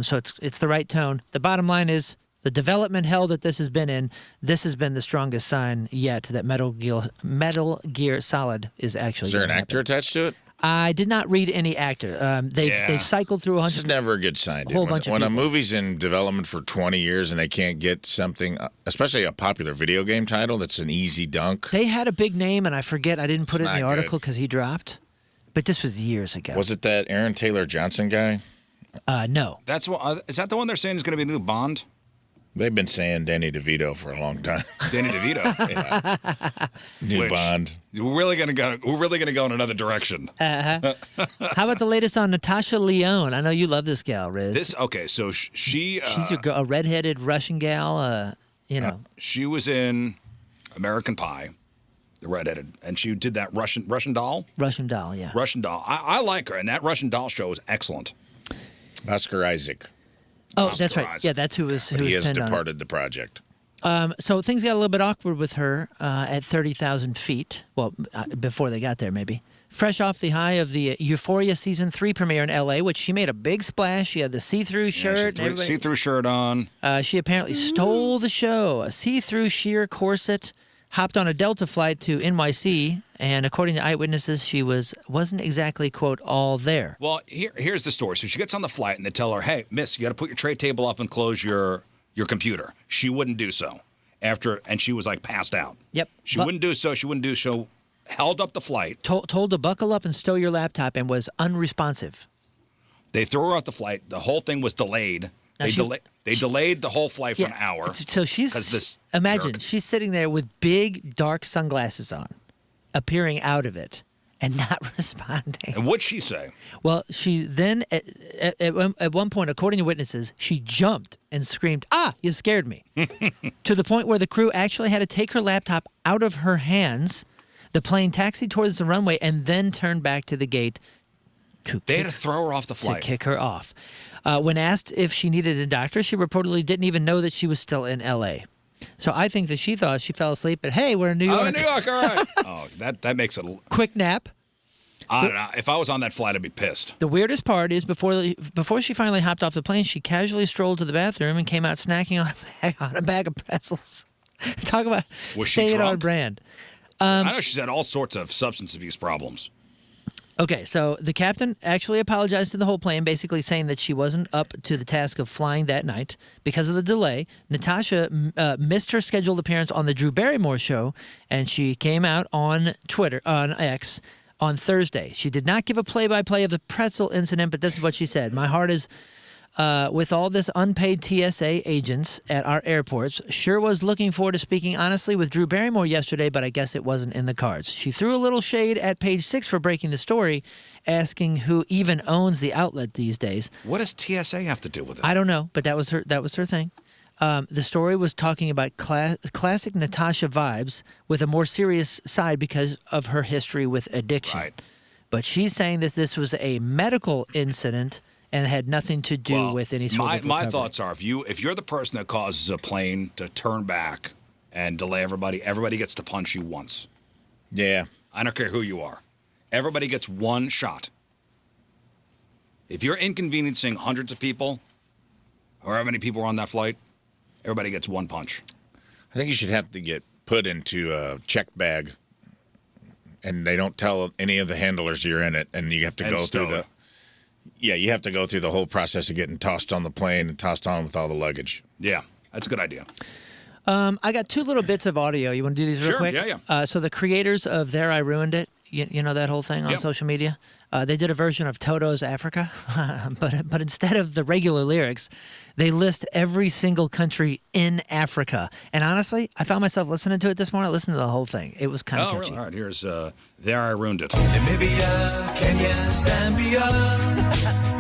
Speaker 2: So it's the right tone. The bottom line is the development hell that this has been in, this has been the strongest sign yet that Metal Gear Solid is actually.
Speaker 3: Is there an actor attached to it?
Speaker 2: I did not read any actor. They've cycled through a bunch
Speaker 3: This is
Speaker 2: of.
Speaker 3: never a good sign, dude. When a movie's in development for 20 years and they can't get something, especially a popular video game title that's an easy dunk.
Speaker 2: They had a big name, and I forget. I didn't put it in the
Speaker 3: not
Speaker 2: article because he dropped. But this was years ago.
Speaker 3: Was it that Aaron Taylor Johnson guy?
Speaker 2: No.
Speaker 1: That's what. Is that the one they're saying is going to be the new Bond?
Speaker 3: They've been saying Danny DeVito for a long time.
Speaker 1: Danny DeVito.
Speaker 3: Yeah. New Bond.
Speaker 1: We're really gonna go in another direction.
Speaker 2: How about the latest on Natasha Lyonne? I know you love this gal, Rizz.
Speaker 1: So she's
Speaker 2: a redheaded Russian gal.
Speaker 1: She was in American Pie, the redheaded, and she did that Russian doll.
Speaker 2: Russian doll, yeah.
Speaker 1: Russian doll. I like her, and that Russian doll show is excellent.
Speaker 3: Oscar Isaac.
Speaker 2: Oh, that's right. Yeah, that's who was.
Speaker 3: But he has departed the project.
Speaker 2: So things got a little bit awkward with her at 30,000 feet. Well, before they got there, maybe. Fresh off the high of the Euphoria Season 3 premiere in L.A., which she made a big splash. She had the see-through shirt.
Speaker 1: See-through shirt on.
Speaker 2: She apparently stole the show. A see-through sheer corset. Hopped on a Delta flight to NYC, and according to eyewitnesses, she wasn't exactly, quote, all there.
Speaker 1: Well, here's the story. So she gets on the flight, and they tell her, hey, miss, you got to put your tray table up and close your computer. She wouldn't do so. And she was, like, passed out.
Speaker 2: Yep.
Speaker 1: She wouldn't do so. Held up the flight.
Speaker 2: Told to buckle up and stow your laptop and was unresponsive.
Speaker 1: They threw her off the flight. The whole thing was delayed. They delayed the whole flight for an hour.
Speaker 2: So she's sitting there with big, dark sunglasses on, appearing out of it, and not responding.
Speaker 1: And what'd she say?
Speaker 2: Well, she then, at one point, according to witnesses, she jumped and screamed, "Ah, you scared me," to the point where the crew actually had to take her laptop out of her hands. The plane taxied towards the runway and then turned back to the gate.
Speaker 1: They had to throw her off the flight.
Speaker 2: To kick her off. When asked if she needed a doctor, she reportedly didn't even know that she was still in L.A. So I think that she thought she fell asleep, but hey, we're in New York.
Speaker 1: Oh, New York, all right. Oh, that makes it...
Speaker 2: Quick nap.
Speaker 1: I don't know. If I was on that flight, I'd be pissed.
Speaker 2: The weirdest part is before she finally hopped off the plane, she casually strolled to the bathroom and came out snacking on a bag of pretzels. Talk about staying on brand.
Speaker 1: I know she's had all sorts of substance abuse problems.
Speaker 2: Okay, so the captain actually apologized to the whole plane, basically saying that she wasn't up to the task of flying that night because of the delay. Natasha missed her scheduled appearance on the Drew Barrymore show, and she came out on X, on Thursday. She did not give a play-by-play of the pretzel incident, but this is what she said. My heart is with all this unpaid TSA agents at our airports. Sure was looking forward to speaking honestly with Drew Barrymore yesterday, but I guess it wasn't in the cards. She threw a little shade at Page 6 for breaking the story, asking who even owns the outlet these days.
Speaker 1: What does TSA have to do with it?
Speaker 2: I don't know, but that was her thing. The story was talking about classic Natasha vibes with a more serious side because of her history with addiction.
Speaker 1: Right.
Speaker 2: But she's saying that this was a medical incident and had nothing to do with any sort of
Speaker 1: my
Speaker 2: recovery.
Speaker 1: thoughts are, if you're the person that causes a plane to turn back and delay everybody gets to punch you once.
Speaker 3: Yeah.
Speaker 1: I don't care who you are. Everybody gets one shot. If you're inconveniencing hundreds of people, or how many people are on that flight, everybody gets one punch.
Speaker 3: I think you should have to get put into a check bag, and they don't tell any of the handlers you're in it, and you have to go through the... Yeah, you have to go through the whole process of getting tossed on the plane and tossed on with all the luggage.
Speaker 1: Yeah, that's a good idea.
Speaker 2: I got two little bits of audio. You want to do these real quick?
Speaker 1: Yeah.
Speaker 2: So the creators of There I Ruined It, you know that whole thing on social media? They did a version of Toto's Africa, but instead of the regular lyrics, they list every single country in Africa. And honestly, I found myself listening to it this morning. I listened to the whole thing. It was kind of catchy.
Speaker 1: Really? All right, here's There I Ruined It.
Speaker 5: Namibia, Kenya, Zambia,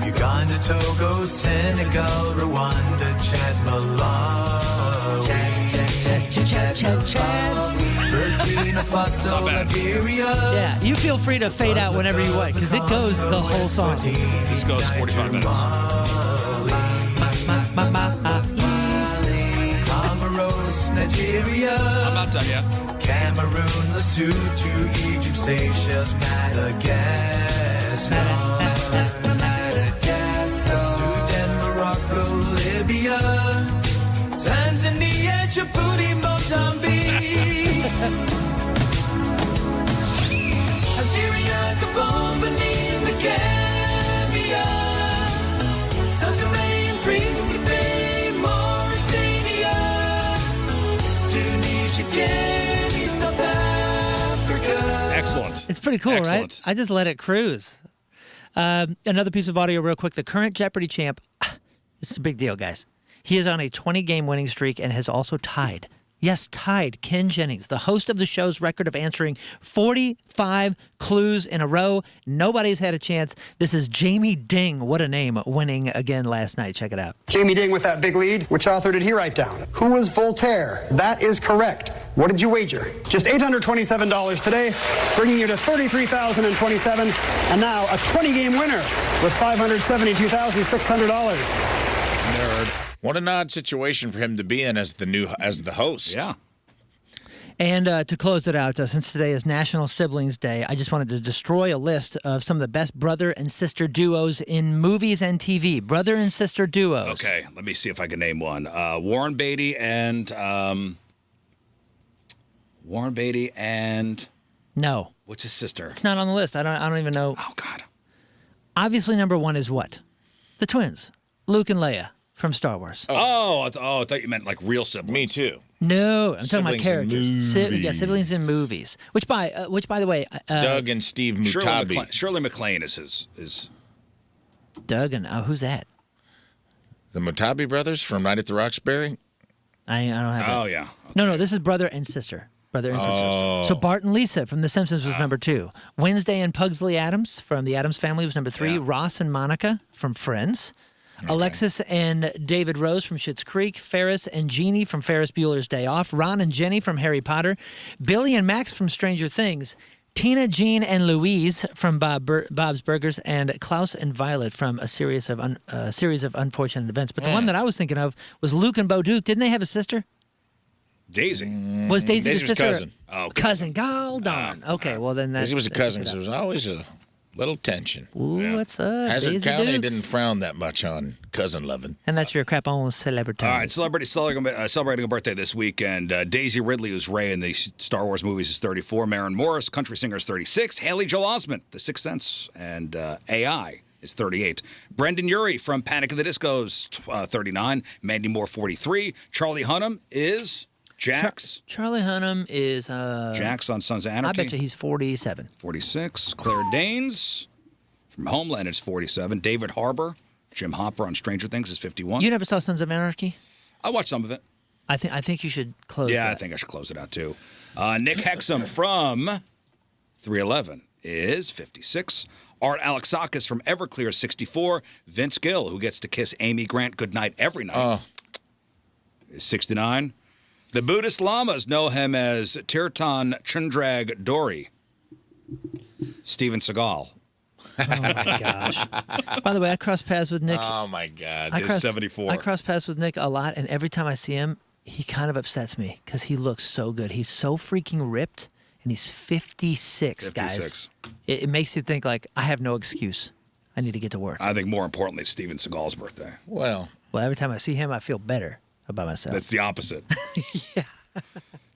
Speaker 5: Uganda, Togo, Senegal, Rwanda, Chad, Malawi, Burkina Faso, Liberia.
Speaker 2: Yeah, you feel free to fade out whenever you want, because it goes the whole song.
Speaker 1: This goes 45 minutes.
Speaker 5: Comoros, Nigeria.
Speaker 1: I'm not done yet.
Speaker 5: Cameroon, Lesotho, Egypt, Seychelles, Madagascar, Sudan, Morocco, Libya, Tanzania, Djibouti, Mozambique, Algeria, Gabon, Benin, the Gambia, Sao Tome and Principe, Mauritania, Tunisia, Guinea, South Africa.
Speaker 1: Excellent.
Speaker 2: It's pretty cool,
Speaker 1: Excellent.
Speaker 2: right? I just let it cruise. Another piece of audio real quick. The current Jeopardy champ, this is a big deal, guys. He is on a 20-game winning streak and has also tied Ken Jennings, the host of the show's record of answering 45 clues in a row. Nobody's had a chance. This is Jamie Ding, what a name, winning again last night. Check it out.
Speaker 6: Jamie Ding with that big lead. Which author did he write down? Who was Voltaire? That is correct. What did you wager? Just $827 today, bringing you to $33,027, and now a 20-game winner with $572,600.
Speaker 3: Nerd. What an odd situation for him to be in as the host.
Speaker 1: Yeah.
Speaker 2: And to close it out, since today is National Siblings Day, I just wanted to destroy a list of some of the best brother and sister duos in movies and TV. Brother and sister duos.
Speaker 1: Okay, let me see if I can name one. Warren Beatty and...
Speaker 2: No.
Speaker 1: What's his sister?
Speaker 2: It's not on the list. I don't even know.
Speaker 1: Oh, God.
Speaker 2: Obviously, number one is what? The twins. Luke and Leia from Star Wars.
Speaker 1: I thought you meant like real siblings.
Speaker 3: Me too.
Speaker 2: No, I'm talking about
Speaker 3: Siblings in
Speaker 2: characters.
Speaker 3: movies.
Speaker 2: Siblings in movies. Which, by the way,
Speaker 3: Doug and Steve Mutabi.
Speaker 1: Shirley MacLaine is his.
Speaker 2: Doug and who's that?
Speaker 3: The Mutabi brothers from Night at the Roxbury.
Speaker 2: I don't have.
Speaker 1: Oh, yeah. Okay.
Speaker 2: No, this is brother and sister. Brother and sister. So Bart and Lisa from The Simpsons was number 2. Wednesday and Pugsley Addams from The Addams Family was number 3.
Speaker 1: Yeah.
Speaker 2: Ross and Monica from Friends. Okay. Alexis and David Rose from Schitt's Creek. Ferris and Jeannie from Ferris Bueller's Day Off. Ron and Jenny from Harry Potter. Billy and Max from Stranger Things. Tina, Jean, and Louise from Bob's Burgers, and Klaus and Violet from a series of unfortunate events. But the one that I was thinking of was Luke and Bo Duke. Didn't they have a sister?
Speaker 1: Daisy.
Speaker 2: Was Daisy the
Speaker 3: Daisy's
Speaker 2: sister?
Speaker 3: cousin.
Speaker 1: Oh,
Speaker 2: cousin. God darn. Okay, well then that's.
Speaker 3: He was a cousin, so there was always a little tension.
Speaker 2: Ooh, what's up?
Speaker 3: Hazard
Speaker 2: Daisy
Speaker 3: County
Speaker 2: Dukes.
Speaker 3: didn't frown that much on cousin loving.
Speaker 2: And that's your crap on celebrity.
Speaker 1: All right, celebrating a birthday this weekend. Daisy Ridley, who's Rey in the Star Wars movies, is 34. Maren Morris, country singer, is 36. Haley Joel Osment, The Sixth Sense, and AI is 38. Brendan Urie from Panic at the Disco is 39. Mandy Moore, 43. Charlie Hunnam is Jax.
Speaker 2: Charlie Hunnam is
Speaker 1: Jax on Sons of Anarchy.
Speaker 2: I bet you he's 47.
Speaker 1: 46. Claire Danes from Homeland is 47. David Harbour, Jim Hopper on Stranger Things is 51.
Speaker 2: You never saw Sons of Anarchy?
Speaker 1: I watched some of it.
Speaker 2: I think you should close
Speaker 1: Yeah,
Speaker 2: that.
Speaker 1: I think I should close it out too. Nick Hexum from 311 is 56. Art Alexakis from Everclear is 64. Vince Gill, who gets to kiss Amy Grant goodnight every night. is 69. The Buddhist lamas know him as Tirtan Chundrag Dori. Steven Seagal.
Speaker 2: Oh, my gosh. By the way, I cross paths with Nick.
Speaker 3: Oh, my God.
Speaker 1: It's 74.
Speaker 2: I cross paths with Nick a lot, and every time I see him, he kind of upsets me because he looks so good. He's so freaking ripped, and he's 56, guys. It makes you think, like, I have no excuse. I need to get to work.
Speaker 1: I think more importantly, Steven Seagal's birthday.
Speaker 3: Well,
Speaker 2: every time I see him, I feel better about myself.
Speaker 1: That's the opposite. Yeah.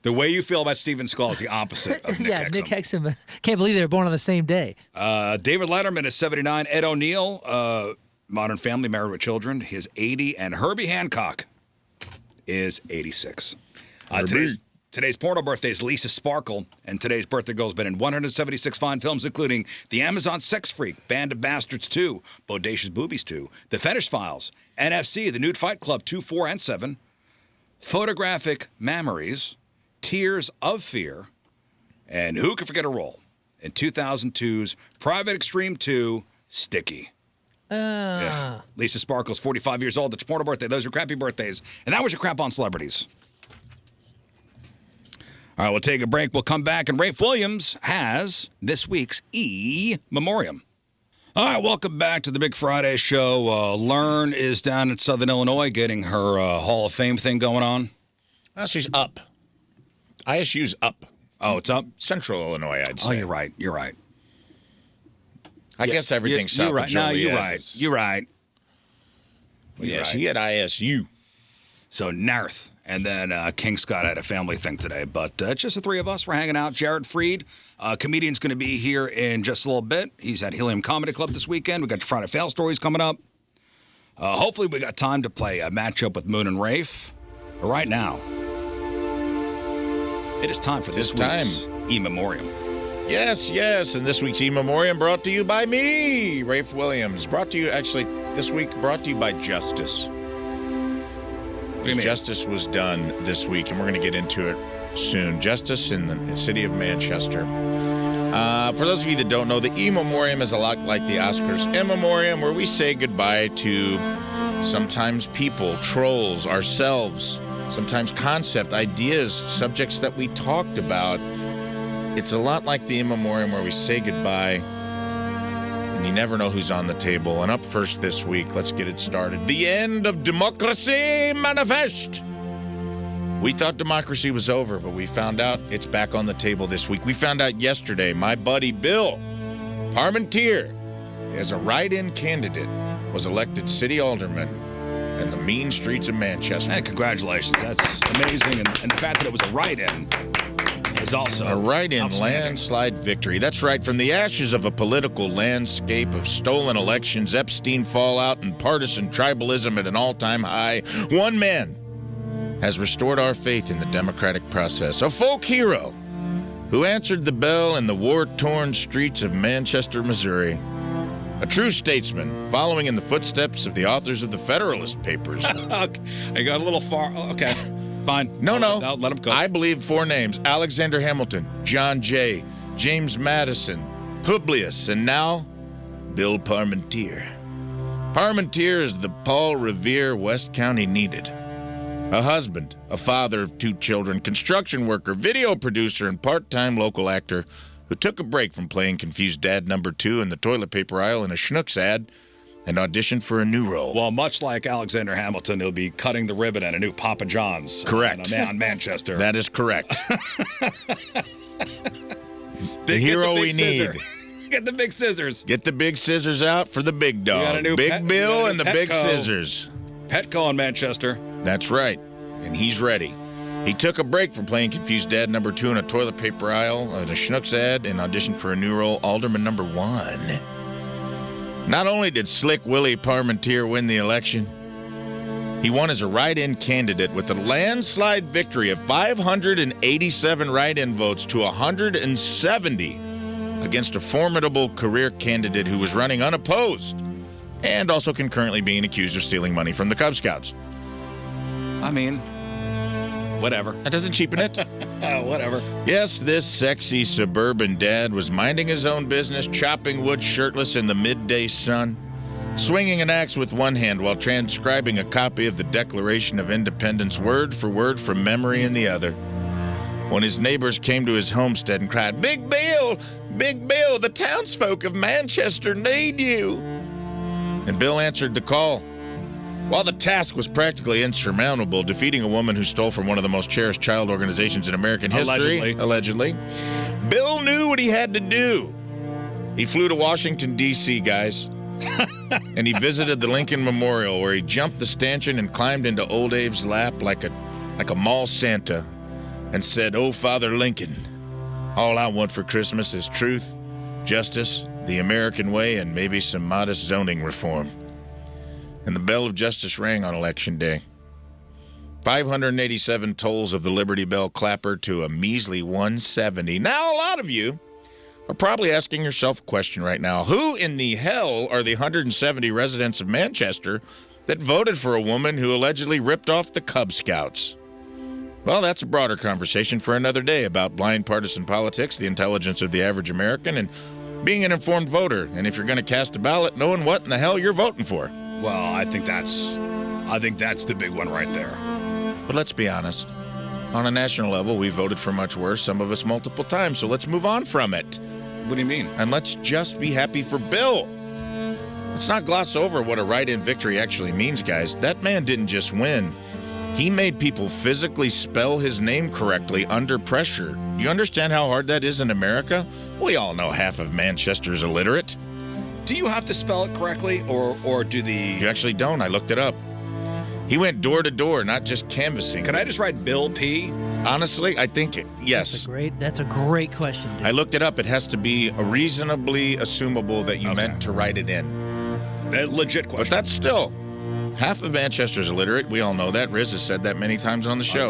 Speaker 1: The way you feel about Steven Seagal is the opposite of Nick Hexum.
Speaker 2: Nick Hexum. Can't believe they were born on the same day.
Speaker 1: David Letterman is 79. Ed O'Neill, Modern Family, Married with Children, is 80. And Herbie Hancock is 86. Today's porno birthday is Lisa Sparkle, and today's birthday girl has been in 176 fine films, including The Amazon Sex Freak, Band of Bastards 2, Bodacious Boobies 2, The Fetish Files, NFC, The Nude Fight Club 2, 4, and 7, Photographic Memories, Tears of Fear, and who can forget a role in 2002's Private Extreme 2, Sticky. Yeah. Lisa Sparkle's 45 years old. That's your porno birthday. Those are crappy birthdays. And that was your crap on celebrities. All right, we'll take a break. We'll come back, and Rafe Williams has this week's E-memoriam. All right, welcome back to the Big Friday show. Learn is down in Southern Illinois getting her Hall of Fame thing going on.
Speaker 3: She's up. ISU's up.
Speaker 1: Oh, it's up?
Speaker 3: Central Illinois, I'd say.
Speaker 1: Oh, you're right. You're right.
Speaker 3: I guess everything's south of Joliet.
Speaker 1: No, you're right. You're right.
Speaker 3: Yeah, she had ISU.
Speaker 1: So Narth. And then King Scott had a family thing today. But it's just the three of us. We're hanging out. Jared Freed, comedian's going to be here in just a little bit. He's at Helium Comedy Club this weekend. We got Friday Fail Stories coming up. Hopefully we got time to play a matchup with Moon and Rafe. But right now, it is time for this week's E-memoriam.
Speaker 3: Yes, yes. And this week's E-memoriam brought to you by me, Rafe Williams. This week brought to you by Justice. Justice was done this week, and we're going to get into it soon. Justice in the city of Manchester. For those of you that don't know, the E-memoriam is a lot like the Oscars In-memoriam, where we say goodbye to sometimes people, trolls, ourselves, sometimes concept, ideas, subjects that we talked about. It's a lot like the In-memoriam, where we say goodbye, and you never know who's on the table. And up first this week, let's get it started. The End of Democracy Manifest. We thought democracy was over, but we found out it's back on the table this week. We found out yesterday my buddy Bill Parmentier, as a write-in candidate, was elected city alderman in the mean streets of Manchester.
Speaker 1: Hey, congratulations. That's amazing. And the fact that it was a write-in is also
Speaker 3: a write-in landslide victory. That's right. From the ashes of a political landscape of stolen elections, Epstein fallout, and partisan tribalism at an all-time high, one man has restored our faith in the democratic process. A folk hero who answered the bell in the war-torn streets of Manchester, Missouri. A true statesman, following in the footsteps of the authors of the Federalist Papers.
Speaker 1: I got a little far. Okay, fine.
Speaker 3: No.
Speaker 1: I'll let him go.
Speaker 3: I believe four names: Alexander Hamilton, John Jay, James Madison, Publius, and now Bill Parmentier. Parmentier is the Paul Revere West County needed. A husband, a father of two children, construction worker, video producer, and part-time local actor who took a break from playing confused dad number 2 in the toilet paper aisle in a Schnucks ad and auditioned for a new role.
Speaker 1: Well, much like Alexander Hamilton, he'll be cutting the ribbon at a new Papa John's.
Speaker 3: Correct.
Speaker 1: On Manchester.
Speaker 3: That is correct. The hero we need.
Speaker 1: Get the big scissors.
Speaker 3: Get the big scissors out for the big dog.
Speaker 1: We got a new
Speaker 3: Big Bill and the big
Speaker 1: Petco.
Speaker 3: scissors.
Speaker 1: Petco in Manchester.
Speaker 3: That's right. And he's ready. He took a break from playing confused dad number 2 in a toilet paper aisle in a Schnucks ad and auditioned for a new role, alderman number 1. Not only did Slick Willie Parmentier win the election, he won as a write-in candidate with a landslide victory of 587 write-in votes to 170 against a formidable career candidate who was running unopposed and also concurrently being accused of stealing money from the Cub Scouts.
Speaker 1: I mean, whatever.
Speaker 3: That doesn't cheapen it.
Speaker 1: Whatever.
Speaker 3: Yes, this sexy suburban dad was minding his own business, chopping wood shirtless in the midday sun. swinging an axe with one hand while transcribing a copy of the Declaration of Independence word for word from memory in the other. When his neighbors came to his homestead and cried, Big Bill, the townsfolk of Manchester need you. And Bill answered the call. While the task was practically insurmountable, defeating a woman who stole from one of the most cherished child organizations in American history, allegedly, Bill knew what he had to do. He flew to Washington, D.C., guys, and he visited the Lincoln Memorial, where he jumped the stanchion and climbed into old Abe's lap like a mall Santa and said, "Oh, Father Lincoln, all I want for Christmas is truth, justice, the American way, and maybe some modest zoning reform." And the bell of justice rang on Election Day. 587 tolls of the Liberty Bell clapper to a measly 170. Now, a lot of you are probably asking yourself a question right now. Who in the hell are the 170 residents of Manchester that voted for a woman who allegedly ripped off the Cub Scouts? Well, that's a broader conversation for another day about blind partisan politics, the intelligence of the average American, and being an informed voter. And if you're going to cast a ballot, knowing what in the hell you're voting for.
Speaker 1: Well, I think that's the big one right there.
Speaker 3: But let's be honest. On a national level, we voted for much worse, some of us multiple times, so let's move on from it.
Speaker 1: What do you mean?
Speaker 3: And let's just be happy for Bill. Let's not gloss over what a write-in victory actually means, guys. That man didn't just win. He made people physically spell his name correctly under pressure. You understand how hard that is in America? We all know half of Manchester's illiterate.
Speaker 1: Do you have to spell it correctly, or do the...
Speaker 3: You actually don't. I looked it up. He went door to door, not just canvassing.
Speaker 1: Can I just write Bill P?
Speaker 3: Honestly, I think yes.
Speaker 2: That's a great question, dude.
Speaker 3: I looked it up. It has to be reasonably assumable that you meant to write it in.
Speaker 1: A legit question.
Speaker 3: But that's still... Half of Manchester's illiterate. We all know that. Rizz has said that many times on the show.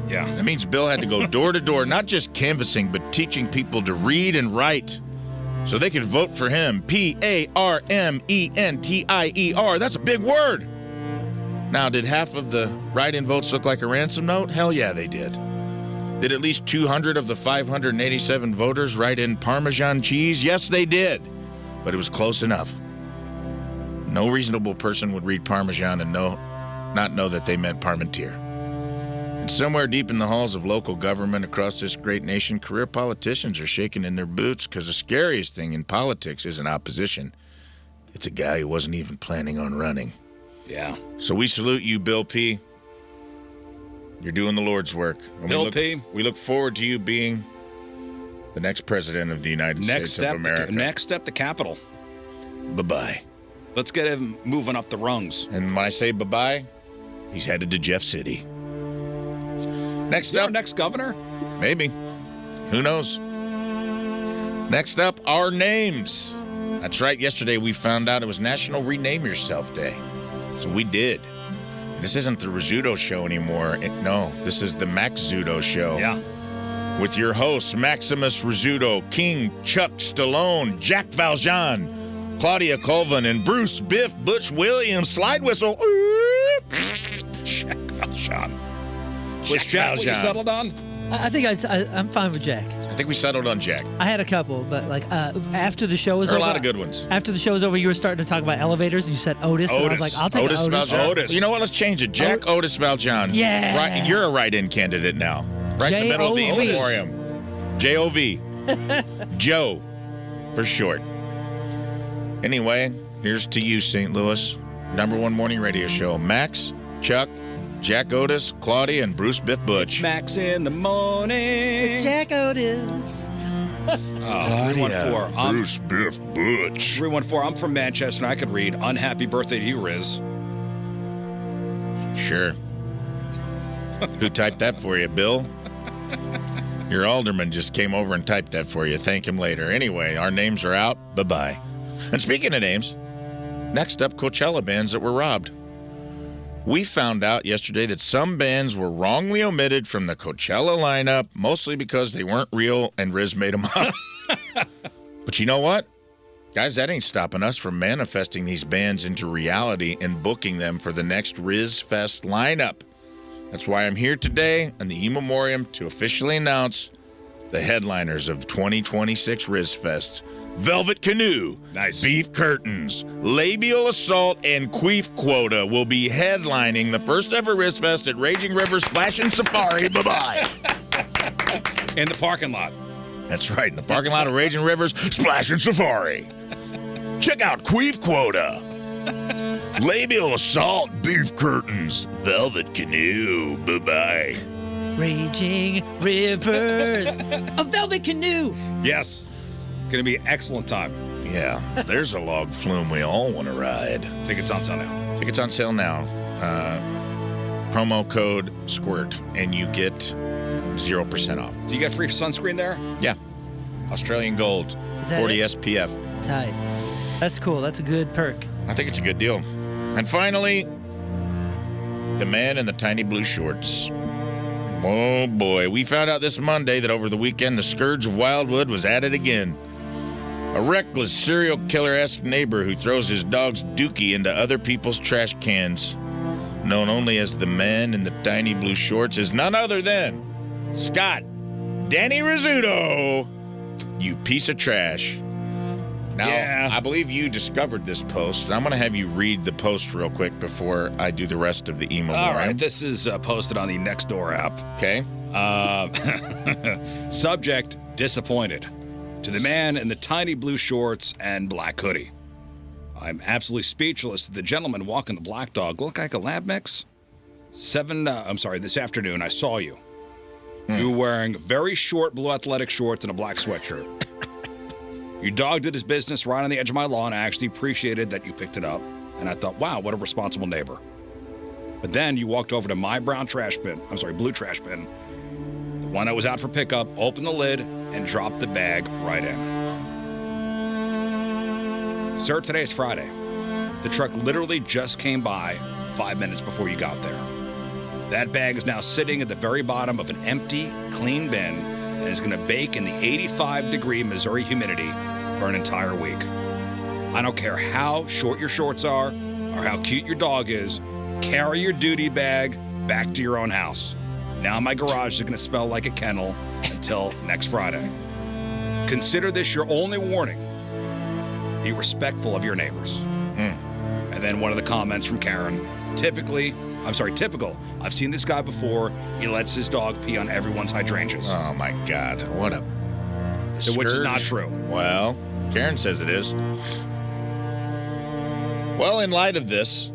Speaker 1: Yeah.
Speaker 3: That means Bill had to go door to door, not just canvassing, but teaching people to read and write so they could vote for him. P-A-R-M-E-N-T-I-E-R. That's a big word. Now, did half of the write-in votes look like a ransom note? Hell yeah, they did. Did at least 200 of the 587 voters write in Parmesan cheese? Yes, they did. But it was close enough. No reasonable person would read Parmesan and not know that they meant Parmentier. And somewhere deep in the halls of local government across this great nation, career politicians are shaking in their boots because the scariest thing in politics isn't opposition. It's a guy who wasn't even planning on running.
Speaker 1: Yeah.
Speaker 3: So we salute you, Bill P. You're doing the Lord's work. And
Speaker 1: Bill P.
Speaker 3: We look forward to you being the next president of the United States of America.
Speaker 1: Next step, the Capitol.
Speaker 3: Bye-bye.
Speaker 1: Let's get him moving up the rungs.
Speaker 3: And when I say bye-bye, he's headed to Jeff City. Next up.
Speaker 1: Our next governor?
Speaker 3: Maybe. Who knows? Next up, our names. That's right. Yesterday we found out it was National Rename Yourself Day. So we did. This isn't the Rizzuto Show anymore. No, this is the Maxzuto Show.
Speaker 1: Yeah.
Speaker 3: With your hosts, Maximus Rizzuto, King Chuck Stallone, Jack Valjean, Claudia Colvin, and Bruce Biff Butch Williams. Slide whistle.
Speaker 1: Jack Valjean. Was Jack what you settled on?
Speaker 2: I think I'm fine with Jack.
Speaker 3: I think we settled on Jack.
Speaker 2: I had a couple, but after the show was over.
Speaker 3: There are a lot of good ones.
Speaker 2: After the show was over, you were starting to talk about elevators, and you said Otis. And I was like, I'll take Otis.
Speaker 3: Valjean. You know what? Let's change it. Jack Otis Valjean.
Speaker 2: Yeah.
Speaker 3: Right, you're a write-in candidate now. Right in the middle of the E-memoriam. J-O-V. Joe, for short. Anyway, here's to you, St. Louis. #1 morning radio show. Max, Chuck, Jack Otis, Claudia, and Bruce Biff Butch.
Speaker 1: Max in the morning.
Speaker 2: Jack Otis.
Speaker 3: Claudia, Bruce Biff Butch.
Speaker 1: 314. I'm from Manchester, and I could read Unhappy Birthday to You, Rizz.
Speaker 3: Sure. Who typed that for you, Bill? Your alderman just came over and typed that for you. Thank him later. Anyway, our names are out. Bye-bye. And speaking of names, next up, Coachella bands that were robbed. We found out yesterday that some bands were wrongly omitted from the Coachella lineup, mostly because they weren't real and Rizz made them up. But you know what? Guys, that ain't stopping us from manifesting these bands into reality and booking them for the next Rizz Fest lineup. That's why I'm here today in the E-memoriam to officially announce the headliners of 2026 Rizz Fest. Velvet Canoe,
Speaker 1: Nice.
Speaker 3: Beef Curtains, Labial Assault, and Queef Quota will be headlining the first ever Rizz Fest at Raging River Splash and Safari. Bye-bye.
Speaker 1: In the parking lot.
Speaker 3: That's right, in the parking lot of Raging Rivers Splash and Safari. Check out Queef Quota, Labial Assault, Beef Curtains, Velvet Canoe. Bye-bye.
Speaker 2: Raging rivers, a velvet canoe.
Speaker 1: Yes. It's going to be an excellent time.
Speaker 3: Yeah, there's a log flume we all want to ride.
Speaker 1: Tickets on sale now.
Speaker 3: Tickets on sale now. Promo code SQUIRT, and you get 0% off.
Speaker 1: Do you get free sunscreen there?
Speaker 3: Yeah. Australian Gold,
Speaker 2: Is that
Speaker 3: 40
Speaker 2: it?
Speaker 3: SPF.
Speaker 2: Tight. That's cool. That's a good perk.
Speaker 3: I think it's a good deal. And finally, the man in the tiny blue shorts. Oh boy, we found out this Monday that over the weekend the scourge of Wildwood was at it again. A reckless serial killer-esque neighbor who throws his dog's dookie into other people's trash cans, known only as the man in the tiny blue shorts, is none other than Scott Danny Rizzuto. You piece of trash. Now,
Speaker 1: Yeah.
Speaker 3: I believe you discovered this post, and I'm going to have you read the post real quick before I do the rest of the E-memoriam.
Speaker 1: All right. This is posted on the Nextdoor app.
Speaker 3: Okay?
Speaker 1: Subject, disappointed. To the man in the tiny blue shorts and black hoodie. I'm absolutely speechless. Did the gentleman walking the black dog look like a lab mix? This afternoon I saw you. You were wearing very short blue athletic shorts and a black sweatshirt. Your dog did his business right on the edge of my lawn. I actually appreciated that you picked it up. And I thought, wow, what a responsible neighbor. But then you walked over to my blue trash bin, the one that was out for pickup, opened the lid, and dropped the bag right in. Sir, today's Friday. The truck literally just came by 5 minutes before you got there. That bag is now sitting at the very bottom of an empty, clean bin and is going to bake in the 85-degree Missouri humidity for an entire week. I don't care how short your shorts are or how cute your dog is, carry your duty bag back to your own house. Now my garage is going to smell like a kennel until next Friday. Consider this your only warning. Be respectful of your neighbors. And then one of the comments from Karen, typical. I've seen this guy before. He lets his dog pee on everyone's hydrangeas.
Speaker 3: Oh, my God. What a...
Speaker 1: Which is not true.
Speaker 3: Well, Karen says it is. Well, in light of this,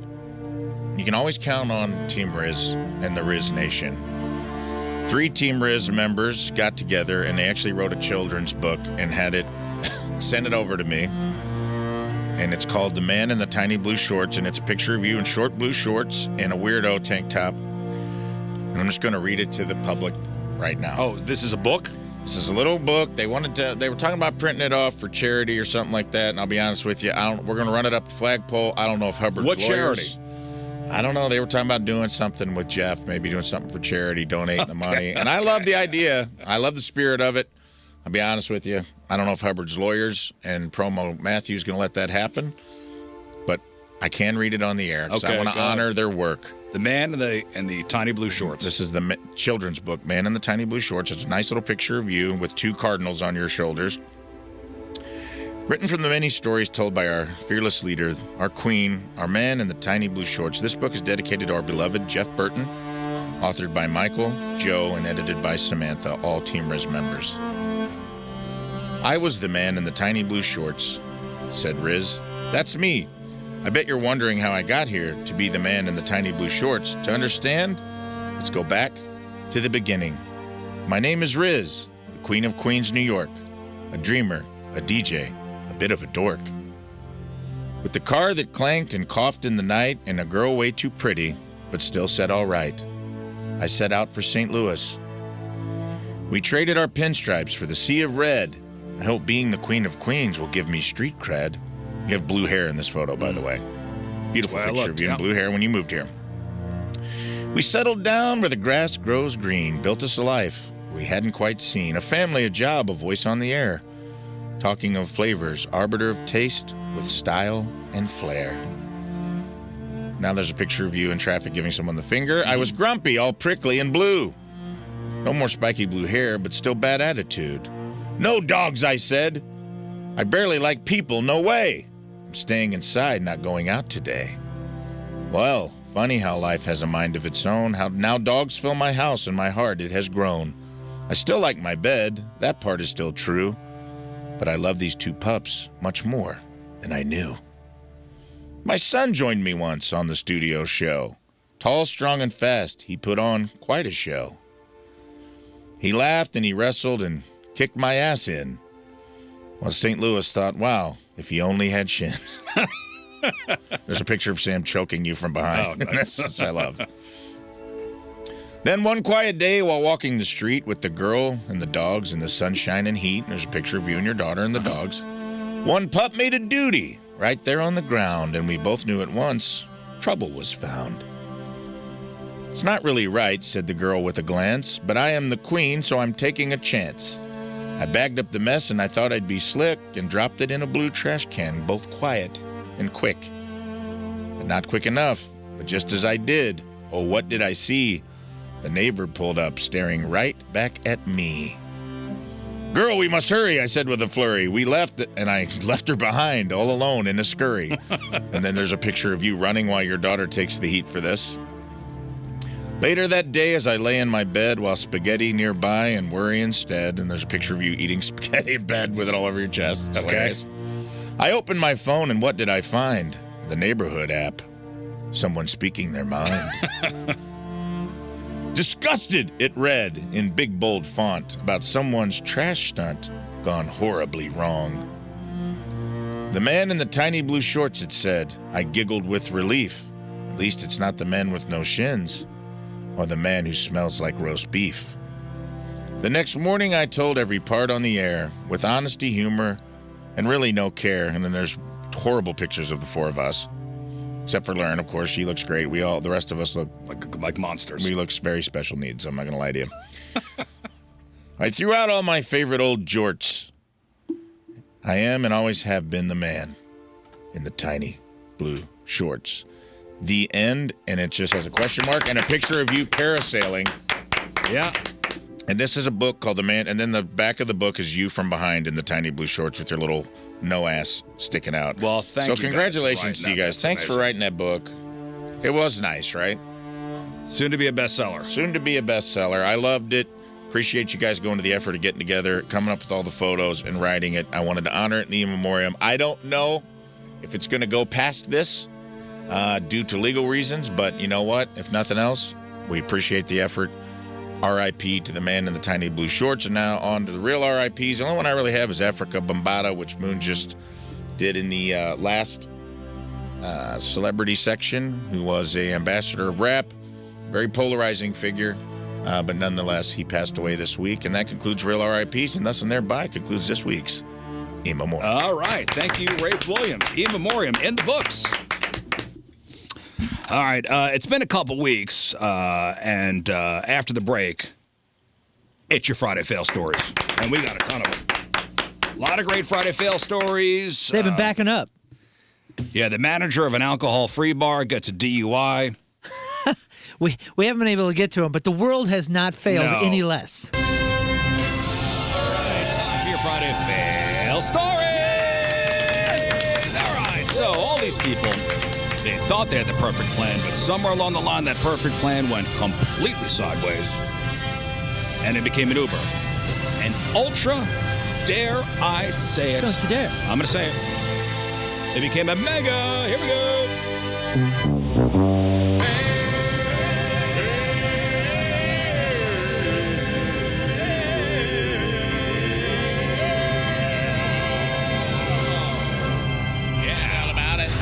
Speaker 3: you can always count on Team Rizz and the Rizz Nation. 3 Team Rizz members got together and they actually wrote a children's book and had it sent it over to me. And it's called The Man in the Tiny Blue Shorts, and it's a picture of you in short blue shorts and a weirdo tank top. And I'm just going to read it to the public right now.
Speaker 1: Oh, this is a book?
Speaker 3: This is a little book. They were talking about printing it off for charity or something like that. And I'll be honest with you, we're going to run it up the flagpole. I don't know if Hubbard's
Speaker 1: What
Speaker 3: lawyers,
Speaker 1: charity?
Speaker 3: I don't know. They were talking about doing something with Jeff, maybe doing something for charity, donating the money. And I love the idea. I love the spirit of it. I'll be honest with you. I don't know if Hubbard's lawyers and Promo Matthew's going to let that happen, but I can read it on the air because I want to honor their work.
Speaker 1: The Man in the Tiny Blue Shorts.
Speaker 3: This is the children's book, Man in the Tiny Blue Shorts. It's a nice little picture of you with 2 cardinals on your shoulders. Written from the many stories told by our fearless leader, our queen, our man in the tiny blue shorts, this book is dedicated to our beloved Jeff Burton, authored by Michael, Joe, and edited by Samantha, all Team Rizz members. I was the man in the tiny blue shorts, said Rizz. That's me. I bet you're wondering how I got here to be the man in the tiny blue shorts. To understand, let's go back to the beginning. My name is Rizz, the Queen of Queens, New York, a dreamer, a DJ, a bit of a dork. With the car that clanked and coughed in the night and a girl way too pretty, but still said all right, I set out for St. Louis. We traded our pinstripes for the sea of red. I hope being the Queen of Queens will give me street cred. You have blue hair in this photo, by the way. Beautiful picture of you in blue hair when you moved here. We settled down where the grass grows green, built us a life we hadn't quite seen, a family, a job, a voice on the air. Talking of flavors, arbiter of taste with style and flair. Now there's a picture of you in traffic giving someone the finger. I was grumpy, all prickly and blue. No more spiky blue hair, but still bad attitude. No dogs, I said. I barely like people, no way. I'm staying inside, not going out today. Well, funny how life has a mind of its own, how now dogs fill my house and my heart, it has grown. I still like my bed, that part is still true. But I love these two pups much more than I knew. My son joined me once on the studio show. Tall, strong, and fast, he put on quite a show. He laughed and he wrestled and kicked my ass in. Well, St. Louis thought, wow, if he only had shins. There's a picture of Sam choking you from behind.
Speaker 1: Oh, nice.
Speaker 3: Which I love. Then one quiet day while walking the street with the girl and the dogs in the sunshine and heat, there's a picture of you and your daughter and the dogs. One pup made a duty right there on the ground, and we both knew at once trouble was found. It's not really right, said the girl with a glance, but I am the queen, so I'm taking a chance. I bagged up the mess and I thought I'd be slick and dropped it in a blue trash can, both quiet and quick. But not quick enough, but just as I did, oh, what did I see? The neighbor pulled up, staring right back at me. Girl, we must hurry, I said with a flurry. We left, and I left her behind, all alone in a scurry. And then there's a picture of you running while your daughter takes the heat for this. Later that day, as I lay in my bed while spaghetti nearby and worry instead, and there's a picture of you eating spaghetti in bed with it all over your chest. It's hilarious. I opened my phone, and what did I find? The neighborhood app. Someone speaking their mind. Disgusted, it read in big bold font about someone's trash stunt gone horribly wrong. The man in the tiny blue shorts, it said. I giggled with relief. At least it's not the man with no shins or the man who smells like roast beef. The next morning I told every part on the air with honesty, humor, and really no care. And then there's horrible pictures of the four of us. Except for Lauren, of course. She looks great. The rest of us look
Speaker 1: like monsters.
Speaker 3: We look very special needs, I'm not going to lie to you. I threw out all my favorite old jorts. I am and always have been the man in the tiny blue shorts. The end, and it just has a question mark and a picture of you parasailing.
Speaker 1: Yeah.
Speaker 3: And this is a book called The Man, and then the back of the book is you from behind in the tiny blue shorts with your little no ass sticking out.
Speaker 1: Well, thank you.
Speaker 3: So congratulations to you guys. Thanks for writing that book. It was nice, right?
Speaker 1: Soon to be a bestseller.
Speaker 3: Soon to be a bestseller. I loved it. Appreciate you guys going to the effort of getting together, coming up with all the photos and writing it. I wanted to honor it in the E-memoriam. I don't know if it's going to go past this due to legal reasons, but you know what? If nothing else, we appreciate the effort. R.I.P. to the man in the tiny blue shorts, and now on to the real R.I.P.s. The only one I really have is Afrika Bambaataa, which Moon just did in the last celebrity section, who was a ambassador of rap, very polarizing figure, but nonetheless, he passed away this week, and that concludes real R.I.P.s, and thus and thereby concludes this week's E-memoriam.
Speaker 1: All right, thank you, Rafe Williams. E-memoriam in the books. All right, it's been a couple weeks, and after the break, it's your Friday Fail Stories, and we got a ton of them. A lot of great Friday Fail Stories.
Speaker 2: They've been backing up.
Speaker 1: Yeah, the manager of an alcohol-free bar gets a DUI.
Speaker 2: We haven't been able to get to them, but the world has not failed any less.
Speaker 1: All right, time for your Friday Fail Stories. All right, so all these people, they thought they had the perfect plan, but somewhere along the line, that perfect plan went completely sideways, and it became an Uber. An ultra, dare I say it?
Speaker 2: Don't you dare.
Speaker 1: I'm going to say it. It became a mega. Here we go.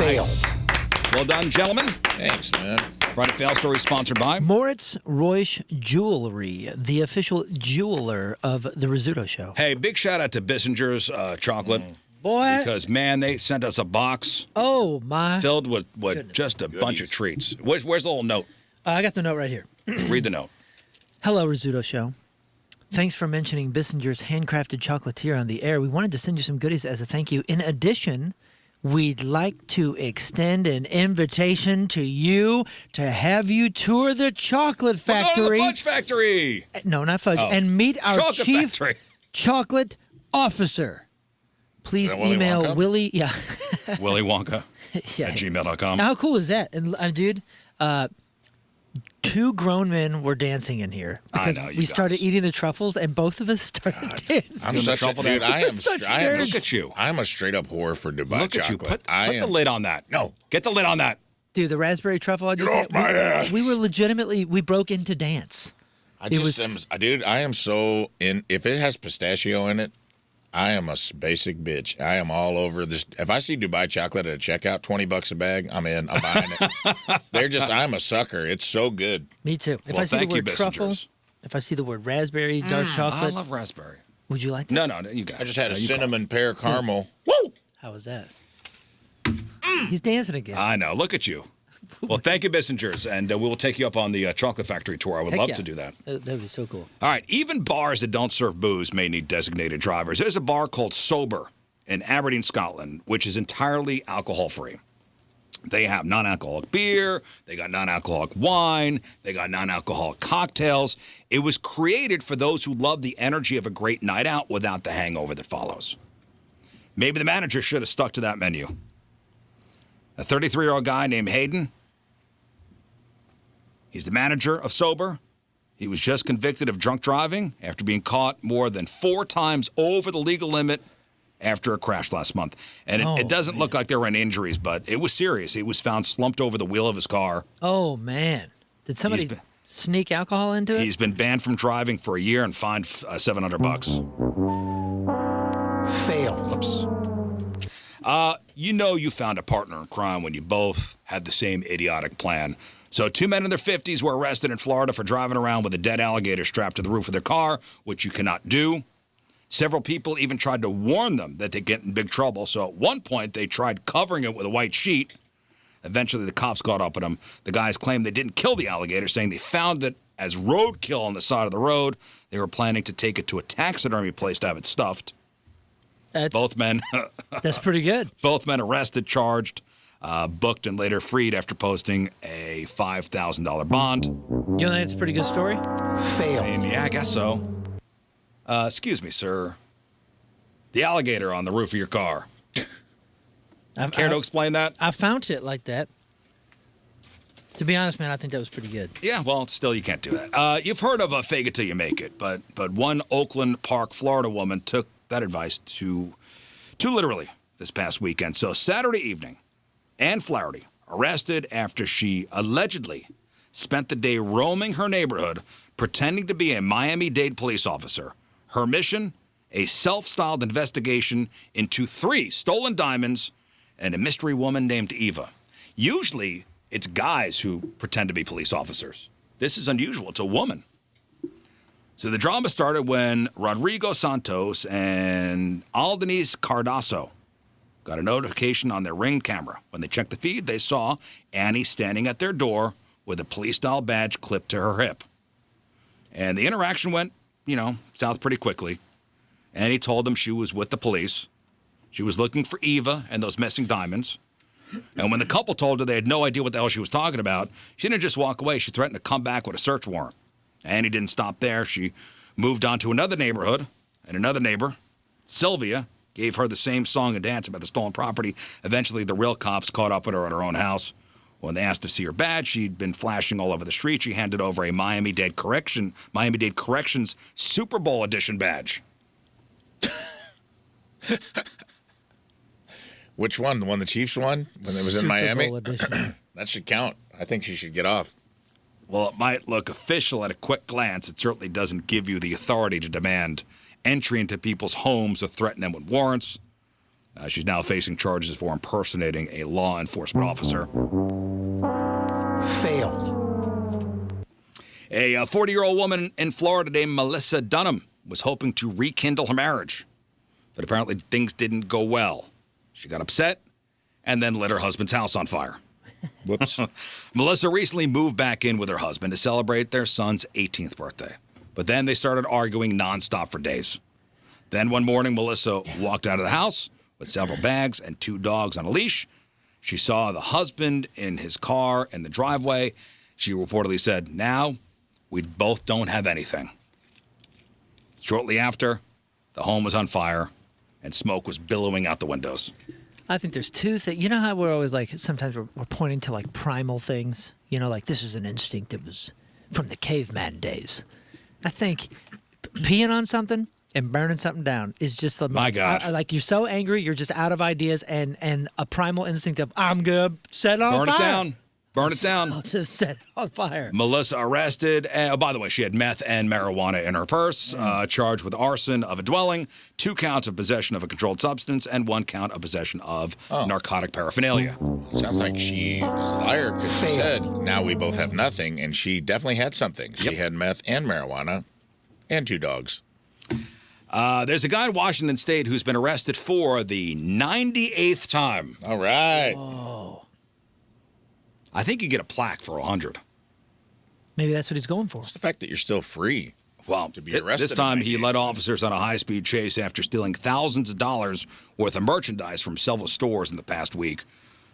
Speaker 1: Fail. Well done, gentlemen.
Speaker 3: Thanks, man.
Speaker 1: Friday Fail Story sponsored by
Speaker 2: Moritz Reusch Jewelry, the official jeweler of the Rizzuto Show.
Speaker 1: Hey, big shout out to Bissinger's chocolate.
Speaker 2: Boy.
Speaker 1: Because, man, they sent us a box
Speaker 2: Oh, my.
Speaker 1: filled with just a bunch of treats. Where's the little note?
Speaker 2: I got the note right here.
Speaker 1: Read the note.
Speaker 2: Hello, Rizzuto Show. Thanks for mentioning Bissinger's handcrafted chocolatier on the air. We wanted to send you some goodies as a thank you. In addition, we'd like to extend an invitation to you to have you tour the chocolate factory.
Speaker 1: We're going to the fudge factory.
Speaker 2: No, not fudge.
Speaker 1: Oh.
Speaker 2: And meet our
Speaker 1: Chocolate
Speaker 2: chief
Speaker 1: factory.
Speaker 2: chocolate officer. Please
Speaker 3: Willy
Speaker 2: email
Speaker 3: Wonka?
Speaker 2: Willie. Yeah.
Speaker 1: Willy Wonka
Speaker 2: Yeah.
Speaker 1: at gmail.com.
Speaker 2: How cool is that? And dude, two grown men were dancing in here because
Speaker 1: know, you
Speaker 2: we started
Speaker 1: guys.
Speaker 2: eating the truffles, and both of us started dancing.
Speaker 3: I'm
Speaker 1: Doing the
Speaker 3: such a
Speaker 1: truffle
Speaker 3: dude.
Speaker 1: dance.
Speaker 3: I am.
Speaker 2: Such
Speaker 3: I am.
Speaker 2: nerds.
Speaker 1: Look at you.
Speaker 3: I'm a straight up whore for Dubai
Speaker 1: Look at you.
Speaker 3: chocolate.
Speaker 1: Put the lid on that.
Speaker 3: No.
Speaker 1: Get the lid on that.
Speaker 2: Dude, the raspberry truffle I just
Speaker 3: Get
Speaker 2: had,
Speaker 3: off my ass.
Speaker 2: we were legitimately, we broke into dance.
Speaker 3: I
Speaker 2: It
Speaker 3: just
Speaker 2: was-
Speaker 3: am, dude. I am so in. If it has pistachio in it, I am a basic bitch. I am all over this. If I see Dubai chocolate at a checkout, $20 a bag, I'm in. I'm buying it. They're just. I'm a sucker. It's so good.
Speaker 2: Me too. If
Speaker 1: Well,
Speaker 2: I see the
Speaker 1: thank you,
Speaker 2: word truffle,
Speaker 1: Bissingers.
Speaker 2: if I see the word raspberry, dark
Speaker 1: I
Speaker 2: chocolate,
Speaker 1: love raspberry.
Speaker 2: would you like this?
Speaker 1: No, you got it.
Speaker 3: I just had a
Speaker 1: No, you
Speaker 3: cinnamon pear caramel. Woo!
Speaker 2: How was that? He's dancing again.
Speaker 1: I know. Look at you. Well, thank you, Bissingers, and we will take you up on the chocolate factory tour. I would
Speaker 2: Heck
Speaker 1: love
Speaker 2: yeah.
Speaker 1: to do that.
Speaker 2: That would be so cool.
Speaker 1: All right, even bars that don't serve booze may need designated drivers. There's a bar called Sober in Aberdeen, Scotland, which is entirely alcohol-free. They have non-alcoholic beer, they got non-alcoholic wine, they got non-alcoholic cocktails. It was created for those who love the energy of a great night out without the hangover that follows. Maybe the manager should have stuck to that menu. A 33-year-old guy named Hayden, he's the manager of Sober. He was just convicted of drunk driving after being caught more than 4 times over the legal limit after a crash last month. And it doesn't look like there were any injuries, but it was serious. He was found slumped over the wheel of his car.
Speaker 2: Oh, man. Did somebody sneak alcohol into it?
Speaker 1: He's been banned from driving for a year and fined $700.
Speaker 6: Fail.
Speaker 1: Oops. You found a partner in crime when you both had the same idiotic plan. So 2 men in their 50s were arrested in Florida for driving around with a dead alligator strapped to the roof of their car, which you cannot do. Several people even tried to warn them that they'd get in big trouble. So at one point, they tried covering it with a white sheet. Eventually, the cops caught up with them. The guys claimed they didn't kill the alligator, saying they found it as roadkill on the side of the road. They were planning to take it to a taxidermy place to have it stuffed. Both men
Speaker 2: That's pretty good.
Speaker 1: Both men arrested, charged, booked, and later freed after posting a $5,000 bond.
Speaker 2: You don't think that's a pretty good story?
Speaker 6: Fail.
Speaker 1: Yeah, I guess so. Excuse me, sir. The alligator on the roof of your car. Care to explain that?
Speaker 2: I found it like that. To be honest, man, I think that was pretty good.
Speaker 1: Yeah, well, still, you can't do that. You've heard of a fake it till you make it, but one Oakland Park, Florida woman took that advice too literally this past weekend. So Saturday evening, Ann Flaherty arrested after she allegedly spent the day roaming her neighborhood pretending to be a Miami-Dade police officer. Her mission, a self-styled investigation into 3 stolen diamonds and a mystery woman named Eva. Usually, it's guys who pretend to be police officers. This is unusual. It's a woman. So the drama started when Rodrigo Santos and Aldenise Cardoso got a notification on their Ring camera. When they checked the feed, they saw Annie standing at their door with a police-style badge clipped to her hip. And the interaction went, south pretty quickly. Annie told them she was with the police. She was looking for Eva and those missing diamonds. And when the couple told her they had no idea what the hell she was talking about, she didn't just walk away. She threatened to come back with a search warrant. Annie didn't stop there. She moved on to another neighborhood, and another neighbor, Sylvia, gave her the same song and dance about the stolen property. Eventually, the real cops caught up with her at her own house. When they asked to see her badge, she'd been flashing all over the street. She handed over a Miami-Dade Corrections Super Bowl edition badge.
Speaker 3: Which one? The one the Chiefs won when it was in
Speaker 2: Super
Speaker 3: Miami?
Speaker 2: Bowl edition.
Speaker 3: That should count. I think she should get off.
Speaker 1: Well, it might look official at a quick glance. It certainly doesn't give you the authority to demand entry into people's homes or threaten them with warrants. She's now facing charges for impersonating a law enforcement officer.
Speaker 6: Failed.
Speaker 1: A 40-year-old woman in Florida named Melissa Dunham was hoping to rekindle her marriage, but apparently things didn't go well. She got upset and then lit her husband's house on fire.
Speaker 3: Whoops.
Speaker 1: Melissa recently moved back in with her husband to celebrate their son's 18th birthday. But then they started arguing nonstop for days. Then one morning, Melissa walked out of the house with several bags and 2 dogs on a leash. She saw the husband in his car in the driveway. She reportedly said, now we both don't have anything. Shortly after, the home was on fire and smoke was billowing out the windows.
Speaker 2: I think there's 2 things. You know how we're always like, sometimes we're pointing to like primal things? You know, like this is an instinct that was from the caveman days. I think peeing on something and burning something down is just
Speaker 1: My God.
Speaker 2: Like you're so angry, you're just out of ideas, and a primal instinct of I'm gonna set it on fire.
Speaker 1: Burn it down. Burn it down.
Speaker 2: I'll just set it on fire.
Speaker 1: Melissa arrested. Oh, by the way, she had meth and marijuana in her purse. Charged with arson of a dwelling, 2 counts of possession of a controlled substance, and 1 count of possession of narcotic paraphernalia.
Speaker 3: Sounds like she is a liar because she said, now we both have nothing, and she definitely had something. She had meth and marijuana and 2 dogs.
Speaker 1: There's a guy in Washington State who's been arrested for the 98th time.
Speaker 3: All right.
Speaker 2: Oh.
Speaker 1: I think you get a plaque for 100.
Speaker 2: Maybe that's what he's going for.
Speaker 3: It's the fact that you're still free.
Speaker 1: Well,
Speaker 3: to be arrested
Speaker 1: this time he led officers on a high-speed chase after stealing thousands of dollars worth of merchandise from several stores in the past week.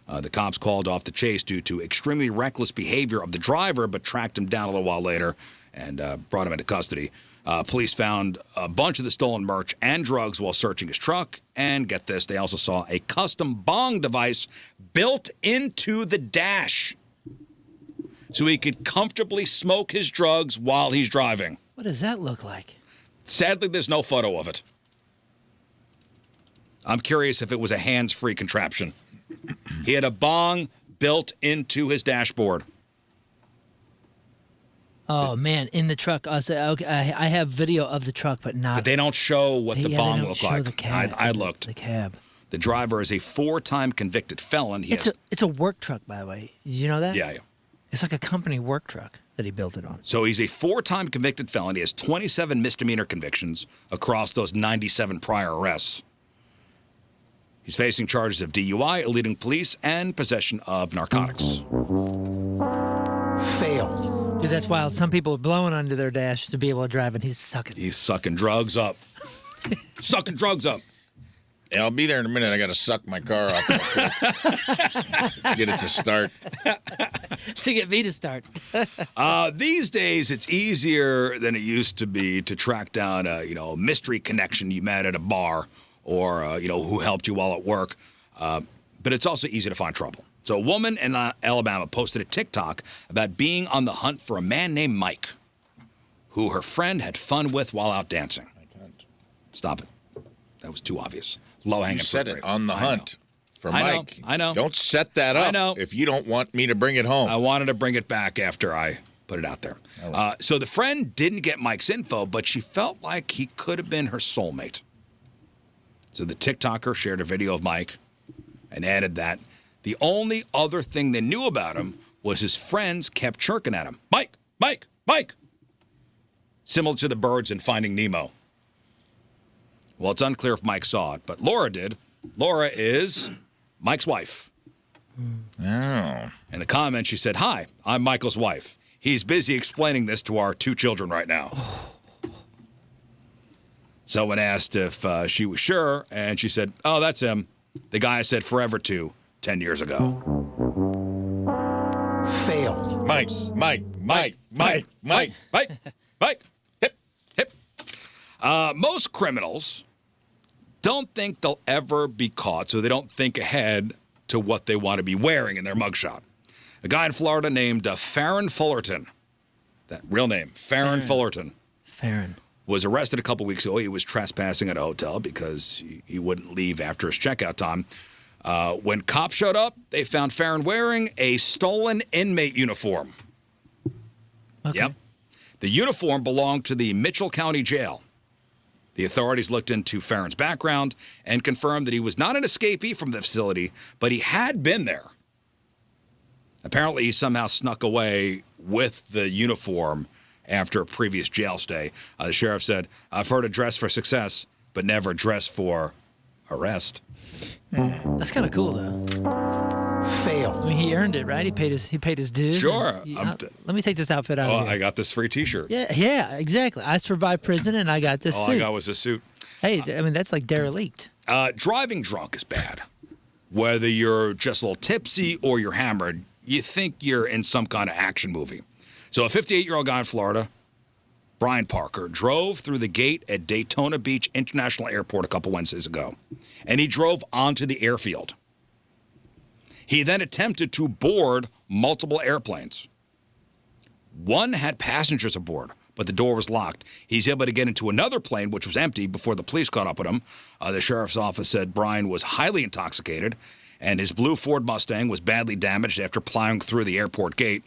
Speaker 1: The cops called off the chase due to extremely reckless behavior of the driver, but tracked him down a little while later and brought him into custody. Police found a bunch of the stolen merch and drugs while searching his truck. And get this, they also saw a custom bong device built into the dash so he could comfortably smoke his drugs while he's driving.
Speaker 2: What does that look like?
Speaker 1: Sadly, there's no photo of it. I'm curious if it was a hands-free contraption. He had a bong built into his dashboard.
Speaker 2: Oh, man, in the truck. I have video of the truck, but not...
Speaker 1: But they don't show what the bong looked like.
Speaker 2: The cab.
Speaker 1: I looked.
Speaker 2: The cab.
Speaker 1: The driver is a 4-time convicted felon.
Speaker 2: It's a work truck, by the way. Did you know that?
Speaker 1: Yeah.
Speaker 2: It's like a company work truck that he built it on.
Speaker 1: So he's a 4-time convicted felon. He has 27 misdemeanor convictions across those 97 prior arrests. He's facing charges of DUI, eluding police, and possession of narcotics.
Speaker 6: Failed.
Speaker 2: Dude, that's wild. Some people are blowing under their dash to be able to drive, and he's sucking.
Speaker 1: He's sucking drugs up. Sucking drugs up.
Speaker 3: Yeah, I'll be there in a minute. I got to suck my car off get it to start.
Speaker 2: To get me to start.
Speaker 1: These days, it's easier than it used to be to track down a mystery connection you met at a bar or who helped you while at work. But it's also easy to find trouble. So a woman in Alabama posted a TikTok about being on the hunt for a man named Mike, who her friend had fun with while out dancing. Stop it. That was too obvious. Low-hanging fruit.
Speaker 3: You said it, on the hunt for Mike.
Speaker 1: I know.
Speaker 3: Don't set that up.
Speaker 1: I know.
Speaker 3: If you don't want me to bring it home.
Speaker 1: I wanted to bring it back after I put it out there. Right. So the friend didn't get Mike's info, but she felt like he could have been her soulmate. So the TikToker shared a video of Mike and added that the only other thing they knew about him was his friends kept chirping at him. Mike, Mike, Mike. Similar to the birds in Finding Nemo. Well, it's unclear if Mike saw it, but Laura did. Laura is Mike's wife.
Speaker 3: Oh.
Speaker 1: In the comments, she said, "Hi, I'm Michael's wife. He's busy explaining this to our 2 children right now." Someone asked if she was sure, and she said, "Oh, that's him. The guy I said forever to 10 years ago."
Speaker 6: Failed.
Speaker 3: Mike.
Speaker 1: Hip. Most criminals don't think they'll ever be caught, so they don't think ahead to what they want to be wearing in their mugshot. A guy in Florida named Farron Fullerton, that real name, Farron Fullerton, was arrested a couple weeks ago. He was trespassing at a hotel because he wouldn't leave after his checkout time. When cops showed up, they found Farron wearing a stolen inmate uniform.
Speaker 2: Okay.
Speaker 1: Yep. The uniform belonged to the Mitchell County Jail. The authorities looked into Farron's background and confirmed that he was not an escapee from the facility, but he had been there. Apparently, he somehow snuck away with the uniform after a previous jail stay. The sheriff said, "I've heard of dress for success, but never dress for arrest."
Speaker 2: That's kind of cool, though.
Speaker 6: Failed.
Speaker 2: I mean, he earned it, right? He paid his dues.
Speaker 1: Sure.
Speaker 2: Let me take this outfit out of here.
Speaker 1: I got this free T-shirt.
Speaker 2: Yeah, exactly. I survived prison, and I got this suit.
Speaker 1: All I got was a suit.
Speaker 2: Hey, I mean, that's like derelict.
Speaker 1: Driving drunk is bad. Whether you're just a little tipsy or you're hammered, you think you're in some kind of action movie. So a 58-year-old guy in Florida, Brian Parker, drove through the gate at Daytona Beach International Airport a couple Wednesdays ago, and he drove onto the airfield. He then attempted to board multiple airplanes. One had passengers aboard, but the door was locked. He's able to get into another plane, which was empty, before the police caught up with him. The sheriff's office said Brian was highly intoxicated, and his blue Ford Mustang was badly damaged after plowing through the airport gate.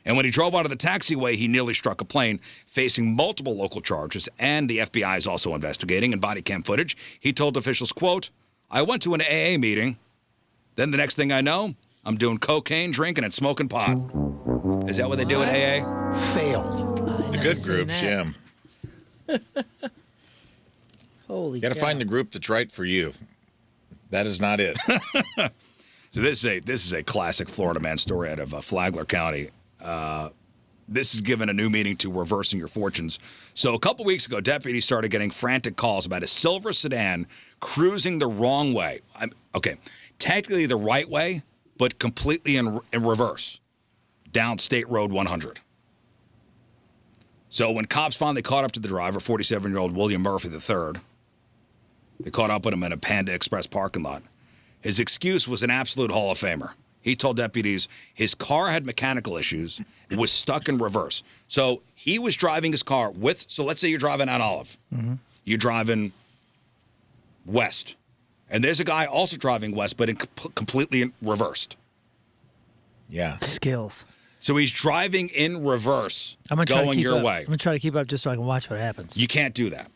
Speaker 1: And when he drove onto the taxiway, he nearly struck a plane, facing multiple local charges, and the FBI is also investigating. In body cam footage, he told officials, quote, "I went to an AA meeting. Then the next thing I know, I'm doing cocaine, drinking, and smoking pot." Is that what they do at AA?
Speaker 6: Failed.
Speaker 3: The good groups, yeah.
Speaker 2: Holy
Speaker 3: You got to find the group that's right for you. That is not it.
Speaker 1: So this is a classic Florida man story out of Flagler County. This is given a new meaning to reversing your fortunes. So a couple weeks ago, deputies started getting frantic calls about a silver sedan cruising the wrong way. Okay, technically the right way, but completely in reverse, down State Road 100. So when cops finally caught up to the driver, 47-year-old William Murphy III, they caught up with him in a Panda Express parking lot. His excuse was an absolute Hall of Famer. He told deputies his car had mechanical issues and was stuck in reverse. So he was driving his car so let's say you're driving on Olive. Mm-hmm. You're driving west. And there's a guy also driving west, but completely reversed.
Speaker 3: Yeah.
Speaker 2: Skills.
Speaker 1: So he's driving in reverse, going your way.
Speaker 2: I'm going to try to keep up just so I can watch what happens.
Speaker 1: You can't do that.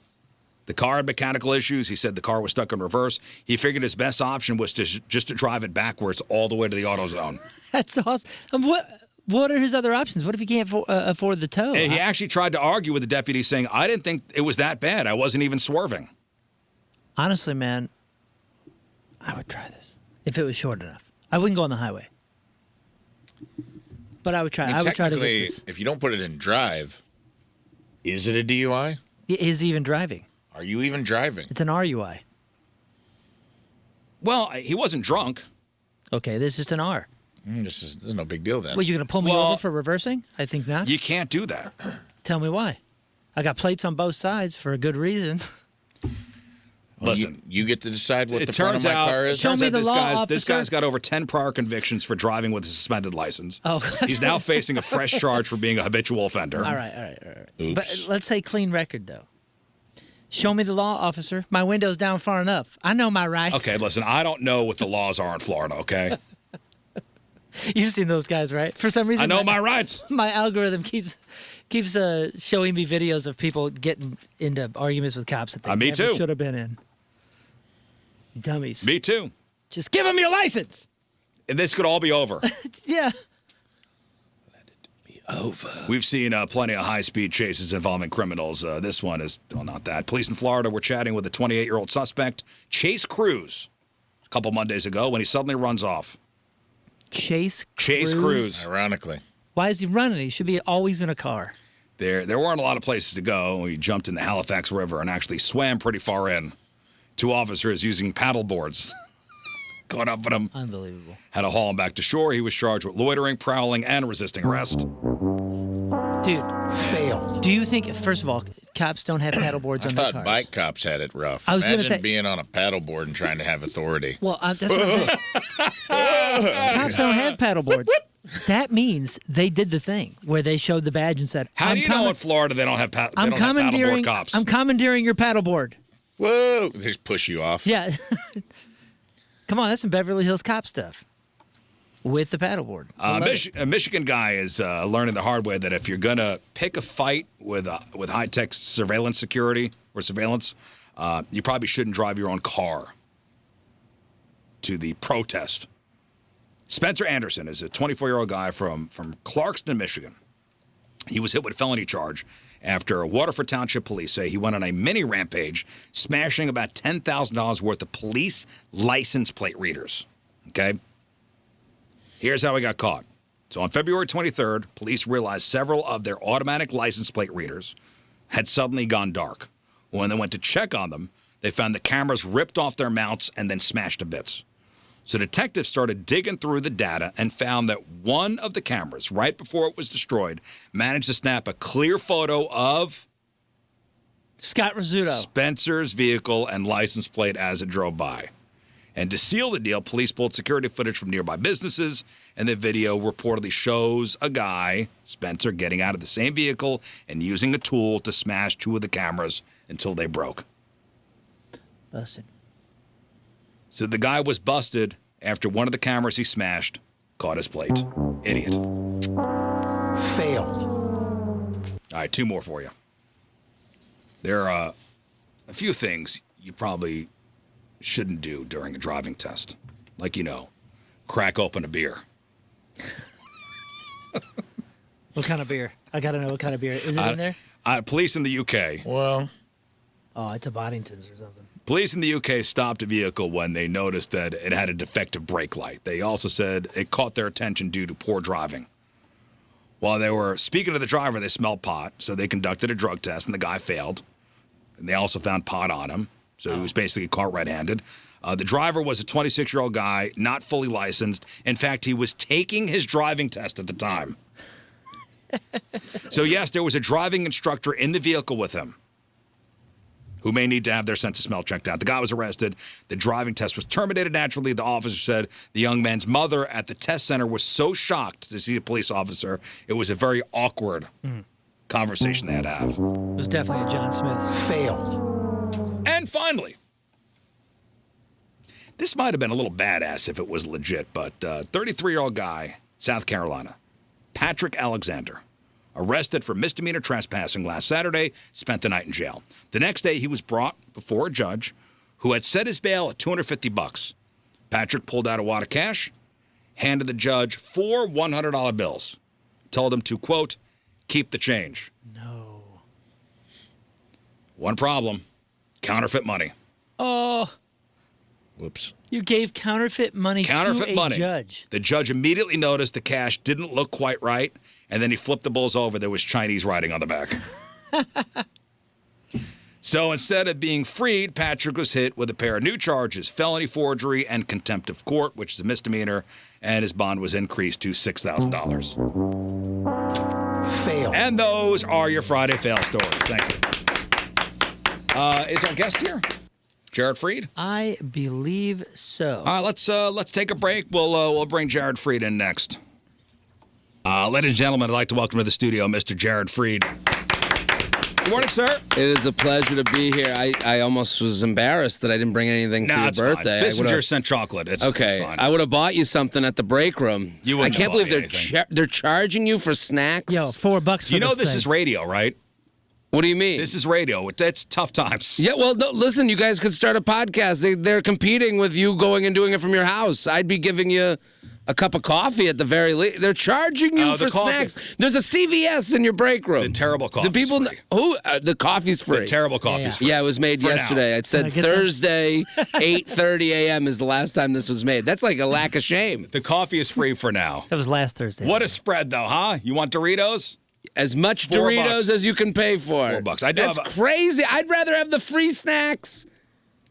Speaker 1: The car had mechanical issues. He said the car was stuck in reverse. He figured his best option was just to drive it backwards all the way to the AutoZone.
Speaker 2: That's awesome. What are his other options? What if he can't afford the tow?
Speaker 1: And he actually tried to argue with the deputy, saying, "I didn't think it was that bad. I wasn't even swerving."
Speaker 2: Honestly, man, I would try this if it was short enough. I wouldn't go on the highway, but I would try. I would try to get this.
Speaker 3: If you don't put it in drive, is it a DUI?
Speaker 2: Is he even driving?
Speaker 3: Are you even driving?
Speaker 2: It's an RUI.
Speaker 1: Well, he wasn't drunk.
Speaker 2: Okay, this is just an R.
Speaker 3: This is no big deal then.
Speaker 2: Well, you're going to pull me over for reversing? I think not.
Speaker 1: You can't do that.
Speaker 2: Tell me why. I got plates on both sides for a good reason.
Speaker 1: Listen,
Speaker 3: you get to decide what the front of my car is.
Speaker 1: It turns out this guy's got over 10 prior convictions for driving with a suspended license.
Speaker 2: Oh,
Speaker 1: he's now facing a fresh charge for being a habitual offender.
Speaker 2: All right.
Speaker 3: Oops.
Speaker 2: But let's say clean record, though. Show me the law, officer. My window's down far enough. I know my rights.
Speaker 1: Okay, listen, I don't know what the laws are in Florida, okay?
Speaker 2: You've seen those guys, right? For some reason,
Speaker 1: I know my rights.
Speaker 2: My algorithm keeps showing me videos of people getting into arguments with cops that they
Speaker 1: me
Speaker 2: never
Speaker 1: too.
Speaker 2: should have been in. Dummies.
Speaker 1: Me too.
Speaker 2: Just give them your license.
Speaker 1: And this could all be over.
Speaker 2: Yeah.
Speaker 3: Over.
Speaker 1: We've seen plenty of high-speed chases involving criminals. This one is, well, not that. Police in Florida were chatting with a 28-year-old suspect, Chase Cruz, a couple Mondays ago when he suddenly runs off.
Speaker 2: Chase
Speaker 1: Cruz.
Speaker 3: Ironically.
Speaker 2: Why is he running? He should be always in a car.
Speaker 1: There weren't a lot of places to go. He jumped in the Halifax River and actually swam pretty far in. Two officers using paddle boards caught up with him.
Speaker 2: Unbelievable.
Speaker 1: Had to haul him back to shore. He was charged with loitering, prowling, and resisting arrest.
Speaker 2: Dude.
Speaker 6: Failed.
Speaker 2: Do you think, first of all, cops don't have paddle boards on their
Speaker 3: I
Speaker 2: cars?
Speaker 3: thought bike cops had it rough.
Speaker 2: I was
Speaker 3: Imagine
Speaker 2: gonna say,
Speaker 3: being on a paddleboard and trying to have authority.
Speaker 2: Well, that's what I'm saying. Cops don't have paddle boards. That means they did the thing where they showed the badge and said,
Speaker 1: How do you know in Florida they don't have paddleboard cops?
Speaker 2: I'm commandeering your paddleboard.
Speaker 3: Whoa! They just push you off.
Speaker 2: Yeah. Come on, that's some Beverly Hills cop stuff. With the paddleboard.
Speaker 1: A Michigan guy is learning the hard way that if you're going to pick a fight with high-tech surveillance you probably shouldn't drive your own car to the protest. Spencer Anderson is a 24-year-old guy from Clarkston, Michigan. He was hit with a felony charge after Waterford Township police say he went on a mini rampage, smashing about $10,000 worth of police license plate readers. Okay? Here's how he got caught. So on February 23rd, police realized several of their automatic license plate readers had suddenly gone dark. When they went to check on them, they found the cameras ripped off their mounts and then smashed to bits. So detectives started digging through the data and found that one of the cameras, right before it was destroyed, managed to snap a clear photo of
Speaker 2: Scott Rizzuto.
Speaker 1: Spencer's vehicle and license plate as it drove by. And to seal the deal, police pulled security footage from nearby businesses, and the video reportedly shows a guy, Spencer, getting out of the same vehicle and using a tool to smash two of the cameras until they broke.
Speaker 2: Busted.
Speaker 1: So the guy was busted after one of the cameras he smashed caught his plate. Idiot.
Speaker 6: Failed.
Speaker 1: All right, two more for you. There are a few things you probably shouldn't do during a driving test. Like, crack open a beer.
Speaker 2: What kind of beer? I got to know what kind of beer. Is it in there?
Speaker 1: Police in the UK.
Speaker 3: Well,
Speaker 2: Oh, it's a Boddington's or something.
Speaker 1: Police in the UK stopped a vehicle when they noticed that it had a defective brake light. They also said it caught their attention due to poor driving. While they were speaking to the driver, they smelled pot, so they conducted a drug test, and the guy failed. And they also found pot on him, so he was basically caught red-handed. The driver was a 26-year-old guy, not fully licensed. In fact, he was taking his driving test at the time. So, yes, there was a driving instructor in the vehicle with him who may need to have their sense of smell checked out. The guy was arrested. The driving test was terminated naturally. The officer said the young man's mother at the test center was so shocked to see a police officer. It was a very awkward conversation they had to have.
Speaker 2: It was definitely a John Smith's.
Speaker 6: Failed.
Speaker 1: And finally, this might have been a little badass if it was legit, but 33-year-old guy, South Carolina, Patrick Alexander, arrested for misdemeanor trespassing last Saturday, spent the night in jail. The next day, he was brought before a judge who had set his bail at $250. Patrick pulled out a wad of cash, handed the judge 4 $100 bills, told him to, quote, keep the change.
Speaker 2: No.
Speaker 1: One problem, counterfeit money.
Speaker 2: Oh,
Speaker 3: whoops.
Speaker 2: you gave counterfeit money to a judge.
Speaker 1: The judge immediately noticed the cash didn't look quite right, and then he flipped the bills over. There was Chinese writing on the back. So instead of being freed, Patrick was hit with a pair of new charges, felony forgery and contempt of court, which is a misdemeanor, and his bond was increased to $6,000.
Speaker 6: Fail.
Speaker 1: And those are your Friday fail stories. Thank you. Is our guest here? Jared Freed?
Speaker 2: I believe so.
Speaker 1: All right, let's take a break. We'll bring Jared Freed in next. Ladies and gentlemen, I'd like to welcome to the studio Mr. Jared Freed. Good morning, sir.
Speaker 7: It is a pleasure to be here. I almost was embarrassed that I didn't bring anything for your birthday.
Speaker 1: Bissinger sent chocolate. It's fine.
Speaker 7: I would have bought you something at the break room.
Speaker 1: You wouldn't
Speaker 7: I can't
Speaker 1: have
Speaker 7: believe
Speaker 1: bought
Speaker 7: they're charging you for snacks.
Speaker 2: Yo, $4 for
Speaker 1: You know this
Speaker 2: thing.
Speaker 1: is radio, right?
Speaker 7: What do you mean?
Speaker 1: This is radio. It's tough times.
Speaker 7: Yeah, well, no, listen, you guys could start a podcast. They're competing with you going and doing it from your house. I'd be giving you a cup of coffee at the very least. They're charging you for snacks. There's a CVS in your break room.
Speaker 1: The terrible coffee.
Speaker 7: Do people
Speaker 1: free.
Speaker 7: who the coffee's free?
Speaker 1: The terrible coffee's free.
Speaker 7: Yeah, it was made
Speaker 1: For
Speaker 7: yesterday.
Speaker 1: now.
Speaker 7: It said Thursday, 8:30 a.m. is the last time this was made. That's like a lack of shame.
Speaker 1: The coffee is free for now.
Speaker 2: That was last Thursday.
Speaker 1: What a spread, though, huh? You want Doritos?
Speaker 7: As much
Speaker 1: $4
Speaker 7: Doritos as you can pay for.
Speaker 1: $4.
Speaker 7: That's crazy. I'd rather have the free snacks.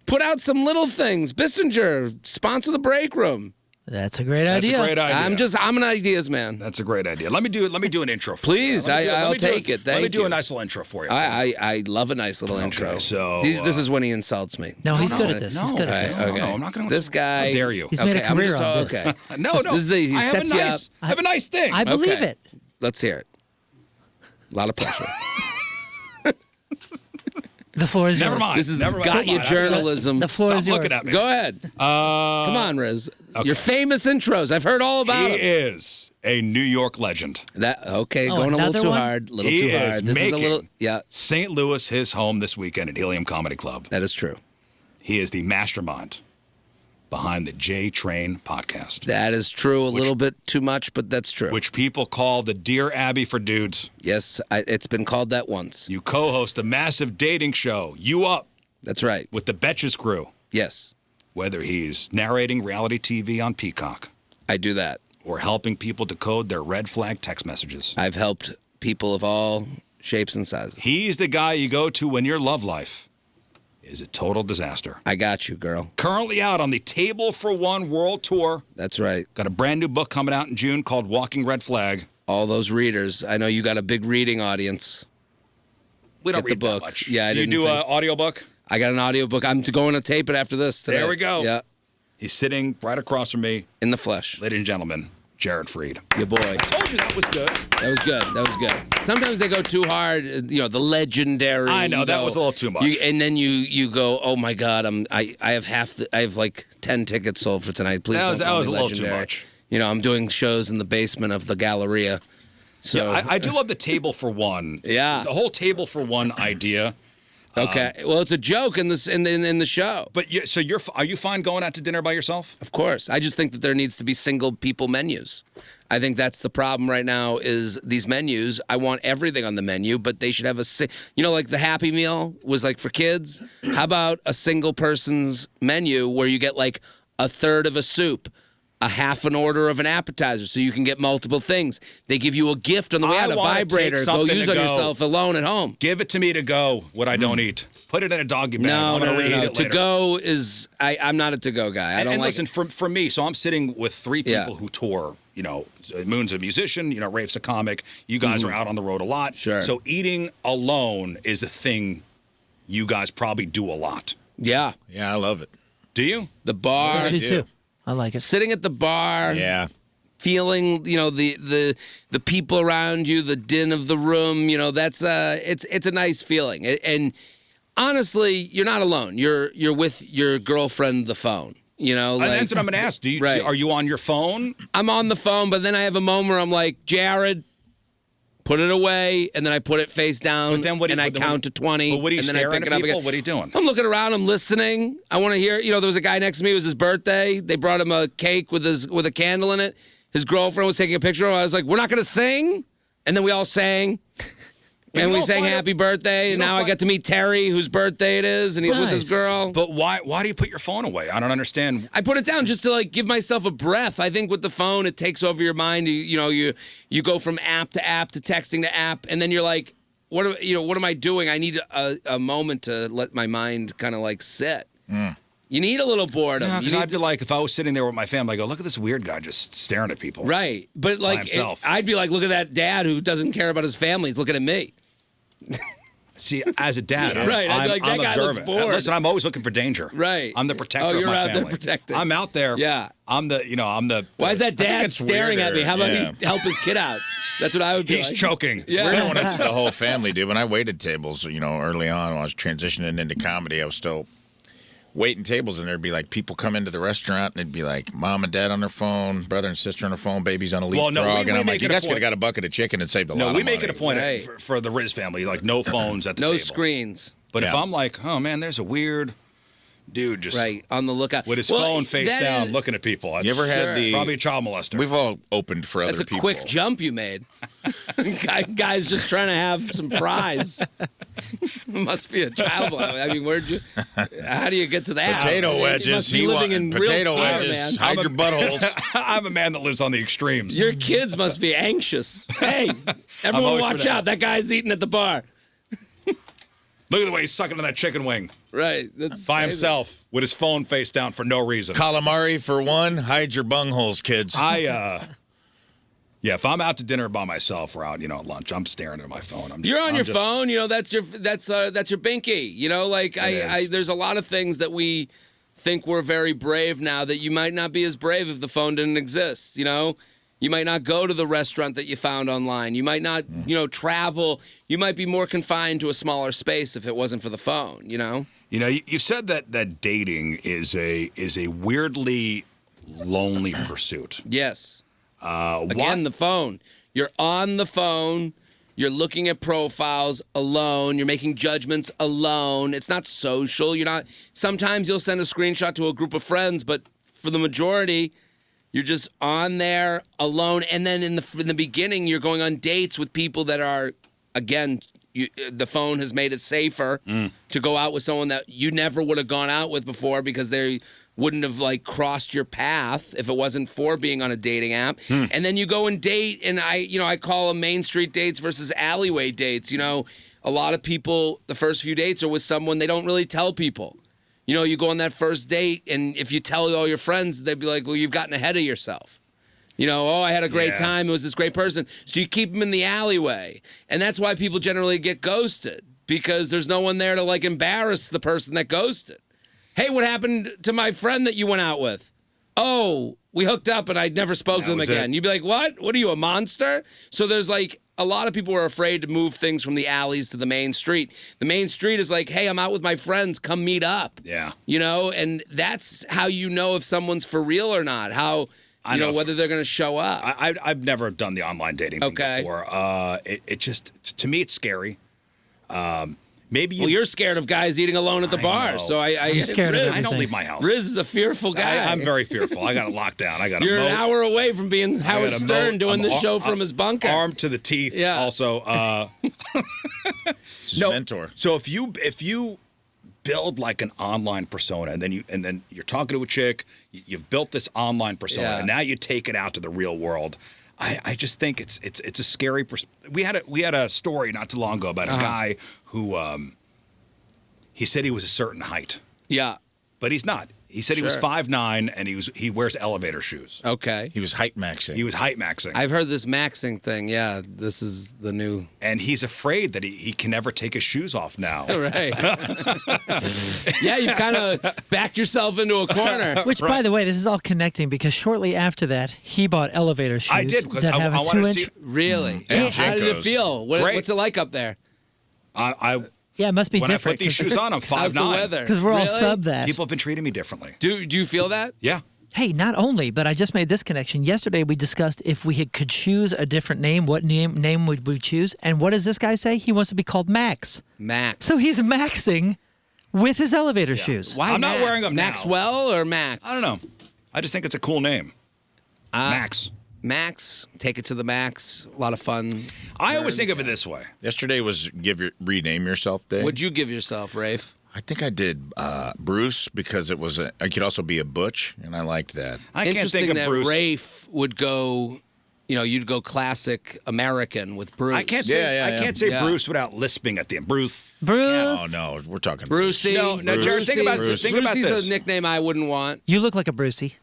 Speaker 7: Put out some little things. Bissinger, sponsor the break room.
Speaker 2: That's a great idea.
Speaker 1: That's a great idea.
Speaker 7: I'm an ideas man.
Speaker 1: That's a great idea. Let me do an intro for
Speaker 7: Please,
Speaker 1: you.
Speaker 7: I'll take it.
Speaker 1: Let me
Speaker 7: Thank
Speaker 1: do
Speaker 7: you.
Speaker 1: a nice little intro for you.
Speaker 7: I love a nice little intro.
Speaker 1: So
Speaker 7: this is when he insults me.
Speaker 2: No, he's good at this. He's good at this.
Speaker 7: Okay.
Speaker 1: No, I'm not going to.
Speaker 7: This guy.
Speaker 1: How dare you?
Speaker 2: He's made a career on this.
Speaker 7: Okay.
Speaker 1: No.
Speaker 7: He
Speaker 1: I
Speaker 7: sets you up.
Speaker 1: I have a nice thing.
Speaker 2: I believe it.
Speaker 7: Let's hear it. A lot of pressure.
Speaker 2: The floor is
Speaker 1: Never
Speaker 2: yours.
Speaker 1: mind.
Speaker 7: This is
Speaker 1: Never mind.
Speaker 7: got
Speaker 1: Come
Speaker 7: you
Speaker 1: on.
Speaker 7: journalism.
Speaker 2: The floor
Speaker 1: Stop
Speaker 2: is yours.
Speaker 1: looking at me.
Speaker 7: Go ahead. Come on, Rizz. Your famous intros. I've heard all about
Speaker 1: He
Speaker 7: them.
Speaker 1: is a New York legend.
Speaker 7: Going a little
Speaker 2: another
Speaker 7: too
Speaker 2: one?
Speaker 7: hard. Little
Speaker 1: He
Speaker 7: too
Speaker 1: is
Speaker 7: hard. This is a
Speaker 1: making
Speaker 7: little. Yeah,
Speaker 1: St. Louis his home this weekend at Helium Comedy Club.
Speaker 7: that is true.
Speaker 1: He is the mastermind behind the J Train podcast,
Speaker 7: That is true. A little bit too much, but that's true.
Speaker 1: which people call the Dear Abby for dudes.
Speaker 7: Yes, it's been called that once.
Speaker 1: You co-host a massive dating show, You Up,
Speaker 7: That's right.
Speaker 1: with the Betches crew.
Speaker 7: Yes,
Speaker 1: Whether he's narrating reality TV on Peacock
Speaker 7: I do that.
Speaker 1: or helping people decode their red flag text messages.
Speaker 7: I've helped people of all shapes and sizes.
Speaker 1: He's the guy you go to when your love life is a total disaster.
Speaker 7: I got you, girl.
Speaker 1: Currently out on the Table for One World Tour.
Speaker 7: That's right.
Speaker 1: Got a brand new book coming out in June called Walking Red Flag.
Speaker 7: All those readers. I know you got a big reading audience.
Speaker 1: We don't
Speaker 7: Get
Speaker 1: read
Speaker 7: the book.
Speaker 1: that much.
Speaker 7: Yeah,
Speaker 1: do you do an audiobook?
Speaker 7: I got an audiobook. I'm going to tape it after this today.
Speaker 1: There we go.
Speaker 7: Yeah.
Speaker 1: He's sitting right across from me.
Speaker 7: In the flesh.
Speaker 1: Ladies and gentlemen, Jared Freed.
Speaker 7: Your boy.
Speaker 1: I told you that was good.
Speaker 7: That was good. That was good. Sometimes they go too hard. You know, the legendary.
Speaker 1: I know, that was a little too much.
Speaker 7: And then you go, oh my God, I have like 10 tickets sold for tonight. Please.
Speaker 1: That was
Speaker 7: don't call
Speaker 1: a
Speaker 7: me
Speaker 1: little
Speaker 7: legendary.
Speaker 1: too much.
Speaker 7: You know, I'm doing shows in the basement of the Galleria. So
Speaker 1: Yeah, I do love the Table for One.
Speaker 7: Yeah.
Speaker 1: The whole Table for One idea.
Speaker 7: Okay. Well, it's a joke in the show.
Speaker 1: But so are you fine going out to dinner by yourself?
Speaker 7: Of course. I just think that there needs to be single people menus. I think that's the problem right now is these menus. I want everything on the menu, but they should have like the Happy Meal was like for kids. How about a single person's menu where you get like a third of a soup, a half an order of an appetizer, so you can get multiple things. They give you a gift on the way out, a vibrator. Go use on yourself alone at home.
Speaker 1: Give it to me to go, what I don't eat. Put it in a doggy bag. I'm going to reheat it later.
Speaker 7: To go is, I'm not a to go guy. I don't like
Speaker 1: listen, for me, so I'm sitting with three people who tour. You know, Moon's a musician, you know, Rafe's a comic. You guys are out on the road a lot.
Speaker 7: Sure.
Speaker 1: So eating alone is a thing you guys probably do a lot.
Speaker 7: Yeah.
Speaker 3: Yeah, I love it.
Speaker 1: Do you?
Speaker 7: The bar.
Speaker 2: I do too. I like it.
Speaker 7: Sitting at the bar.
Speaker 3: Yeah.
Speaker 7: Feeling, you know, the people around you, the din of the room, you know, that's it's a nice feeling. And honestly, you're not alone. You're with your girlfriend, the phone. You know, like,
Speaker 1: that's what I'm going to ask. Are you on your phone?
Speaker 7: I'm on the phone, but then I have a moment where I'm like, Jared, put it away, and then I put it face down, and I count to 20.
Speaker 1: But what are you
Speaker 7: and then I
Speaker 1: staring
Speaker 7: pick
Speaker 1: at
Speaker 7: it up
Speaker 1: people?
Speaker 7: again.
Speaker 1: What are you doing?
Speaker 7: I'm looking around. I'm listening. I want to hear. You know, there was a guy next to me. It was his birthday. They brought him a cake with a candle in it. His girlfriend was taking a picture of him. I was like, we're not going to sing? And then we all sang. And we sang happy birthday, and now I get to meet Terry, whose birthday it is, and he's with his girl.
Speaker 1: But why do you put your phone away? I don't understand.
Speaker 7: I put it down just to like give myself a breath. I think with the phone, it takes over your mind. You go from app to app to texting to app, and then you're like, what am I doing? I need a moment to let my mind kind of like sit. You need a little boredom.
Speaker 1: Yeah, because I'd be like, if I was sitting there with my family, I go, look at this weird guy just staring at people.
Speaker 7: Right. But like, I'd be like, look at that dad who doesn't care about his family. He's looking at me.
Speaker 1: See, as a dad,
Speaker 7: right. I'd be like, that guy looks bored.
Speaker 1: Listen, I'm always looking for danger.
Speaker 7: Right.
Speaker 1: I'm the protector of my family.
Speaker 7: You're out there protecting.
Speaker 1: I'm out there.
Speaker 7: Yeah.
Speaker 1: I'm the.
Speaker 7: Why is that dad staring at me? How about he help his kid out? That's what I would be
Speaker 1: He's
Speaker 7: like.
Speaker 1: choking.
Speaker 3: It's weird when it's the whole family, dude. When I waited tables, early on when I was transitioning into comedy, I was still waiting tables, and there'd be like people come into the restaurant, and it'd be like mom and dad on their phone, brother and sister on their phone, baby's on a leapfrog, and I'm like, you guys could have got a bucket of chicken and saved a lot of money.
Speaker 1: No, we make it a point for the Rizz family, like no phones at the table.
Speaker 7: No screens.
Speaker 1: But if I'm like, oh man, there's a weird dude just
Speaker 7: on the lookout
Speaker 1: with his phone face down, looking at people.
Speaker 3: You ever had
Speaker 1: probably a child molester?
Speaker 3: We've all opened for other people.
Speaker 7: That's a quick jump you made. Guy's just trying to have some fries. Must be a child molester. I mean, how do you get to that?
Speaker 3: Potato wedges.
Speaker 7: You must be living in
Speaker 3: potato
Speaker 7: real
Speaker 3: wedges.
Speaker 7: man.
Speaker 3: Hide your buttholes.
Speaker 1: I'm a man that lives on the extremes.
Speaker 7: Your kids must be anxious. Hey, everyone watch out. That guy's eating at the bar.
Speaker 1: Look at the way he's sucking on that chicken wing.
Speaker 7: Right. That's
Speaker 1: by
Speaker 7: crazy.
Speaker 1: himself with his phone face down for no reason.
Speaker 3: Calamari for one. Hide your bungholes, kids.
Speaker 1: If I'm out to dinner by myself or out, at lunch, I'm staring at my phone.
Speaker 7: You're on your phone. That's your binky. There's a lot of things that we think we're very brave now that you might not be as brave if the phone didn't exist. You might not go to the restaurant that you found online. You might not, travel. You might be more confined to a smaller space if it wasn't for the phone,
Speaker 1: You said that dating is a weirdly lonely pursuit.
Speaker 7: Yes. Again, the phone. You're on the phone. You're looking at profiles alone. You're making judgments alone. It's not social. Sometimes you'll send a screenshot to a group of friends, but for the majority, you're just on there alone. And then in the beginning, you're going on dates with people that are, again, the phone has made it safer to go out with someone that you never would have gone out with before because they wouldn't have crossed your path if it wasn't for being on a dating app. And then you go and date, and I call them Main Street dates versus alleyway dates. a lot of people, the first few dates are with someone they don't really tell people. You know, you go on that first date, and if you tell all your friends, they'd be like, well, you've gotten ahead of yourself. You know, oh, I had a great time. It was this great person. So you keep them in the alleyway. And that's why people generally get ghosted, because there's no one there to, like, embarrass the person that ghosted. Hey, what happened to my friend that you went out with? Oh, we hooked up and I never spoke to them again. You'd be like, what? What are you, a monster? So there's, like, a lot of people are afraid to move things from the alleys to the main street. The main street is like, hey, I'm out with my friends. Come meet up.
Speaker 1: Yeah.
Speaker 7: You know, and that's how you know if someone's for real or not. How... You know, whether they're going to show up.
Speaker 1: I've never done the online dating thing before. It just, to me, it's scary. Maybe
Speaker 7: you're scared of guys eating alone at the bar. So I'm
Speaker 2: scared of
Speaker 1: I don't leave my house.
Speaker 7: Rizz is a fearful guy.
Speaker 1: I'm very fearful. I got it locked down.
Speaker 7: You're an hour away from being Howard Stern doing the show from his bunker.
Speaker 1: Armed to the teeth.
Speaker 7: Yeah.
Speaker 1: Also,
Speaker 3: his mentor.
Speaker 1: So if you build like an online persona, and then you're talking to a chick, you've built this online persona, and now you take it out to the real world. I just think it's a scary. We had a story not too long ago about a guy who he said he was a certain height.
Speaker 7: Yeah,
Speaker 1: but he's not. He said he was 5'9", and he wears elevator shoes.
Speaker 7: Okay.
Speaker 3: He was height maxing.
Speaker 1: He was height maxing.
Speaker 7: I've heard this maxing thing. Yeah, this is the new.
Speaker 1: And he's afraid that he can never take his shoes off now.
Speaker 7: Right. Yeah, you've kind of backed yourself into a corner.
Speaker 2: Which, by the way, this is all connecting because shortly after that, he bought elevator shoes.
Speaker 1: I did, because
Speaker 2: that have a 2-inch.
Speaker 7: Really?
Speaker 1: Yeah.
Speaker 7: How did it feel? What's it like up there?
Speaker 2: Yeah, it must be
Speaker 1: when
Speaker 2: different.
Speaker 1: I put these shoes on, I'm 5'9".
Speaker 7: How's the weather?
Speaker 2: Because we're all
Speaker 7: Really?
Speaker 2: sub that.
Speaker 1: People have been treating me differently.
Speaker 7: Do you feel that?
Speaker 1: Yeah.
Speaker 2: Hey, not only, but I just made this connection. Yesterday, we discussed if we could choose a different name, what name would we choose? And what does this guy say? He wants to be called Max.
Speaker 7: Max.
Speaker 2: So he's maxing with his elevator shoes.
Speaker 7: Why
Speaker 1: I'm
Speaker 7: Max?
Speaker 1: not wearing them now.
Speaker 7: Maxwell or Max?
Speaker 1: I don't know. I just think it's a cool name. Max.
Speaker 7: Max, take it to the max. A lot of fun.
Speaker 1: I always think of it this way.
Speaker 3: Yesterday was rename yourself day.
Speaker 7: What'd you give yourself, Rafe?
Speaker 3: I think I did Bruce because it was I could also be a Butch, and I liked that.
Speaker 1: I can't
Speaker 7: Interesting
Speaker 1: think of
Speaker 7: that
Speaker 1: Bruce.
Speaker 7: Rafe would go, you'd go classic American with Bruce.
Speaker 1: I can't say
Speaker 3: I
Speaker 1: can't say Bruce without lisping at the end. Bruce.
Speaker 2: Bruce.
Speaker 3: Oh no, we're talking
Speaker 7: Brucey.
Speaker 1: No, Jared, think about this. Think about
Speaker 7: Brucey's
Speaker 1: this.
Speaker 7: a nickname I wouldn't want.
Speaker 2: You look like a Brucey.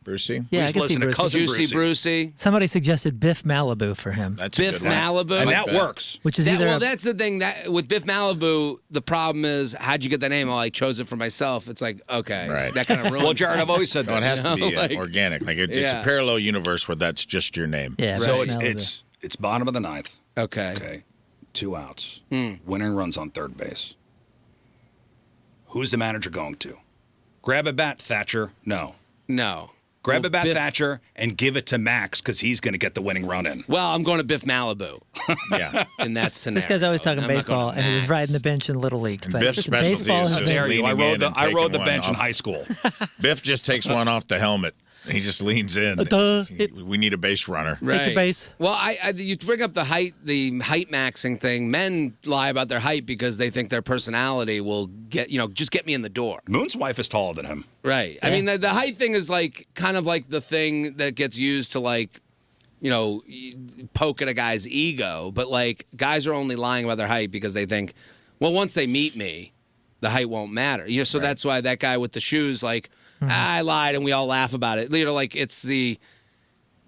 Speaker 3: Brucey.
Speaker 2: Yeah, I can see
Speaker 1: Listen to
Speaker 2: Brucey.
Speaker 1: cousin
Speaker 7: Juicy Brucey.
Speaker 2: Somebody suggested Biff Malibu for him,
Speaker 3: That's
Speaker 7: Biff
Speaker 3: a good one.
Speaker 7: Malibu.
Speaker 1: And
Speaker 3: I like
Speaker 1: that works.
Speaker 2: which is either
Speaker 7: That's the thing that with Biff Malibu, the problem is how'd you get that name? Well, I chose it for myself. It's like, okay,
Speaker 3: Right.
Speaker 7: that kind of ruins.
Speaker 1: Well, Jared, I've always said
Speaker 3: No, it
Speaker 1: this.
Speaker 3: has to be
Speaker 7: like-
Speaker 3: organic. Like it's a parallel universe where that's just your name.
Speaker 2: Yeah,
Speaker 1: So
Speaker 2: Biff Malibu.
Speaker 1: it's bottom of the ninth.
Speaker 7: Okay.
Speaker 1: Okay. 2 outs. Winning runs on third base. Who's the manager going to? Grab a bat, Thatcher. No.
Speaker 7: No.
Speaker 1: Grab
Speaker 7: Well,
Speaker 1: a bat,
Speaker 7: Biff-
Speaker 1: Thatcher, and give it to Max because he's going to get the winning run in.
Speaker 7: Well, I'm going to Biff Malibu
Speaker 3: Yeah.
Speaker 7: in that scenario.
Speaker 2: This guy's always talking
Speaker 7: I'm not
Speaker 2: baseball,
Speaker 7: going
Speaker 2: and he was
Speaker 7: Max.
Speaker 2: riding the bench in Little League.
Speaker 3: And
Speaker 2: But
Speaker 3: Biff's specialty
Speaker 2: baseball
Speaker 3: is
Speaker 2: has
Speaker 3: just
Speaker 2: been-
Speaker 1: There you go. I
Speaker 3: leaning
Speaker 1: rode
Speaker 3: in
Speaker 1: the
Speaker 3: and
Speaker 1: I rode
Speaker 3: taking
Speaker 1: the
Speaker 3: one
Speaker 1: bench in
Speaker 3: off.
Speaker 1: high school.
Speaker 3: Biff just takes one off the helmet. He just leans in. We need a base runner.
Speaker 2: Take the base.
Speaker 7: Well, you bring up the height maxing thing. Men lie about their height because they think their personality will just get me in the door.
Speaker 1: Moon's wife is taller than him.
Speaker 7: Right. I mean, the height thing is like kind of like the thing that gets used to like, poke at a guy's ego. But like guys are only lying about their height because they think, well, once they meet me, the height won't matter. So that's why that guy with the shoes, like, I lied and we all laugh about it. Like it's the,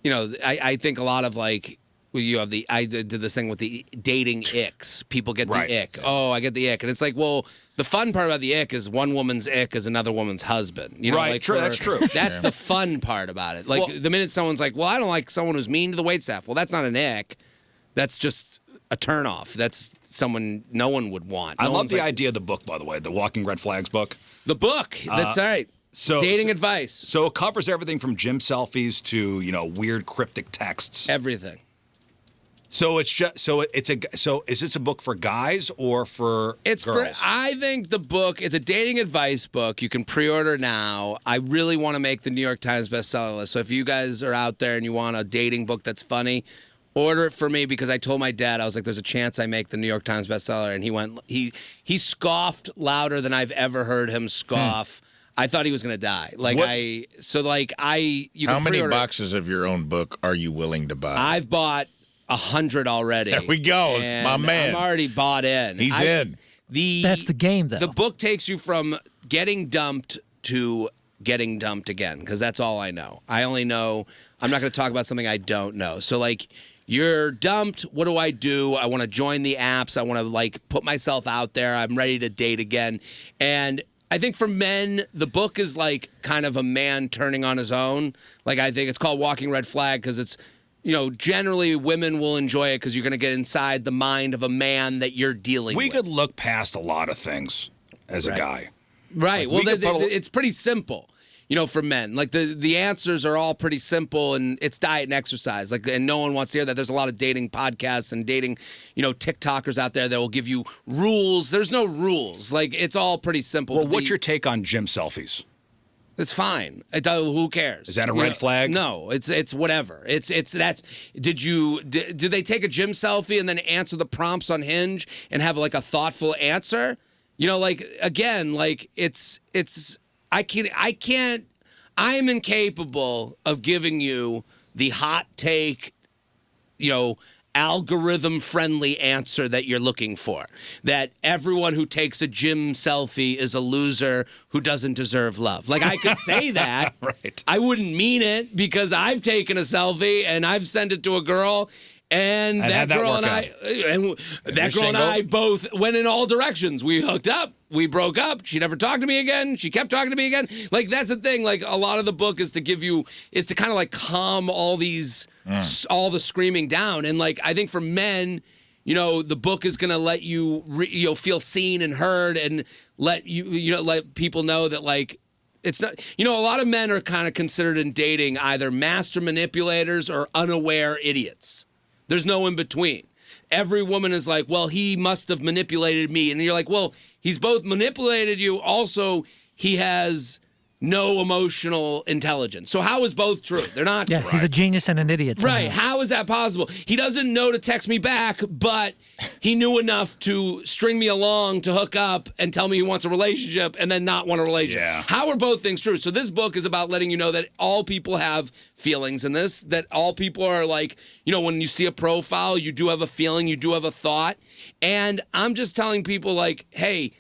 Speaker 7: I think a lot of like, I did this thing with the dating icks. People get the ick. Oh, I get the ick. And it's like, well, the fun part about the ick is one woman's ick is another woman's husband.
Speaker 1: Right,
Speaker 7: like
Speaker 1: true, that's true.
Speaker 7: That's the fun part about it. Like the minute someone's like, well, I don't like someone who's mean to the waitstaff. Well, that's not an ick. That's just a turnoff. That's someone no one would want.
Speaker 1: I love the idea of the book, by the way, the Walking Red Flags book.
Speaker 7: The book. That's right. Dating advice.
Speaker 1: So it covers everything from gym selfies to weird cryptic texts.
Speaker 7: Everything.
Speaker 1: So it's just so is this a book for guys or for girls?
Speaker 7: I think the book, it's a dating advice book. You can pre-order now. I really want to make the New York Times bestseller list. So if you guys are out there and you want a dating book that's funny, order it for me because I told my dad, I was like, there's a chance I make the New York Times bestseller. And he scoffed louder than I've ever heard him scoff. I thought he was going to die.
Speaker 3: How many boxes of your own book are you willing to buy?
Speaker 7: I've bought 100 already.
Speaker 3: There we go. It's
Speaker 7: And
Speaker 3: my man.
Speaker 7: I'm already bought in.
Speaker 3: He's in.
Speaker 2: That's the game, though.
Speaker 7: The book takes you from getting dumped to getting dumped again, because that's all I know. I only know, I'm not going to talk about something I don't know. So, like, you're dumped. What do? I want to join the apps. I want to, like, put myself out there. I'm ready to date again. And I think for men, the book is, like, kind of a man turning on his own. Like, I think it's called Walking Red Flag because it's, you know, generally women will enjoy it because you're going to get inside the mind of a man that you're dealing with.
Speaker 1: We could look past a lot of things as a guy.
Speaker 7: Right.
Speaker 1: Like,
Speaker 7: Well, it's pretty simple, you know, for men. Like, the answers are all pretty simple, and it's diet and exercise. Like, and no one wants to hear that. There's a lot of dating podcasts and dating, you know, TikTokers out there that will give you rules. There's no rules. Like, it's all pretty simple.
Speaker 1: Well, what's your take on gym selfies?
Speaker 7: It's fine. Who cares?
Speaker 1: Is that a red flag?
Speaker 7: No, it's whatever. Did they take a gym selfie and then answer the prompts on Hinge and have like a thoughtful answer? You know, like, again, like I'm incapable of giving you the hot take, you know, algorithm-friendly answer that you're looking for. That everyone who takes a gym selfie is a loser who doesn't deserve love. Like, I could say that.
Speaker 1: Right.
Speaker 7: I wouldn't mean it because I've taken a selfie and I've sent it to a girl. And that girl and I both went in all directions. We hooked up. We broke up. She never talked to me again. She kept talking to me again. Like, that's the thing. Like, a lot of the book is to kind of like calm all all the screaming down. And like, I think for men, you know, the book is going to let you, feel seen and heard, and let let people know that, like, it's not, you know, a lot of men are kind of considered in dating either master manipulators or unaware idiots. There's no in between. Every woman is like, well, he must have manipulated me. And you're like, well, he's both manipulated you. Also, he has no emotional intelligence. So how is both true? They're not true.
Speaker 2: Yeah, he's a genius and an idiot. Somehow.
Speaker 7: Right. How is that possible? He doesn't know to text me back, but he knew enough to string me along to hook up and tell me he wants a relationship and then not want a relationship.
Speaker 1: Yeah.
Speaker 7: How are both things true? So this book is about letting you know that all people have feelings in this, that all people are like, you know, when you see a profile, you do have a feeling, you do have a thought. And I'm just telling people, like, hey,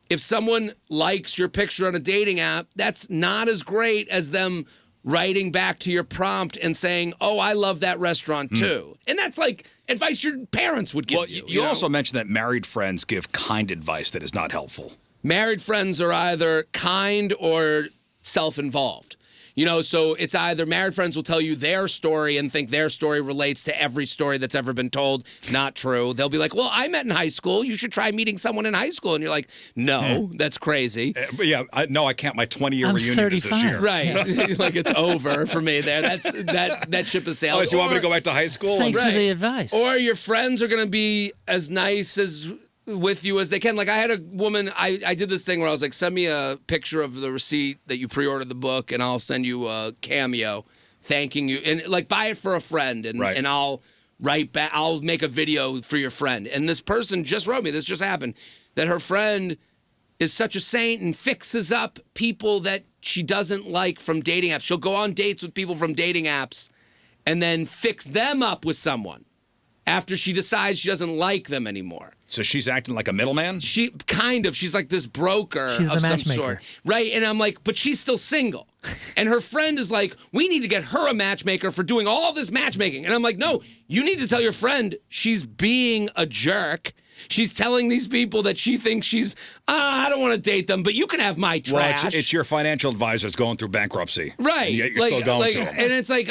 Speaker 7: if someone likes your picture on a dating app, that's not as great as them writing back to your prompt and saying, oh, I love that restaurant too. And that's like advice your parents would give you.
Speaker 1: You also mentioned that married friends give kind advice that is not helpful.
Speaker 7: Married friends are either kind or self-involved. You know, so it's either married friends will tell you their story and think their story relates to every story that's ever been told. Not true. They'll be like, well, I met in high school. You should try meeting someone in high school. And you're like, no, that's crazy.
Speaker 1: I can't. My 20-year reunion
Speaker 2: 35.
Speaker 1: is this year.
Speaker 7: Right. Like, it's over for me there. That ship has sailed.
Speaker 1: Oh, so you want me to go back to high school?
Speaker 2: Thanks for the advice.
Speaker 7: Or your friends are going to be as nice as with you as they can. Like, I had a woman, I did this thing where I was like, send me a picture of the receipt that you pre-ordered the book, and I'll send you a cameo thanking you. And, like, buy it for a friend, and I'll write back, I'll make a video for your friend. And this person just wrote me, this just happened, that her friend is such a saint and fixes up people that she doesn't like from dating apps. She'll go on dates with people from dating apps and then fix them up with someone after she decides she doesn't like them anymore.
Speaker 1: So she's acting like a middleman?
Speaker 7: She's like this broker
Speaker 2: She's
Speaker 7: of
Speaker 2: the
Speaker 7: some
Speaker 2: matchmaker.
Speaker 7: sort. Right, and I'm like, but she's still single. And her friend is like, we need to get her a matchmaker for doing all this matchmaking. And I'm like, no, you need to tell your friend she's being a jerk. She's telling these people that she thinks she's, I don't want to date them, but you can have my trash.
Speaker 1: Well, it's your financial advisor's going through bankruptcy.
Speaker 7: Right.
Speaker 1: And yet you're still going to him.
Speaker 7: And it's like,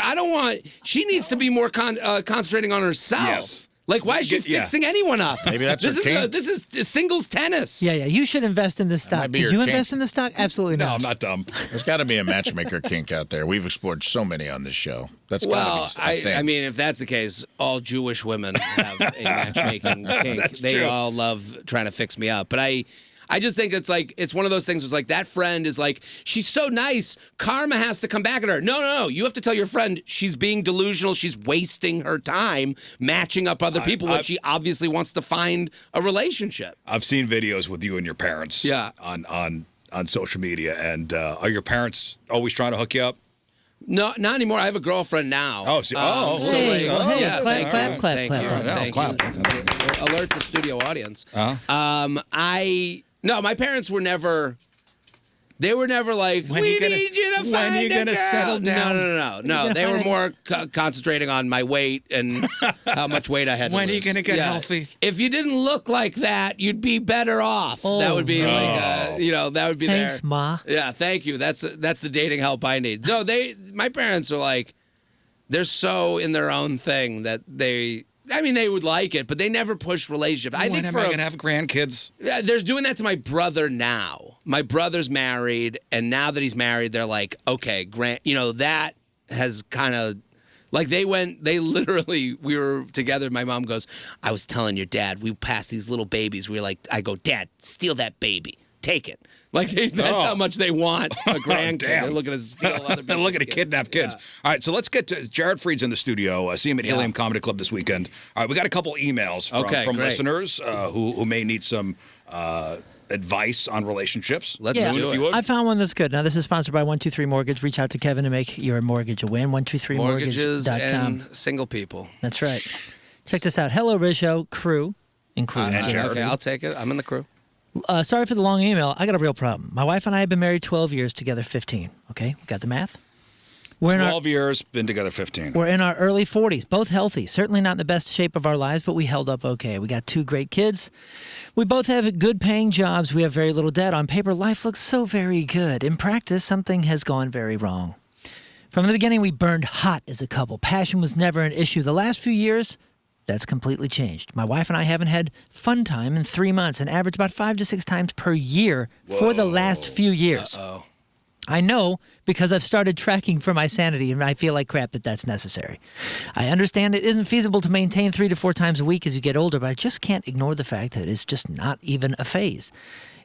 Speaker 7: she needs to be more concentrating on herself.
Speaker 1: Yes.
Speaker 7: Like, why is she fixing anyone up?
Speaker 3: Maybe that's
Speaker 7: this
Speaker 3: her
Speaker 7: is
Speaker 3: kink.
Speaker 7: this is singles tennis.
Speaker 2: Yeah, you should invest in this stock.
Speaker 3: be
Speaker 2: Did
Speaker 3: your
Speaker 2: you
Speaker 3: kink.
Speaker 2: invest in the stock? Absolutely not.
Speaker 1: No, I'm not dumb.
Speaker 3: There's got to be a matchmaker kink out there. We've explored so many on this show. That's got to be a thing.
Speaker 7: I mean, if that's the case, all Jewish women have a matchmaking kink. They all love trying to fix me up. But I just think it's like, it's one of those things where it's like, that friend is like, she's so nice, karma has to come back at her. No. You have to tell your friend she's being delusional. She's wasting her time matching up other people when she obviously wants to find a relationship.
Speaker 1: I've seen videos with you and your parents on social media. And are your parents always trying to hook you up?
Speaker 7: No, not anymore. I have a girlfriend now.
Speaker 1: Oh, so,
Speaker 2: Hey,
Speaker 7: yeah,
Speaker 2: clap,
Speaker 7: thank
Speaker 2: clap,
Speaker 7: you.
Speaker 2: clap,
Speaker 7: Thank
Speaker 2: clap,
Speaker 7: you.
Speaker 2: clap.
Speaker 7: Thank you. Alert the studio audience.
Speaker 1: Uh-huh.
Speaker 7: No, my parents were never. They were never like,
Speaker 1: When
Speaker 7: we
Speaker 1: you gonna-
Speaker 7: need you to
Speaker 1: when
Speaker 7: find
Speaker 1: you
Speaker 7: a
Speaker 1: gonna
Speaker 7: girl.
Speaker 1: settle down?
Speaker 7: No. They were more concentrating on my weight and how much weight I had to
Speaker 1: When are you
Speaker 7: lose.
Speaker 1: gonna get healthy?
Speaker 7: If you didn't look like that, you'd be better off. That would be that would be
Speaker 2: Thanks,
Speaker 7: there.
Speaker 2: Ma.
Speaker 7: Yeah, thank you. That's the dating help I need. No, my parents are like, they're so in their own thing that they would like it, but they never push relationship. I think
Speaker 1: When am I going to have grandkids?
Speaker 7: Yeah, they're doing that to my brother now. My brother's married, and now that he's married, they're like, okay, that has kind of, like we were together. My mom goes, I was telling your dad, we passed these little babies. We were like, I go, Dad, steal that baby. Take it. Like, that's how much they want a grandkid. They're looking to steal other people's
Speaker 1: They're looking to kidnap kids.
Speaker 7: Yeah.
Speaker 1: All right, so let's get to Jared Freed's in the studio. See him at Helium Comedy Club this weekend. All right, we got a couple emails from
Speaker 7: great.
Speaker 1: listeners who may need some advice on relationships.
Speaker 7: Let's do
Speaker 1: if
Speaker 7: it.
Speaker 1: you would.
Speaker 2: I found one that's good. Now, this is sponsored by 123 Mortgage. Reach out to Kevin to make your mortgage a win.
Speaker 7: Mortgages
Speaker 2: 123mortgage.com.
Speaker 7: and single people.
Speaker 2: That's right. Check this out. Hello, Rizz Show crew, including
Speaker 1: And Jared.
Speaker 7: Okay, I'll take it. I'm in the crew.
Speaker 2: Sorry for the long email. I got a real problem. My wife and I have been married 12 years, together 15. Okay, got the math?
Speaker 1: 12 years, been together 15.
Speaker 2: We're in our early 40s, both healthy. Certainly not in the best shape of our lives, but we held up okay. We got 2 great kids. We both have good paying jobs. We have very little debt. On paper, life looks so very good. In practice, something has gone very wrong. From the beginning, we burned hot as a couple. Passion was never an issue. The last few years, that's completely changed. My wife and I haven't had fun time in 3 months, and average about 5 to 6 times per year for the last few years. I know because I've started tracking for my sanity, and I feel like crap that that's necessary. I understand it isn't feasible to maintain 3 to 4 times a week as you get older, but I just can't ignore the fact that it's just not even a phase.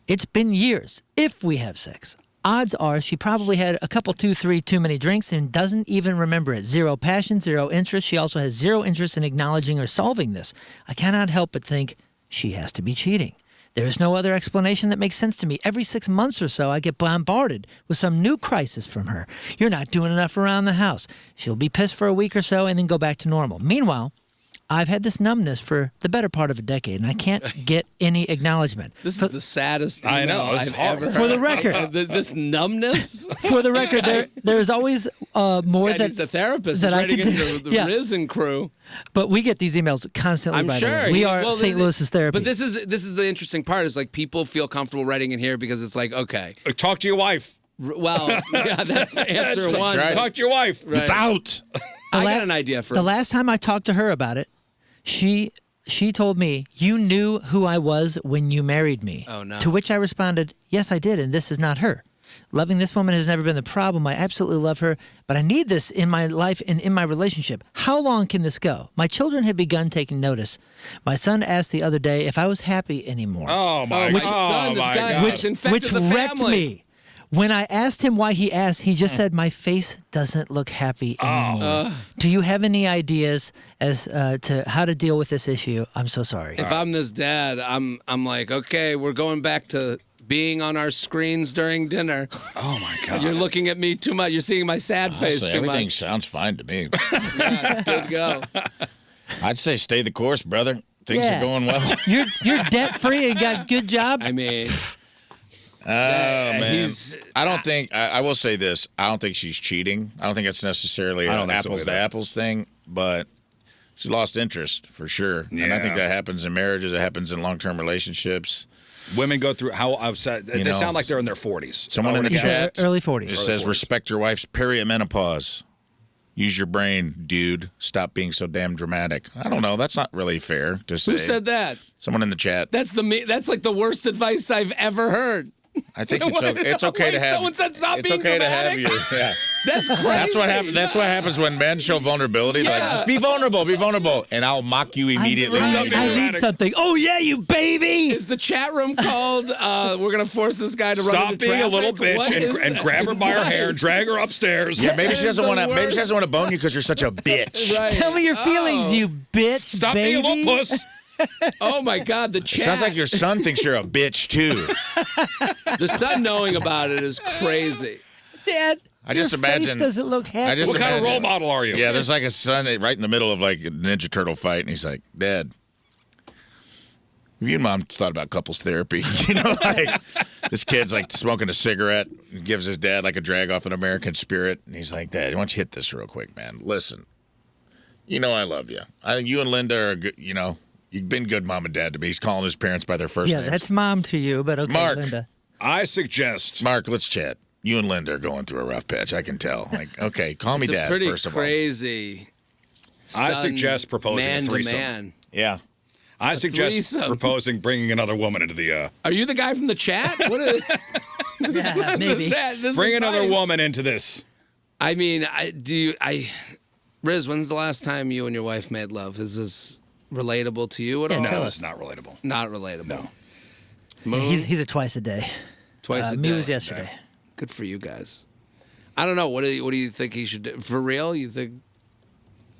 Speaker 2: It's been years, if we have sex. Odds are she probably had a couple, 2, 3 too many drinks and doesn't even remember it. 0 passion, 0 interest. She also has 0 interest in acknowledging or solving this. I cannot help but think she has to be cheating. There is no other explanation that makes sense to me. Every 6 months or so, I get bombarded with some new crisis from her. You're not doing enough around the house. She'll be pissed for a week or so and then go back to normal. Meanwhile, I've had this numbness for the better part of a decade, and I can't get any acknowledgement.
Speaker 7: This is the saddest
Speaker 1: I know,
Speaker 7: email
Speaker 1: it's
Speaker 7: I've
Speaker 1: horrible.
Speaker 7: ever
Speaker 2: For the
Speaker 7: heard.
Speaker 2: record.
Speaker 7: This numbness?
Speaker 2: For the record, there's always more
Speaker 7: This guy
Speaker 2: that
Speaker 7: needs a therapist.
Speaker 2: that
Speaker 7: He's
Speaker 2: I
Speaker 7: writing
Speaker 2: could do.
Speaker 7: into the
Speaker 2: Yeah.
Speaker 7: Rizz and crew.
Speaker 2: But we get these emails constantly.
Speaker 7: I'm
Speaker 2: by the
Speaker 7: sure.
Speaker 2: way. We are St. Louis's therapy.
Speaker 7: But this is the interesting part is like people feel comfortable writing in here because it's like, okay,
Speaker 1: Talk to your wife.
Speaker 7: well, yeah, that's answer
Speaker 1: That's
Speaker 7: one.
Speaker 1: right. Talk to your wife.
Speaker 7: Right.
Speaker 3: Without.
Speaker 7: I got an idea for
Speaker 2: the last time I talked to her about it, she told me, you knew who I was when you married me.
Speaker 7: Oh, no.
Speaker 2: To which I responded, yes, I did, and this is not her. Loving this woman has never been the problem. I absolutely love her, but I need this in my life and in my relationship. How long can this go? My children had begun taking notice. My son asked the other day if I was happy anymore.
Speaker 1: Oh, my
Speaker 7: my
Speaker 1: God.
Speaker 7: son, this guy,
Speaker 1: God.
Speaker 7: which infected
Speaker 2: Which
Speaker 7: the
Speaker 2: wrecked
Speaker 7: family.
Speaker 2: me. When I asked him why he asked, he just said, my face doesn't look happy anymore. Do you have any ideas as to how to deal with this issue? I'm so sorry.
Speaker 7: If I'm this dad, I'm like, okay, we're going back to being on our screens during dinner.
Speaker 1: Oh, my God.
Speaker 7: You're looking at me too much. You're seeing my sad face too
Speaker 3: Everything
Speaker 7: much.
Speaker 3: sounds fine to me.
Speaker 7: Yeah, it's good to go.
Speaker 3: I'd say stay the course, brother. Things
Speaker 2: Yeah.
Speaker 3: are going well.
Speaker 2: You're debt free and got a good job.
Speaker 7: I mean,
Speaker 3: Oh, man.
Speaker 7: he's-
Speaker 3: I don't think, I will say this. I don't think she's cheating. I don't think it's necessarily
Speaker 1: I don't
Speaker 3: an
Speaker 1: think so
Speaker 3: apples to
Speaker 1: either.
Speaker 3: apples thing, but she lost interest for sure. And I think
Speaker 1: Yeah.
Speaker 3: that happens in marriages. It happens in long-term relationships.
Speaker 1: Women go through how upset. They
Speaker 3: know,
Speaker 1: sound like they're in their 40s.
Speaker 3: Someone in the
Speaker 2: He said
Speaker 3: chat
Speaker 2: early 40s.
Speaker 3: just says, respect your wife's perimenopause. Use your brain, dude. Stop being so damn dramatic. I don't know. That's not really fair to say.
Speaker 7: who said that?
Speaker 3: Someone in the chat.
Speaker 7: That's like the worst advice I've ever heard.
Speaker 3: I think it's okay to have.
Speaker 7: Someone said stop
Speaker 3: it's
Speaker 7: being
Speaker 3: okay
Speaker 7: dramatic?
Speaker 3: to have your. Yeah.
Speaker 7: That's crazy.
Speaker 3: That's what happens. That's what happens when men show vulnerability. Like, just be vulnerable, and I'll mock you immediately.
Speaker 2: I
Speaker 1: Stop being
Speaker 2: need
Speaker 1: dramatic.
Speaker 2: something. Oh, yeah, you baby.
Speaker 7: Is the chat room called? We're gonna force this guy to run
Speaker 1: Stop
Speaker 7: into
Speaker 1: being a
Speaker 7: traffic?
Speaker 1: little
Speaker 7: What
Speaker 1: bitch
Speaker 7: is
Speaker 1: and
Speaker 7: that?
Speaker 1: grab her by her hair and drag her upstairs.
Speaker 3: Yeah, maybe she doesn't
Speaker 7: the
Speaker 3: want to. Maybe
Speaker 7: worst.
Speaker 3: she doesn't want to bone you because you're such a bitch.
Speaker 7: Right.
Speaker 2: Tell me your feelings,
Speaker 7: Oh.
Speaker 2: you bitch,
Speaker 1: Stop
Speaker 2: baby.
Speaker 1: being a little puss.
Speaker 7: Oh my God, the chat.
Speaker 3: Sounds like your son thinks you're a bitch too.
Speaker 7: The son knowing about it is crazy.
Speaker 2: Dad,
Speaker 3: I just imagine.
Speaker 2: Face doesn't look happy.
Speaker 1: What kind of role model are you?
Speaker 3: Yeah, there's like a son right in the middle of like a Ninja Turtle fight, and he's like, Dad, have you and Mom thought about couples therapy? You know, like this kid's like smoking a cigarette, and gives his dad like a drag off an American Spirit, and he's like, Dad, why don't you hit this real quick, man? Listen, you know I love you. You and Linda are good, you know, you've been good mom and dad to me. He's calling his parents by their first names.
Speaker 2: Yeah, that's Mom to you, but okay,
Speaker 3: Mark.
Speaker 2: Linda.
Speaker 1: I suggest.
Speaker 3: Mark, let's chat. You and Linda are going through a rough patch. I can tell. Like, okay, call me Dad, first of all.
Speaker 7: Crazy.
Speaker 1: I suggest proposing
Speaker 7: man
Speaker 1: a threesome.
Speaker 7: To man.
Speaker 3: Yeah.
Speaker 1: I suggest
Speaker 7: threesome.
Speaker 1: proposing bringing another woman into the.
Speaker 7: Are you the guy from the chat? What is,
Speaker 2: Yeah, maybe.
Speaker 1: Bring another woman into this.
Speaker 7: I mean, Rizz, when's the last time you and your wife made love? Is this relatable to you at all?
Speaker 1: No, it's not relatable.
Speaker 7: Not relatable.
Speaker 1: No.
Speaker 7: Moon?
Speaker 2: He's a twice a day.
Speaker 7: Twice a day.
Speaker 2: Me was yesterday.
Speaker 7: Good for you guys. I don't know. What do you think he should do? For real? You think?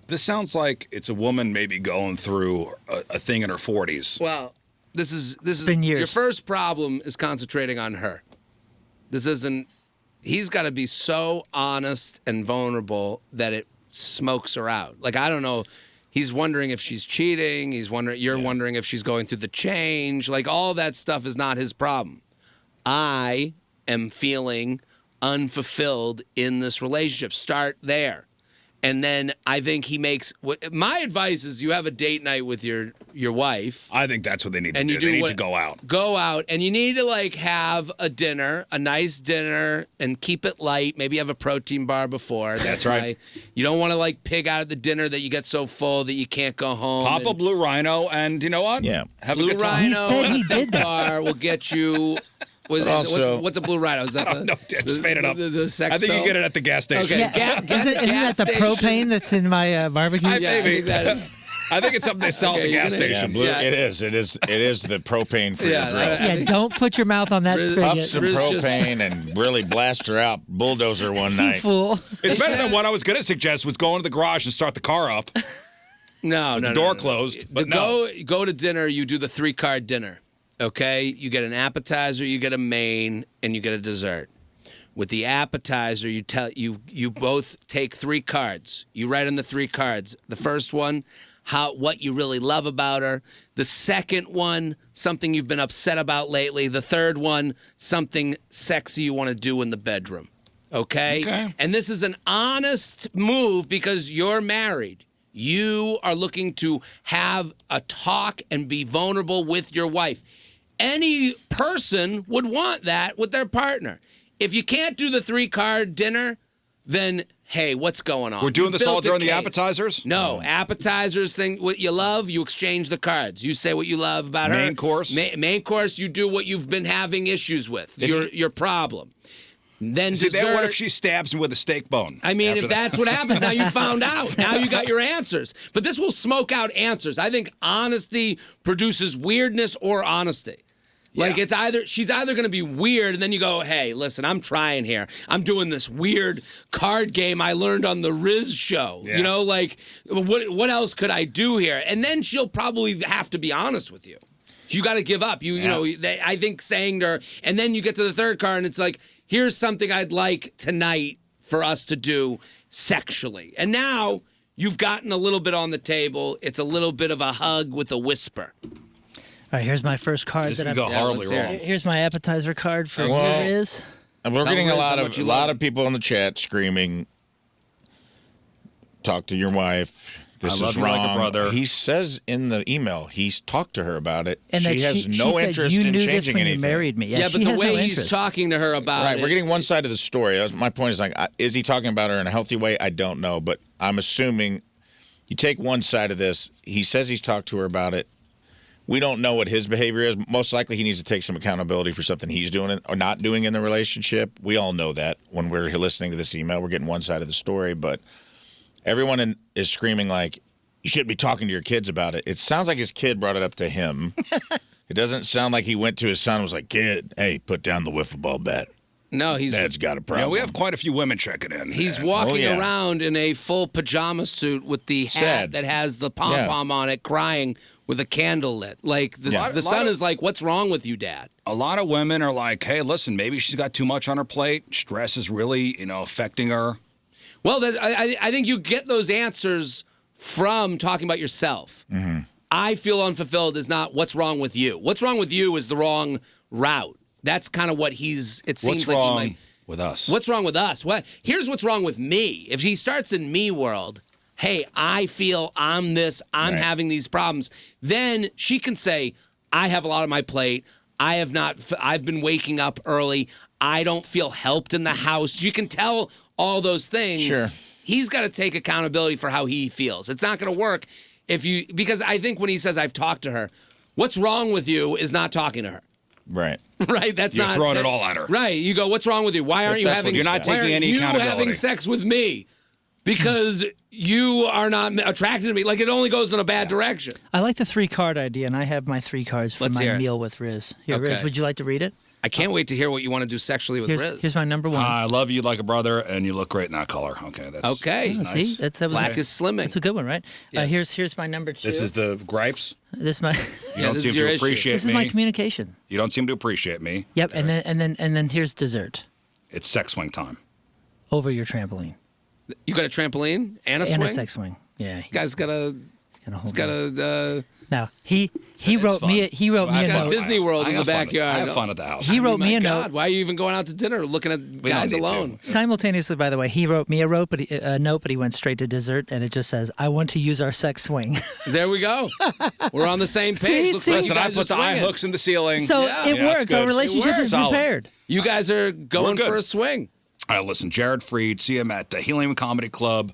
Speaker 1: This sounds like it's a woman maybe going through a thing in her 40s.
Speaker 7: Well, this is
Speaker 2: been years.
Speaker 7: Your first problem is concentrating on her. This isn't. He's got to be so honest and vulnerable that it smokes her out. Like, I don't know. He's wondering if she's cheating. You're wondering if she's going through the change. Like, all that stuff is not his problem. I am feeling unfulfilled in this relationship. Start there. And then I think he makes my advice is you have a date night with your wife.
Speaker 1: I think that's what they need to do. They need to go out.
Speaker 7: Go out, and you need to like have a dinner, a nice dinner, and keep it light. Maybe have a protein bar before.
Speaker 1: That's right.
Speaker 7: You don't want to like pig out at the dinner that you get so full that you can't go home.
Speaker 1: Pop a Blue Rhino, and you know what?
Speaker 3: Yeah.
Speaker 1: Have
Speaker 7: Blue
Speaker 1: a good time.
Speaker 2: He said he did that.
Speaker 7: Bar will get you. What's a Blue Rhino? Is that
Speaker 1: I don't know. Just made it up.
Speaker 7: The sex
Speaker 1: I think
Speaker 7: pill?
Speaker 1: you get it at the gas station.
Speaker 7: Okay.
Speaker 2: Yeah, isn't that the propane that's in my barbecue?
Speaker 7: I
Speaker 1: Maybe.
Speaker 7: think that is.
Speaker 1: I think it's something they sell at the
Speaker 7: Okay,
Speaker 1: gas
Speaker 7: you're gonna-
Speaker 1: station.
Speaker 3: Blue,
Speaker 7: Yeah.
Speaker 3: It is the propane for
Speaker 7: Yeah,
Speaker 3: your grill.
Speaker 7: I
Speaker 2: Yeah,
Speaker 7: think-
Speaker 2: don't put your mouth on that
Speaker 7: Rizz-
Speaker 3: Up
Speaker 2: spigot.
Speaker 3: some
Speaker 7: Rizz just-
Speaker 3: propane and really blast her out bulldozer one
Speaker 2: You
Speaker 3: night.
Speaker 2: fool.
Speaker 1: It's better than what I was going to suggest was go into the garage and start the car up.
Speaker 7: No,
Speaker 1: the door closed, but
Speaker 7: go to dinner. You do the 3-card dinner. Okay, you get an appetizer, you get a main, and you get a dessert. With the appetizer, you both take 3 cards. You write on the 3 cards. The first one, what you really love about her. The second one, something you've been upset about lately. The third one, something sexy you want to do in the bedroom. Okay? And this is an honest move because you're married. You are looking to have a talk and be vulnerable with your wife. Any person would want that with their partner. If you can't do the 3-card dinner, then, hey, what's going on?
Speaker 1: We're doing this all
Speaker 7: Built a
Speaker 1: during the
Speaker 7: case.
Speaker 1: appetizers?
Speaker 7: No, appetizers, what you love, you exchange the cards. You say what you love about her.
Speaker 1: Main course?
Speaker 7: Main course, you do what you've been having issues with, your problem. Then
Speaker 1: See,
Speaker 7: dessert.
Speaker 1: then what if she stabs him with a steak bone?
Speaker 7: I mean,
Speaker 1: after
Speaker 7: if
Speaker 1: that?
Speaker 7: that's what happens, now you found out. Now you got your answers. But this will smoke out answers. I think honesty produces weirdness or honesty. Like she's either going to be weird, and then you go, hey, listen, I'm trying here. I'm doing this weird card game I learned on the Rizz show.
Speaker 1: Yeah.
Speaker 7: You know, like what else could I do here? And then she'll probably have to be honest with you. You got to give up. You know, I think saying to her, and then you get to the 3rd card, and it's like, here's something I'd like tonight for us to do sexually. And now you've gotten a little bit on the table. It's a little bit of a hug with a whisper.
Speaker 2: All right, here's my first card.
Speaker 1: This
Speaker 2: that
Speaker 1: can go horribly
Speaker 7: let's hear
Speaker 1: wrong.
Speaker 7: it.
Speaker 2: Here's my appetizer card for
Speaker 3: Well,
Speaker 2: Rizz.
Speaker 3: And we're
Speaker 7: Tell
Speaker 3: getting
Speaker 7: Rizz
Speaker 3: a
Speaker 7: how
Speaker 3: lot
Speaker 7: much you
Speaker 3: of
Speaker 7: love him.
Speaker 3: people in the chat screaming, talk to your wife. This
Speaker 1: I love
Speaker 3: is
Speaker 1: you
Speaker 3: wrong.
Speaker 1: like a brother.
Speaker 3: He says in the email he's talked to her about it.
Speaker 2: And that
Speaker 3: she has no
Speaker 2: said,
Speaker 3: interest
Speaker 2: you
Speaker 3: in
Speaker 2: knew
Speaker 3: changing
Speaker 2: this when
Speaker 3: anything.
Speaker 2: You married me. Yeah,
Speaker 7: but
Speaker 2: she
Speaker 7: the
Speaker 2: has
Speaker 7: way
Speaker 2: no
Speaker 7: he's
Speaker 2: interest.
Speaker 7: talking to her about
Speaker 3: Right,
Speaker 7: it.
Speaker 3: we're getting one side of the story. My point is, like, is he talking about her in a healthy way? I don't know, but I'm assuming you take one side of this. He says he's talked to her about it. We don't know what his behavior is. Most likely he needs to take some accountability for something he's doing or not doing in the relationship. We all know that when we're listening to this email. We're getting one side of the story, but everyone is screaming like, you shouldn't be talking to your kids about it. It sounds like his kid brought it up to him. It doesn't sound like he went to his son and was like, kid, hey, put down the wiffle ball bat.
Speaker 7: No, he's
Speaker 3: Dad's got a
Speaker 1: Yeah,
Speaker 3: problem.
Speaker 1: we have quite a few women checking in.
Speaker 7: He's walking
Speaker 3: yeah.
Speaker 7: around in a full pajama suit with the hat
Speaker 3: Sad.
Speaker 7: that has the pom-pom on it, crying with a candle lit. Like the son is like, "What's wrong with you, Dad?"
Speaker 1: A lot of women are like, "Hey, listen, maybe she's got too much on her plate. Stress is really, affecting her."
Speaker 7: Well, I think you get those answers from talking about yourself.
Speaker 3: Mm-hmm.
Speaker 7: I feel unfulfilled is not what's wrong with you. What's wrong with you is the wrong route. That's kind of what it seems
Speaker 1: what's
Speaker 7: like
Speaker 1: wrong with us?
Speaker 7: What's wrong with us? Here's what's wrong with me. If he starts in me world, hey, I feel I'm this, I'm having these problems, then she can say, I have a lot on my plate. I've been waking up early. I don't feel helped in the house. You can tell all those things.
Speaker 3: Sure.
Speaker 7: He's got to take accountability for how he feels. It's not going to work because I think when he says I've talked to her, what's wrong with you is not talking to her.
Speaker 3: Right.
Speaker 7: Right. That's
Speaker 1: You're
Speaker 7: not
Speaker 1: throwing it all at her.
Speaker 7: Right. You go, what's wrong with you? Why aren't you having?
Speaker 1: You're not taking any accountability.
Speaker 7: Having sex with me because you are not attracted to me. Like it only goes in a bad direction.
Speaker 2: I like the 3-card idea, and I have my 3 cards for my meal with Rizz. Here,
Speaker 7: Okay.
Speaker 2: Rizz, would you like to read it?
Speaker 7: I can't wait to hear what you want to do sexually with Rizz.
Speaker 2: Here's my number 1.
Speaker 1: I love you like a brother, and you look great in that color. Okay, that's
Speaker 7: okay.
Speaker 1: nice.
Speaker 2: See, that was
Speaker 7: Black is slimming.
Speaker 2: That's a good one, right?
Speaker 7: Yes.
Speaker 2: Here's my number 2.
Speaker 1: This is the gripes.
Speaker 2: This is my.
Speaker 1: You don't seem to appreciate me.
Speaker 2: This is my communication.
Speaker 1: You don't seem to appreciate me.
Speaker 2: Yep, and then here's dessert.
Speaker 1: It's sex swing time.
Speaker 2: Over your trampoline.
Speaker 7: You got a trampoline and a swing?
Speaker 2: And a sex swing. Yeah.
Speaker 7: Guy's got a. He's got a.
Speaker 2: Now he wrote me a note.
Speaker 7: Disney World in the backyard.
Speaker 1: I have fun at the house.
Speaker 2: He wrote me a
Speaker 7: God,
Speaker 2: note.
Speaker 7: why are you even going out to dinner looking at guys alone?
Speaker 2: Simultaneously, by the way, he wrote me a note, but he went straight to dessert, and it just says, "I want to use our sex swing."
Speaker 7: There we go. We're on the same page.
Speaker 1: Listen, I put the eye hooks in the ceiling.
Speaker 2: So it worked. Our relationship is repaired.
Speaker 7: You guys are going for a swing.
Speaker 1: All right, listen, Jared Freed, see him at the Helium Comedy Club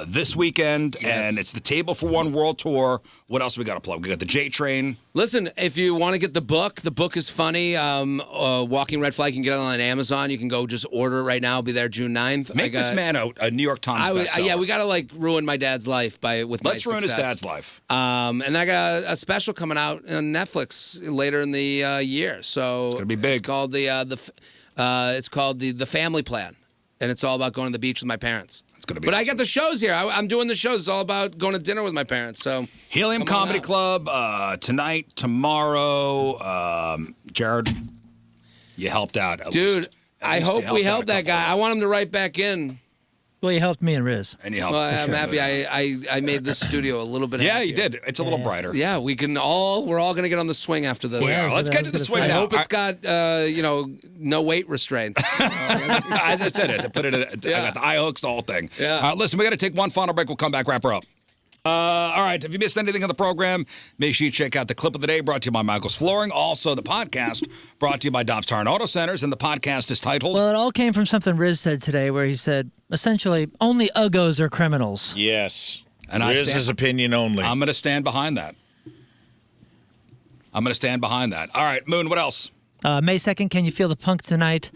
Speaker 1: this weekend, and it's the Table for One World Tour. What else we got to plug? We got the J Train.
Speaker 7: Listen, if you want to get the book is funny. Walking Red Flag, you can get it on Amazon. You can go just order it right now. It'll be there June 9th.
Speaker 1: Make this man a New York Times bestseller.
Speaker 7: Yeah, we got to ruin my dad's life with my
Speaker 1: Let's ruin his dad's life.
Speaker 7: And I got a special coming out on Netflix later in the year. So
Speaker 1: it's gonna be big.
Speaker 7: It's called the Family Plan, and it's all about going to the beach with my parents.
Speaker 1: It's gonna be.
Speaker 7: But
Speaker 1: awesome.
Speaker 7: I got the shows here. I'm doing the shows. It's all about going to dinner with my parents. So
Speaker 1: Helium Comedy Club tonight, tomorrow. Jared, you helped out,
Speaker 7: dude. I hope we helped that guy. I want him to write back in.
Speaker 2: Well, you helped me and Rizz.
Speaker 1: And you helped.
Speaker 7: Well, I'm happy. I made this studio a little bit.
Speaker 1: Yeah,
Speaker 7: happier.
Speaker 1: you did. It's a little brighter.
Speaker 7: Yeah, we're all going to get on the swing after this.
Speaker 1: Well, let's get to the swing
Speaker 7: I
Speaker 1: now.
Speaker 7: hope it's got no weight restraints.
Speaker 1: As I said, I put it. I got the eye hooks, the whole thing.
Speaker 7: Yeah.
Speaker 1: Listen, we got to take one final break. We'll come back, wrap her up. All right, if you missed anything on the program, make sure you check out the clip of the day brought to you by Michael's Flooring. Also, the podcast brought to you by Dobbs Tire and Auto Centers, and the podcast is titled...
Speaker 2: Well, it all came from something Rizz said today where he said, essentially, only Uggos are criminals.
Speaker 3: Yes.
Speaker 1: And
Speaker 3: Rizz's opinion only.
Speaker 1: I'm going to stand behind that. All right, Moon, what else?
Speaker 2: May 2nd, Can You Feel the Punk Tonight?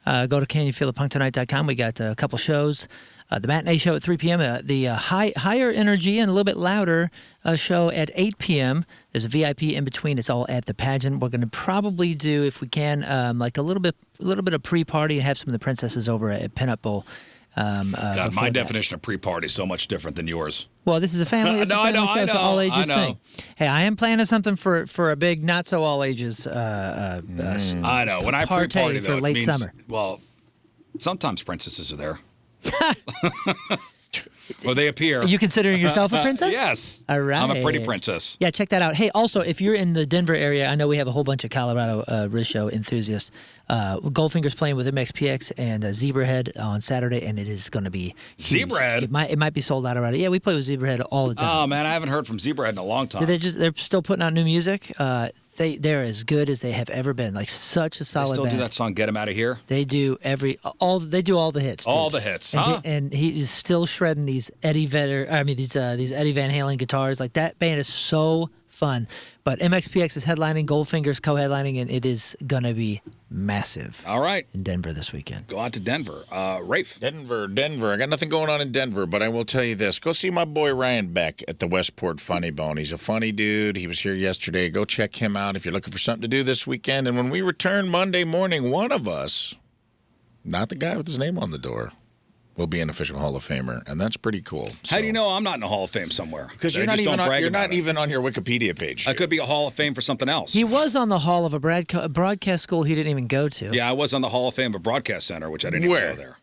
Speaker 2: Go to canyoufeelthepunktonight.com. We got a couple shows. The matinee show at 3 p.m., the higher energy and a little bit louder show at 8 p.m. There's a VIP in between. It's all at the pageant. We're going to probably do, if we can, like a little bit of pre-party and have some of the princesses over at Pinup Bowl.
Speaker 1: God, my definition of pre-party is so much different than yours.
Speaker 2: Well, this is a family. It's a family show. It's an all ages thing. Hey, I am planning something for a big, not so all ages.
Speaker 1: I know. When I pre-party, though,
Speaker 2: for late summer.
Speaker 1: Well, sometimes princesses are there. Or they appear.
Speaker 2: Are you considering yourself a princess?
Speaker 1: Yes.
Speaker 2: All right.
Speaker 1: I'm a pretty princess.
Speaker 2: Yeah, check that out. Hey, also, if you're in the Denver area, I know we have a whole bunch of Colorado Rizz Show enthusiasts. Goldfinger's playing with MXPX and Zebrahead on Saturday, and it is going to be huge.
Speaker 1: Zebrahead?
Speaker 2: It might be sold out already. Yeah, we play with Zebrahead all the time.
Speaker 1: Oh, man, I haven't heard from Zebrahead in a long time.
Speaker 2: They're still putting out new music. They're as good as they have ever been. Like such a solid
Speaker 1: They still
Speaker 2: band.
Speaker 1: do that song "Get 'Em Out of Here."
Speaker 2: They do all the hits. Dude.
Speaker 1: All the hits,
Speaker 2: and,
Speaker 1: huh?
Speaker 2: And he is still shredding these Eddie Van Halen guitars. Like that band is so fun. But MXPX is headlining, Goldfinger's co-headlining, and it is gonna be massive.
Speaker 1: All right,
Speaker 2: in Denver this weekend.
Speaker 1: Go out to Denver, Rafe.
Speaker 3: Denver. I got nothing going on in Denver, but I will tell you this: go see my boy Ryan Beck at the Westport Funny Bone. He's a funny dude. He was here yesterday. Go check him out if you're looking for something to do this weekend. And when we return Monday morning, one of us, not the guy with his name on the door, will be an official Hall of Famer, and that's pretty cool.
Speaker 1: How do you know I'm not in a Hall of Fame somewhere?
Speaker 3: Because you're
Speaker 1: They
Speaker 3: not
Speaker 1: just
Speaker 3: even
Speaker 1: don't
Speaker 3: on,
Speaker 1: brag
Speaker 3: you're
Speaker 1: about
Speaker 3: not
Speaker 1: it.
Speaker 3: even on your Wikipedia page.
Speaker 1: I could be a Hall of Fame for something else.
Speaker 2: He was on the hall of a broadcast school he didn't even go to.
Speaker 1: Yeah, I was on the Hall of Fame of Broadcast Center, which I didn't even go there.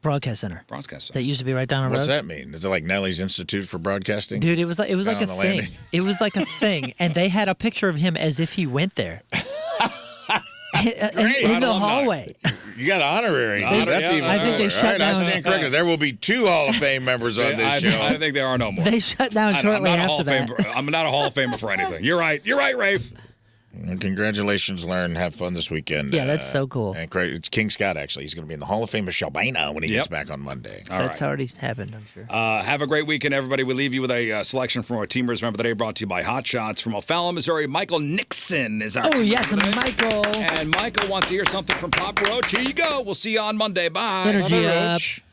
Speaker 2: Broadcast Center.
Speaker 1: Broadcast Center.
Speaker 2: That used to be right down the road.
Speaker 3: What's that mean? Is it like Nelly's Institute for Broadcasting?
Speaker 2: Dude, it was like
Speaker 3: Down
Speaker 2: a
Speaker 3: on the
Speaker 2: thing.
Speaker 3: landing?
Speaker 2: It was like a thing, and they had a picture of him as if he went there. in the hallway.
Speaker 3: You got an honorary. Dude. That's even.
Speaker 2: I think they
Speaker 3: All
Speaker 2: shut
Speaker 3: right,
Speaker 2: down.
Speaker 3: I stand corrected. There will be 2 Hall of Fame members on this show.
Speaker 1: I think there are no more.
Speaker 2: They shut down shortly after that.
Speaker 1: I'm not a Hall of Famer for anything. You're right. You're right, Rafe.
Speaker 3: And congratulations, Learn. Have fun this weekend.
Speaker 2: Yeah, that's so cool.
Speaker 3: And great. It's King Scott, actually. He's going to be in the Hall of Fame of Shelbina when he gets back on Monday.
Speaker 2: That's already happened, I'm sure.
Speaker 1: Have a great weekend, everybody. We leave you with a selection from our Teamers Member of the Day brought to you by Hot Shots. From O'Fallon, Missouri, Michael Nixon is our Teamer
Speaker 2: yes,
Speaker 1: of the Day.
Speaker 2: Michael.
Speaker 1: And Michael wants to hear something from Papa Roach. Here you go. We'll see you on Monday. Bye.
Speaker 2: Energy
Speaker 3: Papa
Speaker 2: up.
Speaker 3: Roach.